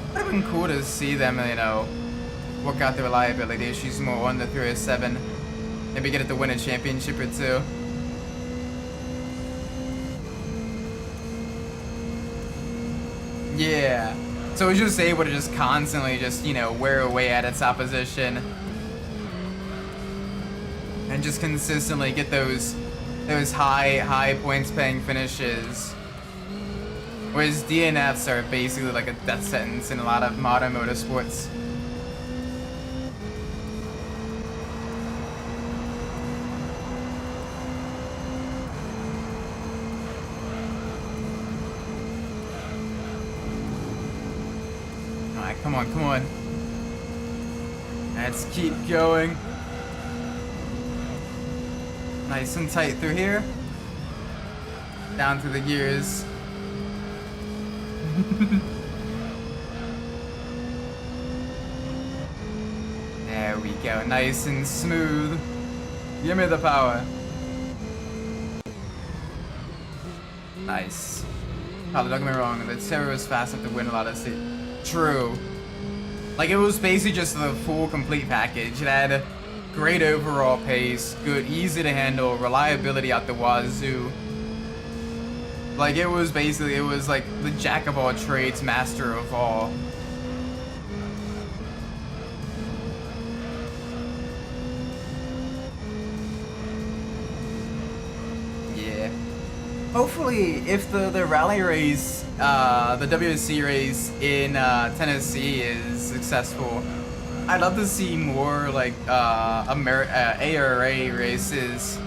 Would have been cool to see them, you know, work out the reliability issues more on the 307. Maybe get it to win a championship or two. Yeah. So it was just able to just constantly just, you know, wear away at its opposition. And just consistently get those high points paying finishes. Whereas DNFs are basically like a death sentence in a lot of modern motorsports. Alright, come on. Let's keep going. Nice and tight through here. Down through the gears. There we go, nice and smooth. Give me the power. Nice. Probably, don't get me wrong, the Terror was fast enough to win a lot of seats. True. Like, it was basically just the full complete package. It had great overall pace, good, easy to handle, reliability out the wazoo. Like, it was like the jack of all trades, master of all. Yeah. Hopefully, if the rally race, the WSC race in Tennessee is successful, I'd love to see more, like, ARA races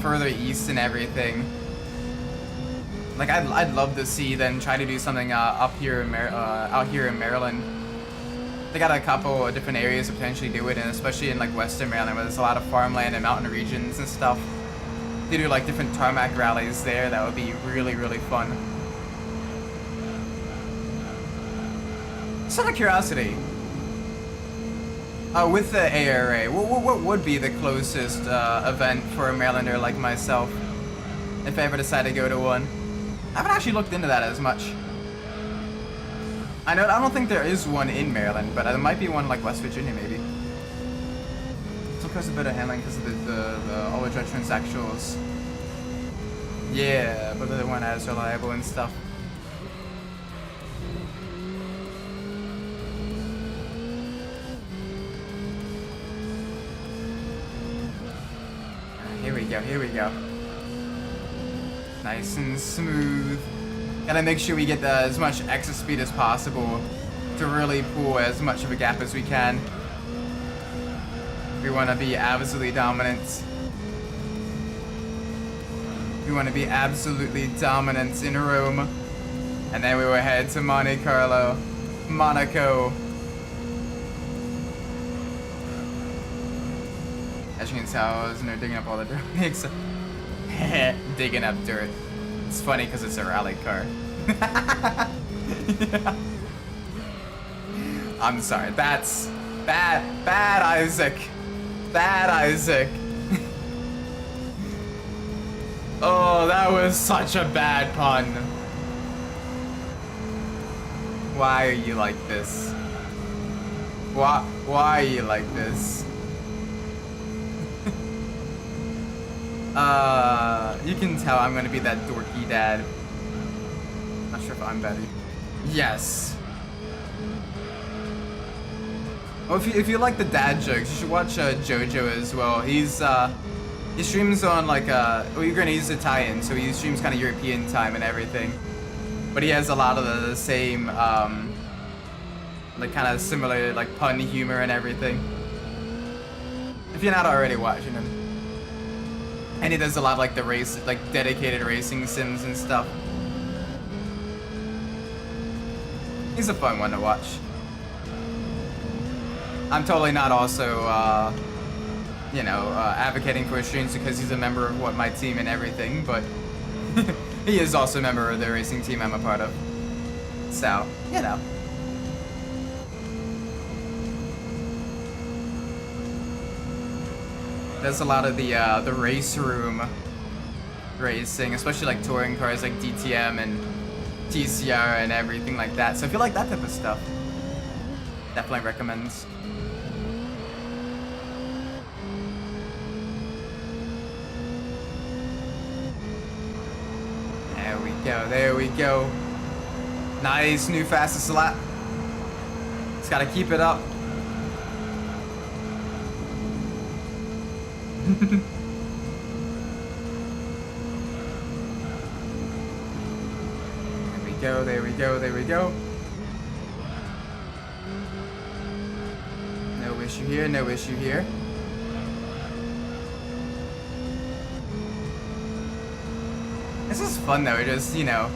further east and everything. Like I'd love to see them try to do something up here in out here in Maryland. They got a couple of different areas to potentially do it, and especially in like Western Maryland where there's a lot of farmland and mountain regions and stuff. They do like different tarmac rallies there. That would be really, really fun. Just out of curiosity, with the ARA, what would be the closest event for a Marylander like myself if I ever decide to go to one? I haven't actually looked into that as much. I don't think there is one in Maryland, but there might be one like West Virginia maybe. So of course a bit of handling because of the all-wheel drive transaxles. Yeah, but they weren't as reliable and stuff. Here we go, here we go. Nice and smooth. Gotta make sure we get as much exit speed as possible to really pull as much of a gap as we can. We want to be absolutely dominant. We want to be absolutely dominant in Rome. And then we will head to Monte Carlo, Monaco. As you can tell, I was digging up all the dirt. Digging up dirt. It's funny because it's a rally car. Yeah. I'm sorry. That's bad Isaac. Bad Isaac. Oh, that was such a bad pun. Why are you like this? Why are you like this? You can tell I'm gonna be that dorky dad. Not sure if I'm Betty. Yes. Well, if you like the dad jokes, you should watch JoJo as well. He streams on like well, you're gonna use Italian, so he streams kind of European time and everything. But he has a lot of the same, like kind of similar like pun humor and everything. If you're not already watching him. And he does a lot of like the race, like dedicated racing sims and stuff. He's a fun one to watch. I'm totally not also, you know, advocating for streams because he's a member of my team and everything, but he is also a member of the racing team I'm a part of. So, you know. There's a lot of the race room racing, especially like touring cars like DTM and TCR and everything like that. So if you like that type of stuff, definitely recommends. There we go, there we go. Nice, new fastest lap. Just gotta keep it up. There we go, there we go, there we go. No issue here, no issue here. This is fun though, just, you know,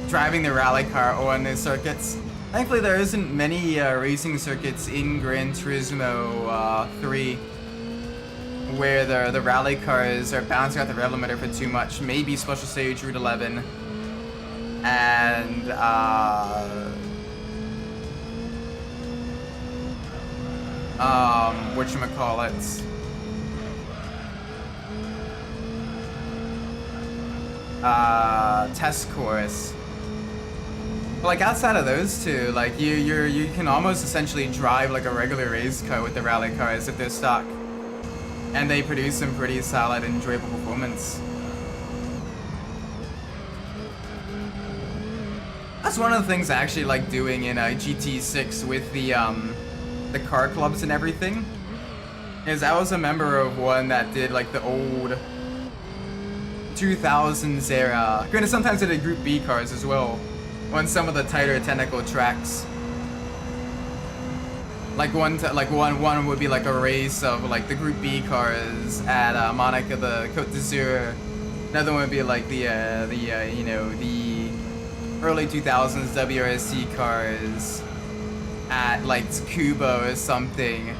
driving the rally car on the circuits. Thankfully there isn't many racing circuits in Gran Turismo 3 where the rally cars are bouncing out the rev limiter for too much. Maybe Special Stage Route 11 and whatchamacallit, test course. But like outside of those two, like you can almost essentially drive like a regular race car with the rally cars if they're stock. And they produce some pretty solid, enjoyable performance. That's one of the things I actually like doing in GT6 with the car clubs and everything. Is I was a member of one that did like the old 2000s era. Granted, sometimes they did Group B cars as well on some of the tighter technical tracks. Like one would be like a race of like the Group B cars at Monaco, the Côte d'Azur, Another one would be like the you know, the early 2000s WRC cars at like Tsukuba or something.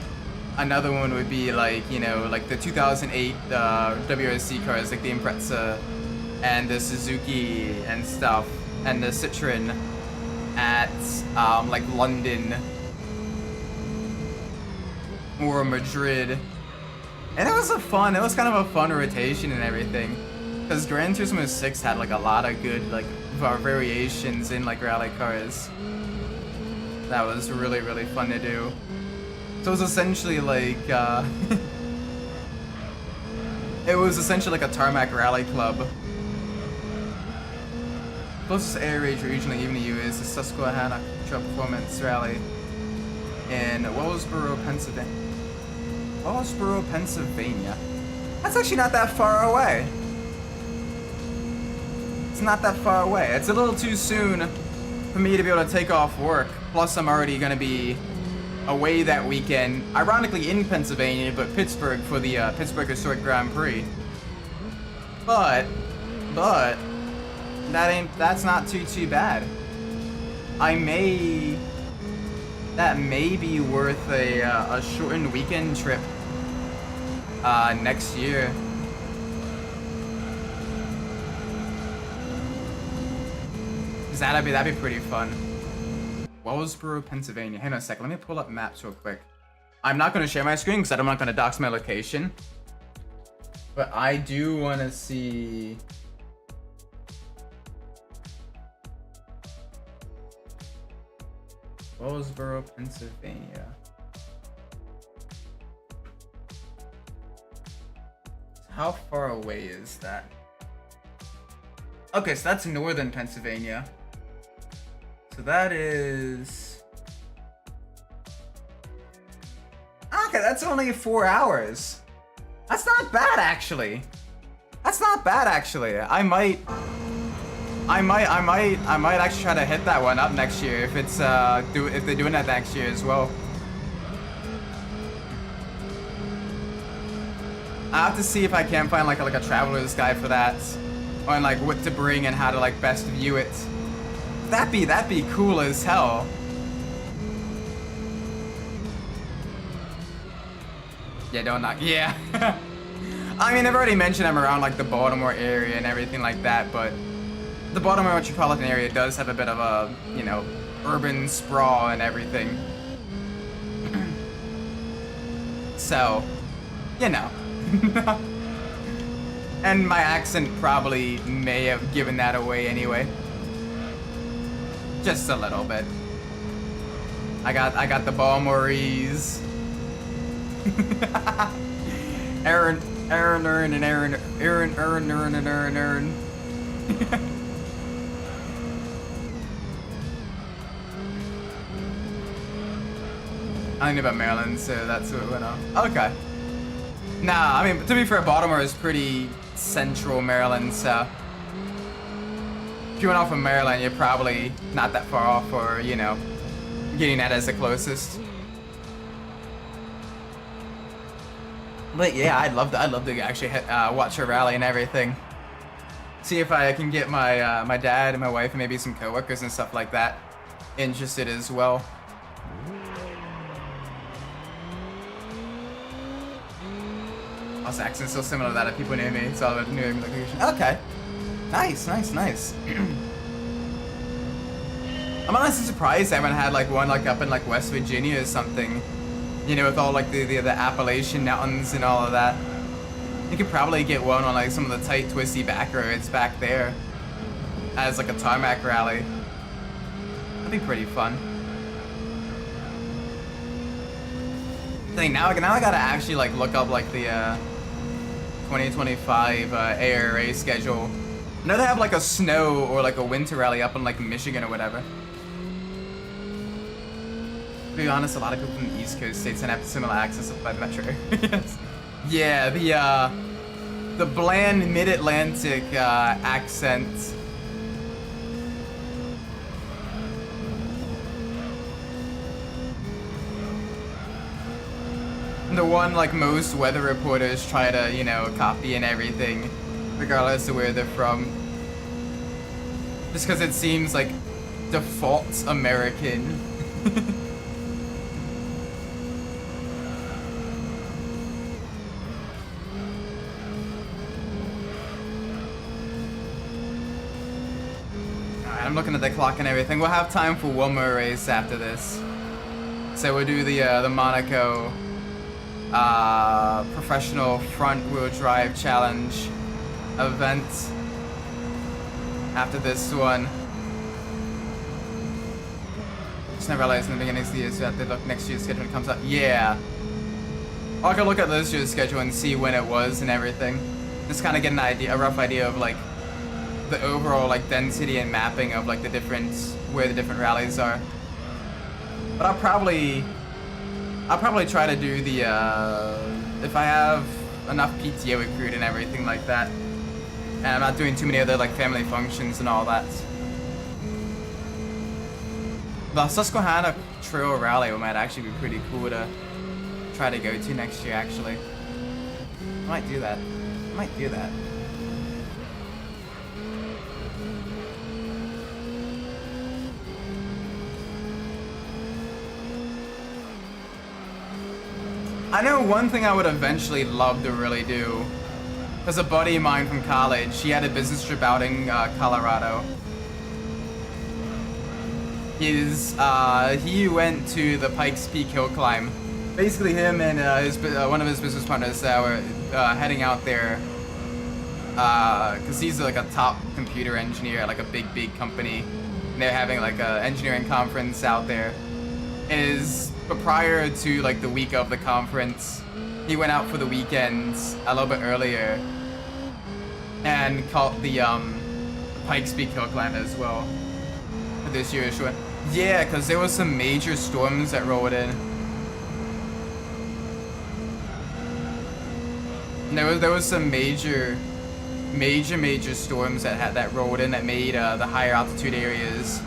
Another one would be like, you know, like the 2008 WRC cars, like the Impreza and the Suzuki and stuff, and the Citroen at like London or Madrid. And it was it was kind of a fun rotation and everything, because Gran Turismo 6 had like a lot of good like variations in like rally cars. That was really, really fun to do. So it was essentially like it was essentially like a tarmac rally club. Closest air raid regionally even to you is the Susquehanna Trail Performance Rally in Wellsboro, Pennsylvania. Wellsboro, Pennsylvania. That's actually not that far away. It's not that far away. It's a little too soon for me to be able to take off work. Plus, I'm already gonna be away that weekend. Ironically, in Pennsylvania, but Pittsburgh for the Pittsburgh Historic Grand Prix. But that's not too bad. That may be worth a shortened weekend trip next year. That'd be pretty fun. Wellsboro, Pennsylvania. Hang on a second. Let me pull up maps real quick. I'm not going to share my screen because I'm not going to dox my location. But I do want to see. Wellsboro, Pennsylvania. How far away is that? Okay, so that's northern Pennsylvania. So that is... Okay, that's only 4 hours. That's not bad, actually. That's not bad, actually. I might actually try to hit that one up next year if it's if they're doing that next year as well. I have to see if I can find like a traveler's guide for that, on like what to bring and how to like best view it. That'd be cool as hell. Yeah, don't knock. Yeah. I mean, I've already mentioned I'm around like the Baltimore area and everything like that, but the Baltimore metropolitan area does have a bit of a, you know, urban sprawl and everything. So, you know. And my accent probably may have given that away anyway. Just a little bit. I got the Balmorese. Aaron. I knew about Maryland, so that's what went on. Okay. Nah, I mean, to be fair, Baltimore is pretty central Maryland, so if you went off from Maryland, you're probably not that far off for, you know, getting that as the closest. But yeah, I'd love to actually watch a rally and everything. See if I can get my my dad and my wife and maybe some coworkers and stuff like that interested as well. Also, accent's so similar to that of people near me. It's all about new location. Okay, nice. I'm honestly surprised I haven't had like one like up in like West Virginia or something. You know, with all like the Appalachian Mountains and all of that. You could probably get one on like some of the tight, twisty back roads back there as like a tarmac rally. That'd be pretty fun. Dang, now I gotta actually like look up like the 2025 ARA schedule. I know they have like a snow or like a winter rally up in like Michigan or whatever. To be honest, a lot of people from the East Coast states don't have similar access by the metro areas. Yeah, the bland mid-Atlantic accent. The one like most weather reporters try to, you know, copy and everything. regardless of where they're from. Just because it seems like default American. Alright, I'm looking at the clock and everything. We'll have time for one more race after this. So we'll do the Monaco professional front-wheel drive challenge event after this one. Just never realized in the beginning of the year, so I have to look next year's schedule when it comes out. Yeah. I can look at this year's schedule and see when it was and everything. Just kind of get a rough idea of like the overall like density and mapping of like where the different rallies are. But I'll probably try to do the if I have enough PTO accrued and everything like that, and I'm not doing too many other like family functions and all that. The Susquehanna Trail Rally might actually be pretty cool to try to go to next year. Actually, I might do that. I might do that. I know one thing I would eventually love to really do. There's a buddy of mine from college. He had a business trip out in Colorado. He went to the Pikes Peak Hill Climb. Basically, him and one of his business partners were heading out there because he's like a top computer engineer at like a big company. And they're having like a engineering conference out there. But prior to like the week of the conference, he went out for the weekend a little bit earlier and caught the Pikes Peak Hill Climb as well for this year's one. Yeah, because there was some major storms that rolled in. And there was some major storms that rolled in that made the higher altitude areas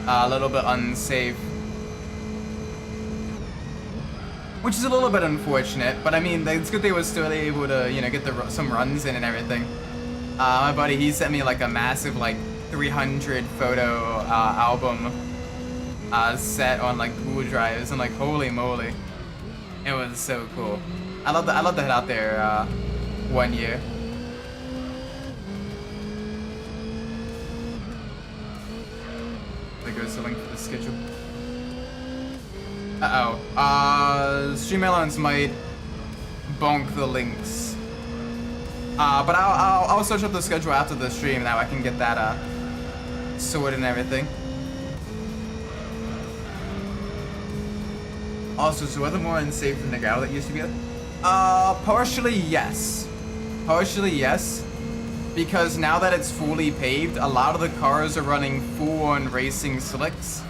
a little bit unsafe. Which is a little bit unfortunate, but I mean, it's good they were still able to, you know, get some runs in and everything. My buddy, he sent me like a massive like 300 photo album set on like Google Drives. I'm like, holy moly, it was so cool. I love to head out there one year. There goes the link for the schedule. Stream elements might bonk the links. But I'll search up the schedule after the stream. Now I can get that sorted and everything. Also, is the weather more unsafe than the gravel that used to be? Partially yes. Partially yes. Because now that it's fully paved, a lot of the cars are running full-on racing slicks.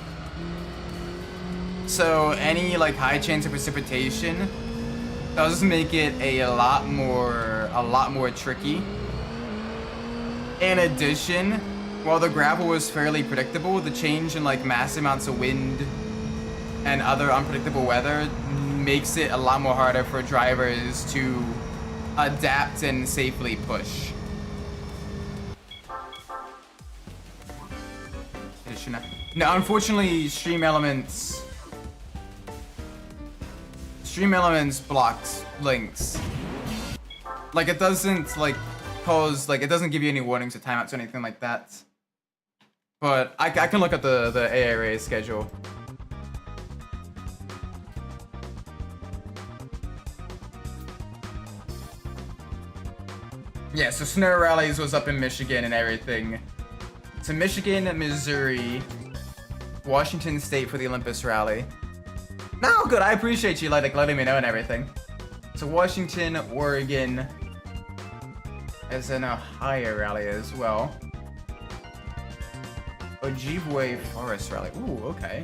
So any like high chance of precipitation does make it a lot more tricky. In addition, while the gravel was fairly predictable, the change in like massive amounts of wind and other unpredictable weather makes it a lot more harder for drivers to adapt and safely push. Now, unfortunately, Stream Elements blocks links. Like, it doesn't, like, it doesn't give you any warnings or timeouts or anything like that. But I can look at the ARA schedule. Yeah, so Snow Rallies was up in Michigan and everything. So Michigan, Missouri, Washington State for the Olympus Rally. No, good. I appreciate you like letting me know and everything. So Washington, Oregon, as an Ohio rally as well. Ojibwe Forest Rally. Ooh, okay.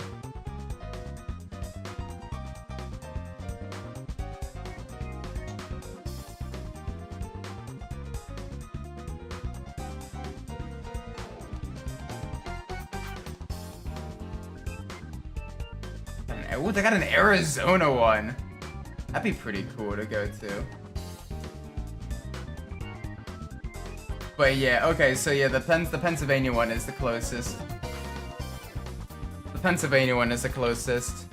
Ooh, they got an Arizona one. That'd be pretty cool to go to. But yeah, okay, so yeah, the Pennsylvania one is the closest. The Pennsylvania one is the closest.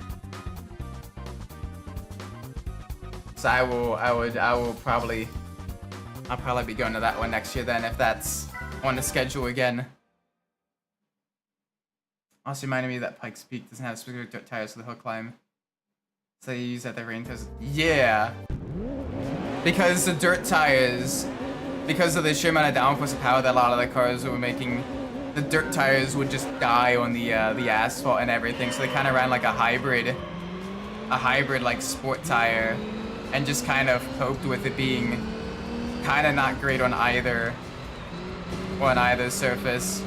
So I'll probably be going to that one next year then, if that's on the schedule again. Also reminded me that Pikes Peak doesn't have specific dirt tires for the hill climb. So you use that the rain tires. Yeah. Because the dirt tires, because of the sheer amount of downforce of power that a lot of the cars were making, the dirt tires would just die on the asphalt and everything. So they kind of ran like a hybrid like sport tire, and just kind of coped with it being kind of not great on either surface.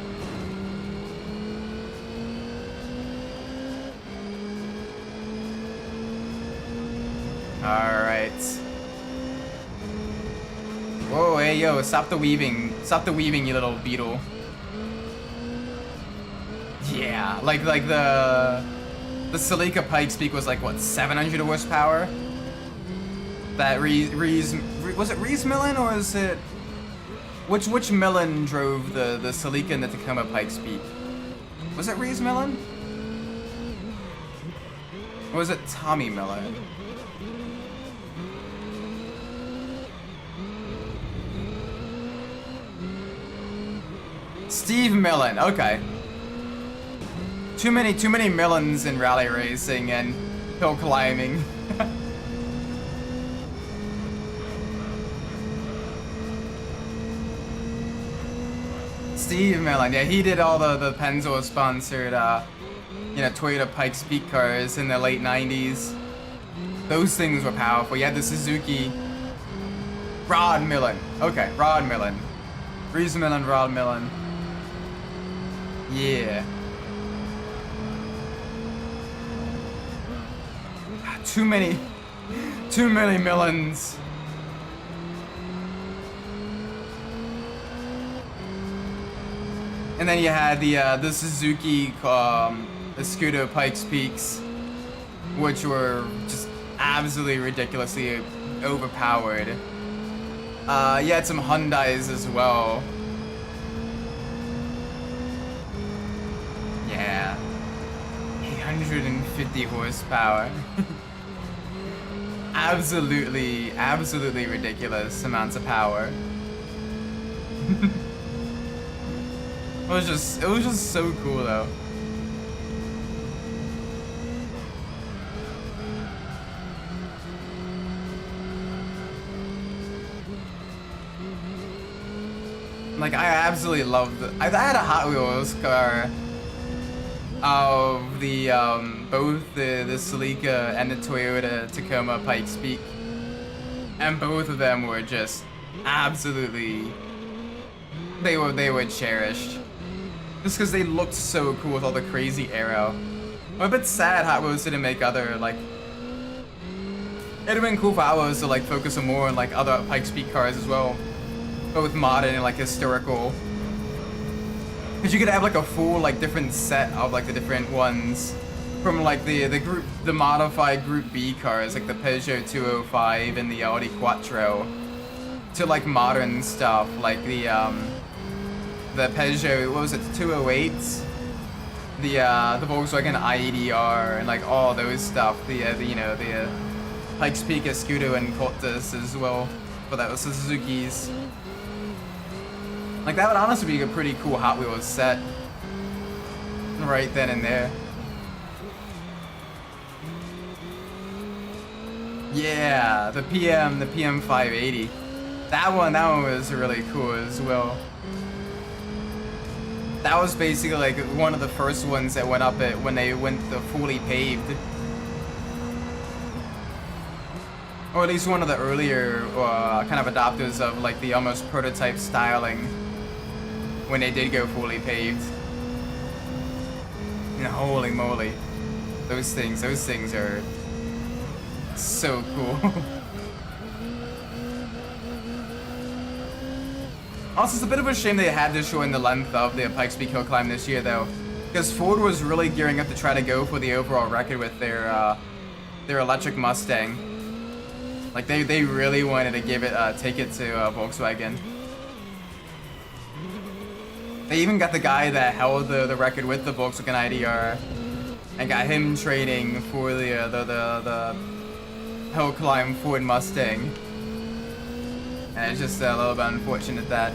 All right. Whoa, hey, yo, stop the weaving. Stop the weaving, you little beetle. Yeah, like the Celica Pikes Peak was like, what, 700 horsepower? That was it Reese Millen, or is it... Which Millen drove the Celica and the Tacoma Pikes Peak? Was it Reese Millen? Or was it Tommy Millen? Steve Millen, okay. Too many Millens in rally racing and hill climbing. Steve Millen, yeah, he did all the Pennzoil sponsored, Toyota Pikes Peak cars in the late 90s. Those things were powerful. You had the Suzuki. Rod Millen, okay, Rod Millen. Reese Millen, Rod Millen. Yeah. Too many Millens. And then you had the Suzuki Escudo Pikes Peaks, which were just absolutely ridiculously overpowered. You had some Hyundais as well. Yeah. 850 horsepower. Absolutely ridiculous amounts of power. It was just so cool though. Like, I absolutely loved it. I had a Hot Wheels car of the both the Celica and the Toyota Tacoma Pikes Peak, and both of them were just absolutely, they were cherished just because they looked so cool with all the crazy aero. I'm a bit sad Hot Wheels didn't make other, like, it'd have been cool for Hot Wheels to like focus on more on like other Pikes Peak cars as well, both modern and like historical. Because you could have like a full like different set of like the different ones, from like the modified Group B cars like the Peugeot 205 and the Audi Quattro, to like modern stuff like the Peugeot, what was it, 208s, the Volkswagen i80R, and like all those stuff, the Pikes Peak Escudo and Cortus as well, but that was the Suzuki's. Like, that would honestly be a pretty cool Hot Wheels set right then and there. Yeah, the PM 580. That one was really cool as well. That was basically like one of the first ones that went up it when they went the fully paved. Or at least one of the earlier kind of adopters of like the almost prototype styling when they did go fully paved. And holy moly, those things are so cool. Also, it's a bit of a shame they had to shorten the length of the Pikes Peak Hill Climb this year, though, because Ford was really gearing up to try to go for the overall record with their electric Mustang. Like, they really wanted to take it to Volkswagen. They even got the guy that held the record with the Volkswagen IDR and got him training for the hill climb Ford Mustang. And it's just a little bit unfortunate that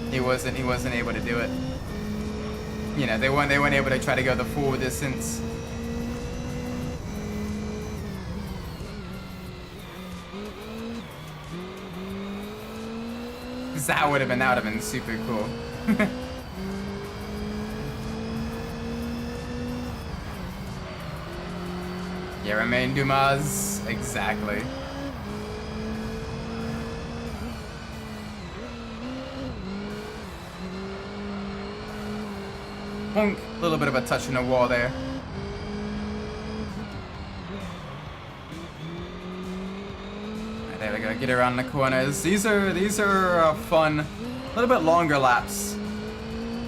he wasn't able to do it. You know, they weren't able to try to go the full distance. Cause that would have been super cool. Yeah, remain Dumas, exactly. Bonk, a little bit of a touch in the wall there. Right, there we go, get around the corners. These are fun, a little bit longer laps,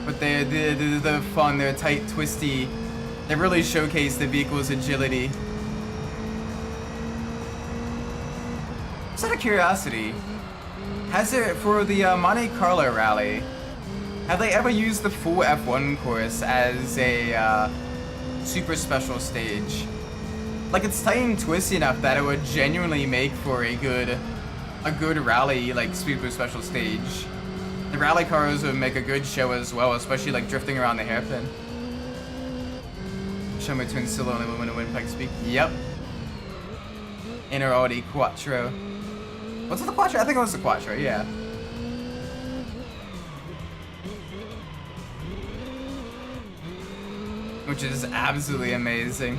but they're fun. They're tight, twisty. They really showcase the vehicle's agility. Just out of curiosity, has it for the Monte Carlo rally? Have they ever used the full F1 course as a super special stage? Like, it's tight and twisty enough that it would genuinely make for a good rally, like, super special stage. The rally cars would make a good show as well, especially like drifting around the hairpin. Show me twin still only women to win Pikes Peak. Yep. Inner Audi Quattro. What's it, the Quattro? I think it was the Quattro, yeah. Which is absolutely amazing.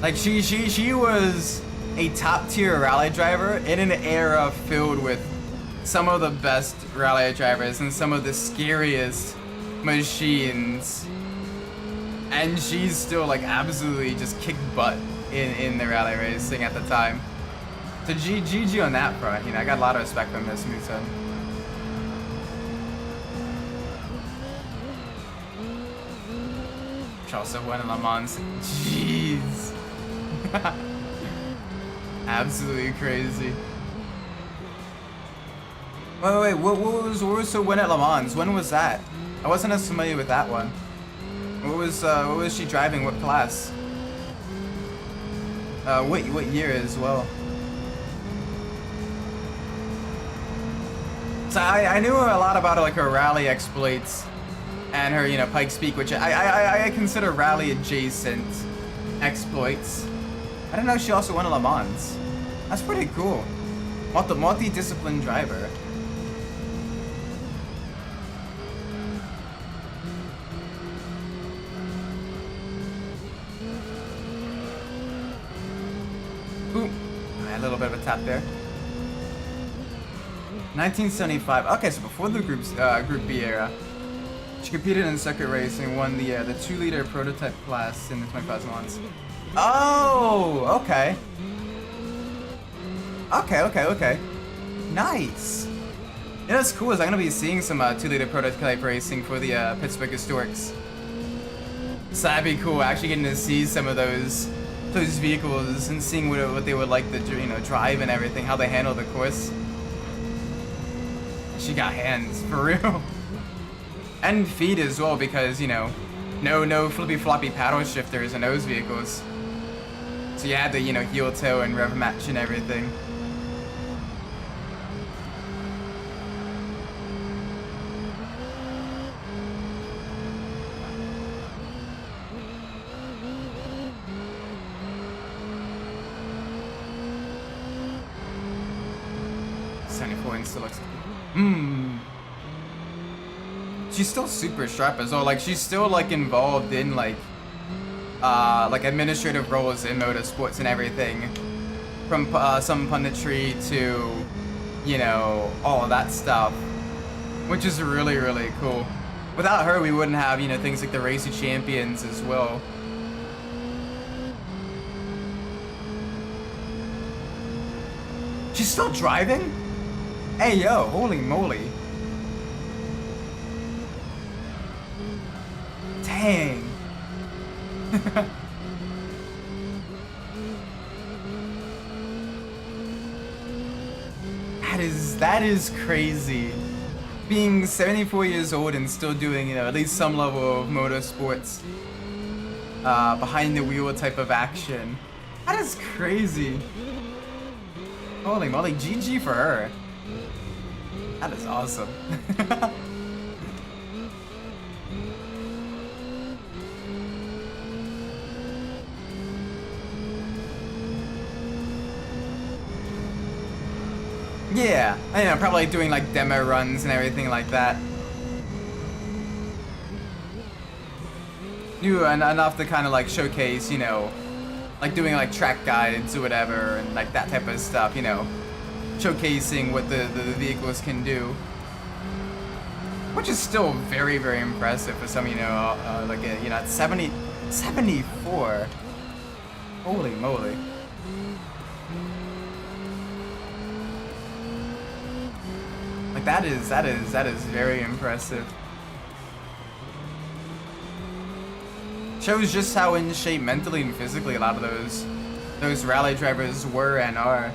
Like, she was a top tier rally driver in an era filled with some of the best rally drivers and some of the scariest machines. And she's still, like, absolutely just kicked butt in the rally racing at the time. So GG on that front, you know, I got a lot of respect from this Musa. She also won in Le Mans. Jeez. Absolutely crazy. Wait, what was her win at Le Mans? When was that? I wasn't as familiar with that one. What was she driving? What class? What year as well? So I knew a lot about like her rally exploits and her, you know, Pikes Peak, which I consider rally adjacent exploits. I didn't know she also won a Le Mans. That's pretty cool. Multi-disciplined driver. Ooh, a little bit of a tap there. 1975. Okay, so before the Group B era, she competed in circuit racing, won the 2-liter prototype class in the 25 months. Oh, okay. Okay. Nice. You know what's cool is I'm gonna be seeing some 2-liter prototype racing for the Pittsburgh Historics. So that'd be cool, actually getting to see some of those vehicles and seeing what they would like to, you know, drive and everything, how they handle the course. She got hands, for real. And feet as well, because, you know, no flippy floppy paddle shifters in those vehicles. So you had the, you know, heel toe and rev match and everything. Still looks. She's still super sharp as well. Like, she's still like involved in like administrative roles in motorsports and everything, from some punditry to, you know, all of that stuff, which is really cool. Without her, we wouldn't have, you know, things like the Race of Champions as well. She's still driving? Hey, yo, holy moly. Dang. That is crazy. Being 74 years old and still doing, you know, at least some level of motorsports, behind the wheel type of action. That is crazy. Holy moly, GG for her. That is awesome. Yeah, I know, probably doing like demo runs and everything like that. Enough to kind of like showcase, you know, like doing like track guides or whatever and like that type of stuff, you know, showcasing what the vehicles can do. Which is still very, very impressive for some, you know, like, you know, at 74. Holy moly. Like that is very impressive. Shows just how in shape mentally and physically a lot of those rally drivers were and are.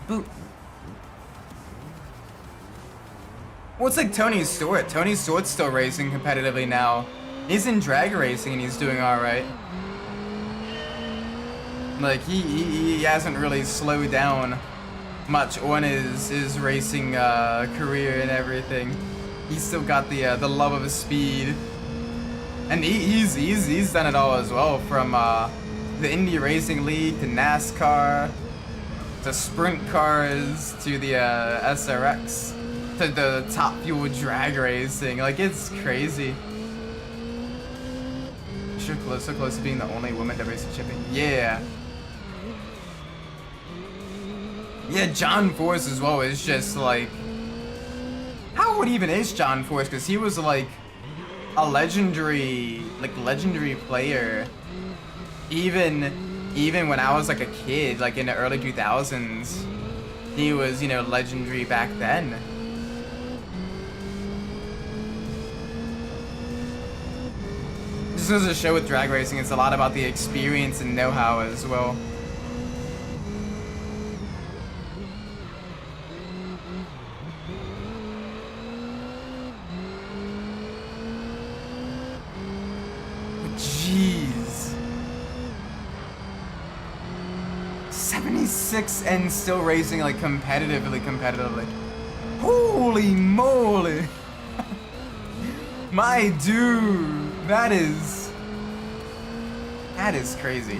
Boop. Well, it's like Tony Stewart. Tony Stewart's still racing competitively now. He's in drag racing and he's doing alright. Like, he hasn't really slowed down much on his racing career and everything. He's still got the love of his speed. And he's done it all as well, from the Indy Racing League to NASCAR to sprint cars to the SRX to the Top Fuel drag racing. Like, it's crazy. So close to being the only woman to race a chipping. Yeah. Yeah, John Force as well is just like... How old even is John Force? Because he was like a legendary player. Even when I was like a kid, like in the early 2000s, he was, you know, legendary back then. This is a show with drag racing. It's a lot about the experience and know-how as well. Jeez. 76 and still racing like competitively. Holy moly. My dude, that is crazy.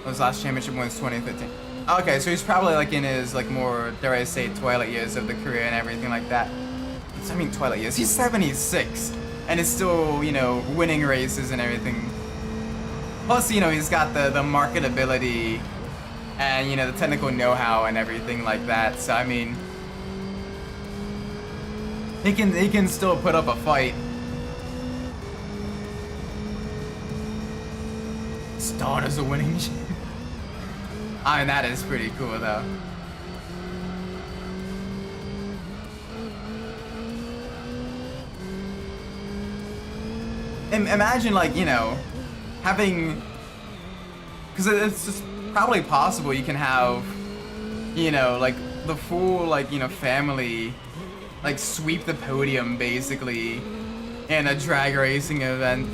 His last championship was 2015. Okay, so he's probably like in his like more, dare I say, twilight years of the career and everything like that. I mean twilight years. He's 76 and is still, you know, winning races and everything. Plus, you know, he's got the marketability and, you know, the technical know-how and everything like that. So I mean, he can still put up a fight. Start as a winning champ. I mean, that is pretty cool though. Imagine, like, you know, having, because it's just probably possible you can have, you know, like the full, like, you know, family, like, sweep the podium basically in a drag racing event.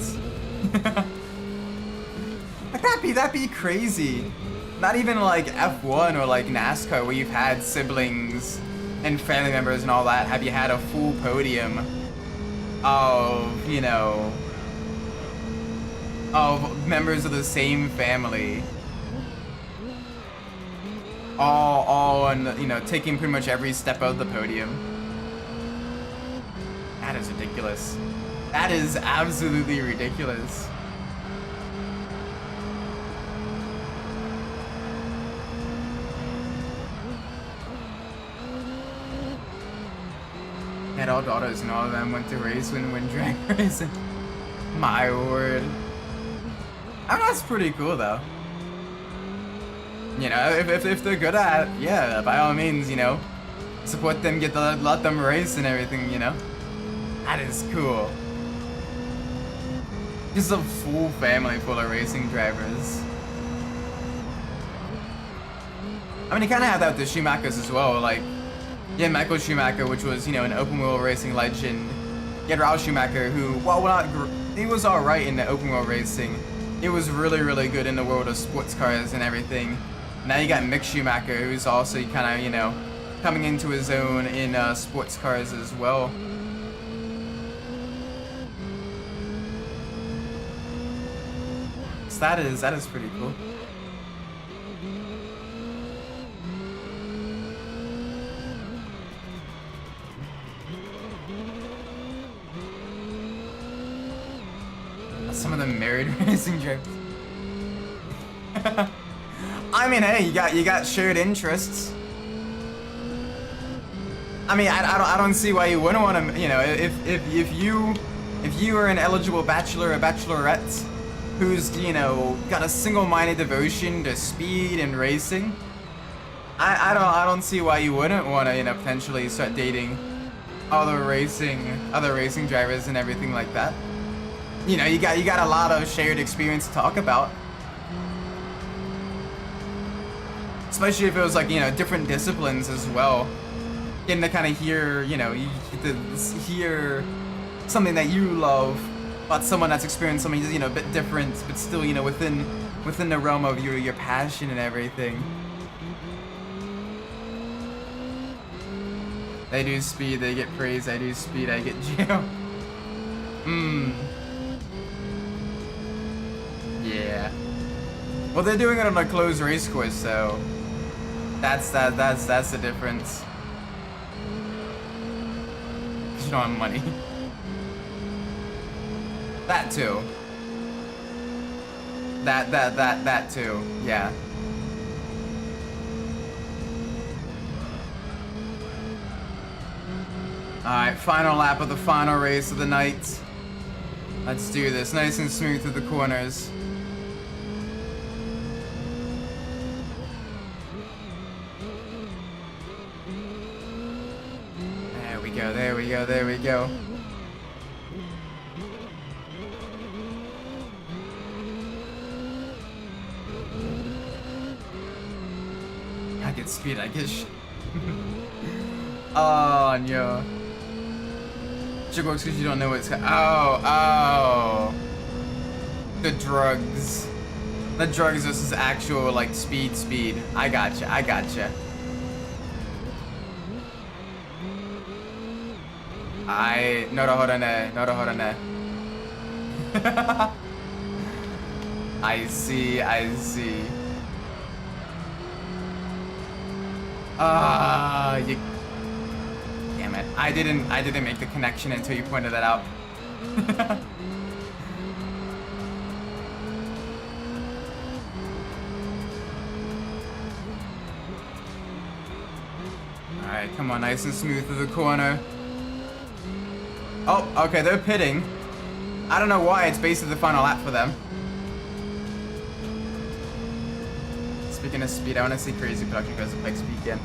Like, that'd be crazy. Not even like F1 or like NASCAR where you've had siblings and family members and all that. Have you had a full podium of, you know, of members of the same family, all on, you know, taking pretty much every step of the podium? That is ridiculous. That is absolutely ridiculous. Had all daughters and all of them went to race when drag racing. My word. That's pretty cool though. You know, if they're good at it, yeah, by all means, you know, support them, let them race and everything, you know. That is cool. Just a full family full of racing drivers. I mean, you kind of have that with the Schumachers as well. Like, yeah, Michael Schumacher, which was, you know, an open wheel racing legend. You had Ralf Schumacher, who, he was alright in the open wheel racing. He was really, really good in the world of sports cars and everything. Now you got Mick Schumacher, who's also kind of, you know, coming into his own in sports cars as well. So that is pretty cool. Some of the married racing drivers. I mean, hey, you got shared interests. I mean, I don't see why you wouldn't want to. You know, if you are an eligible bachelor or bachelorette who's, you know, got a single-minded devotion to speed and racing, I don't see why you wouldn't want to, you know, potentially start dating other racing drivers and everything like that. You know, you got a lot of shared experience to talk about. Especially if it was like, you know, different disciplines as well. Getting to kind of hear, you know, you get to hear something that you love about someone that's experienced something, you know, a bit different, but still, you know, within the realm of your passion and everything. They do speed, they get praise. I do speed, I get jail. Yeah. Well, they're doing it on a closed race course, so that's the difference. You don't have money. That too. That too. Yeah. Alright, final lap of the final race of the night. Let's do this. Nice and smooth through the corners. There we go, there we go. I get speed, I get oh, no. Shit works because you don't know what's oh. The drugs. The drugs versus actual, like, speed. I gotcha. No lo horane. I see. You... Damn it. I didn't make the connection until you pointed that out. Alright, come on, nice and smooth through the corner. Oh, okay, they're pitting. I don't know why, it's basically the final lap for them. Speaking of speed, I want to see crazy production cars at Pike Speed again.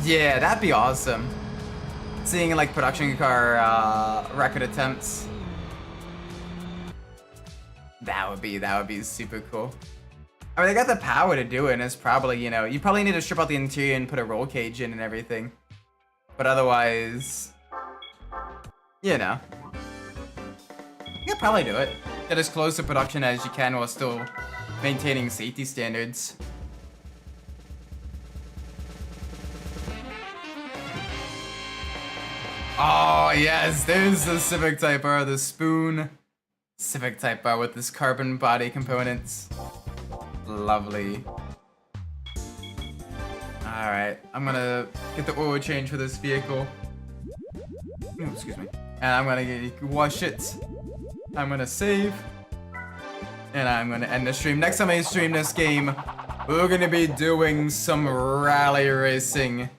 Yeah, that'd be awesome. Seeing like production car record attempts. That would be super cool. I mean, they got the power to do it, and it's probably, you know, you probably need to strip out the interior and put a roll cage in and everything. But otherwise, you know, you could probably do it. Get as close to production as you can while still maintaining safety standards. Oh yes, there's the Civic Type R, the Spoon Civic Type R with this carbon body components. Lovely. Alright, I'm gonna get the oil change for this vehicle. Oh, excuse me. And I'm gonna wash it. I'm gonna save. And I'm gonna end the stream. Next time I stream this game, we're gonna be doing some rally racing.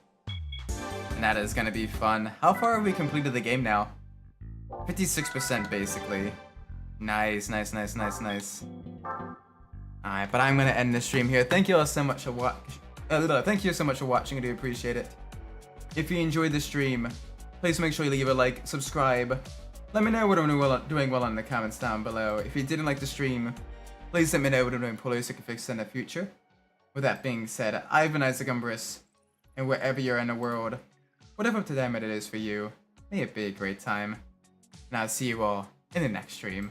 And that is gonna be fun. How far have we completed the game now? 56% basically. Nice. Alright, but I'm gonna end the stream here. Thank you all so much for thank you so much for watching. I do appreciate it. If you enjoyed the stream, please make sure you leave a like, subscribe. Let me know what I'm doing well in the comments down below. If you didn't like the stream, please let me know what I'm doing poorly so I can fix it in the future. With that being said, I've been Isaac Umbras, and wherever you're in the world, whatever time it is for you, may it be a great time. And I'll see you all in the next stream.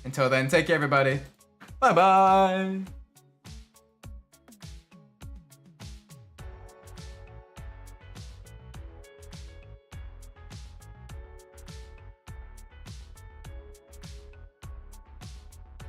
Until then, take care everybody. Bye bye!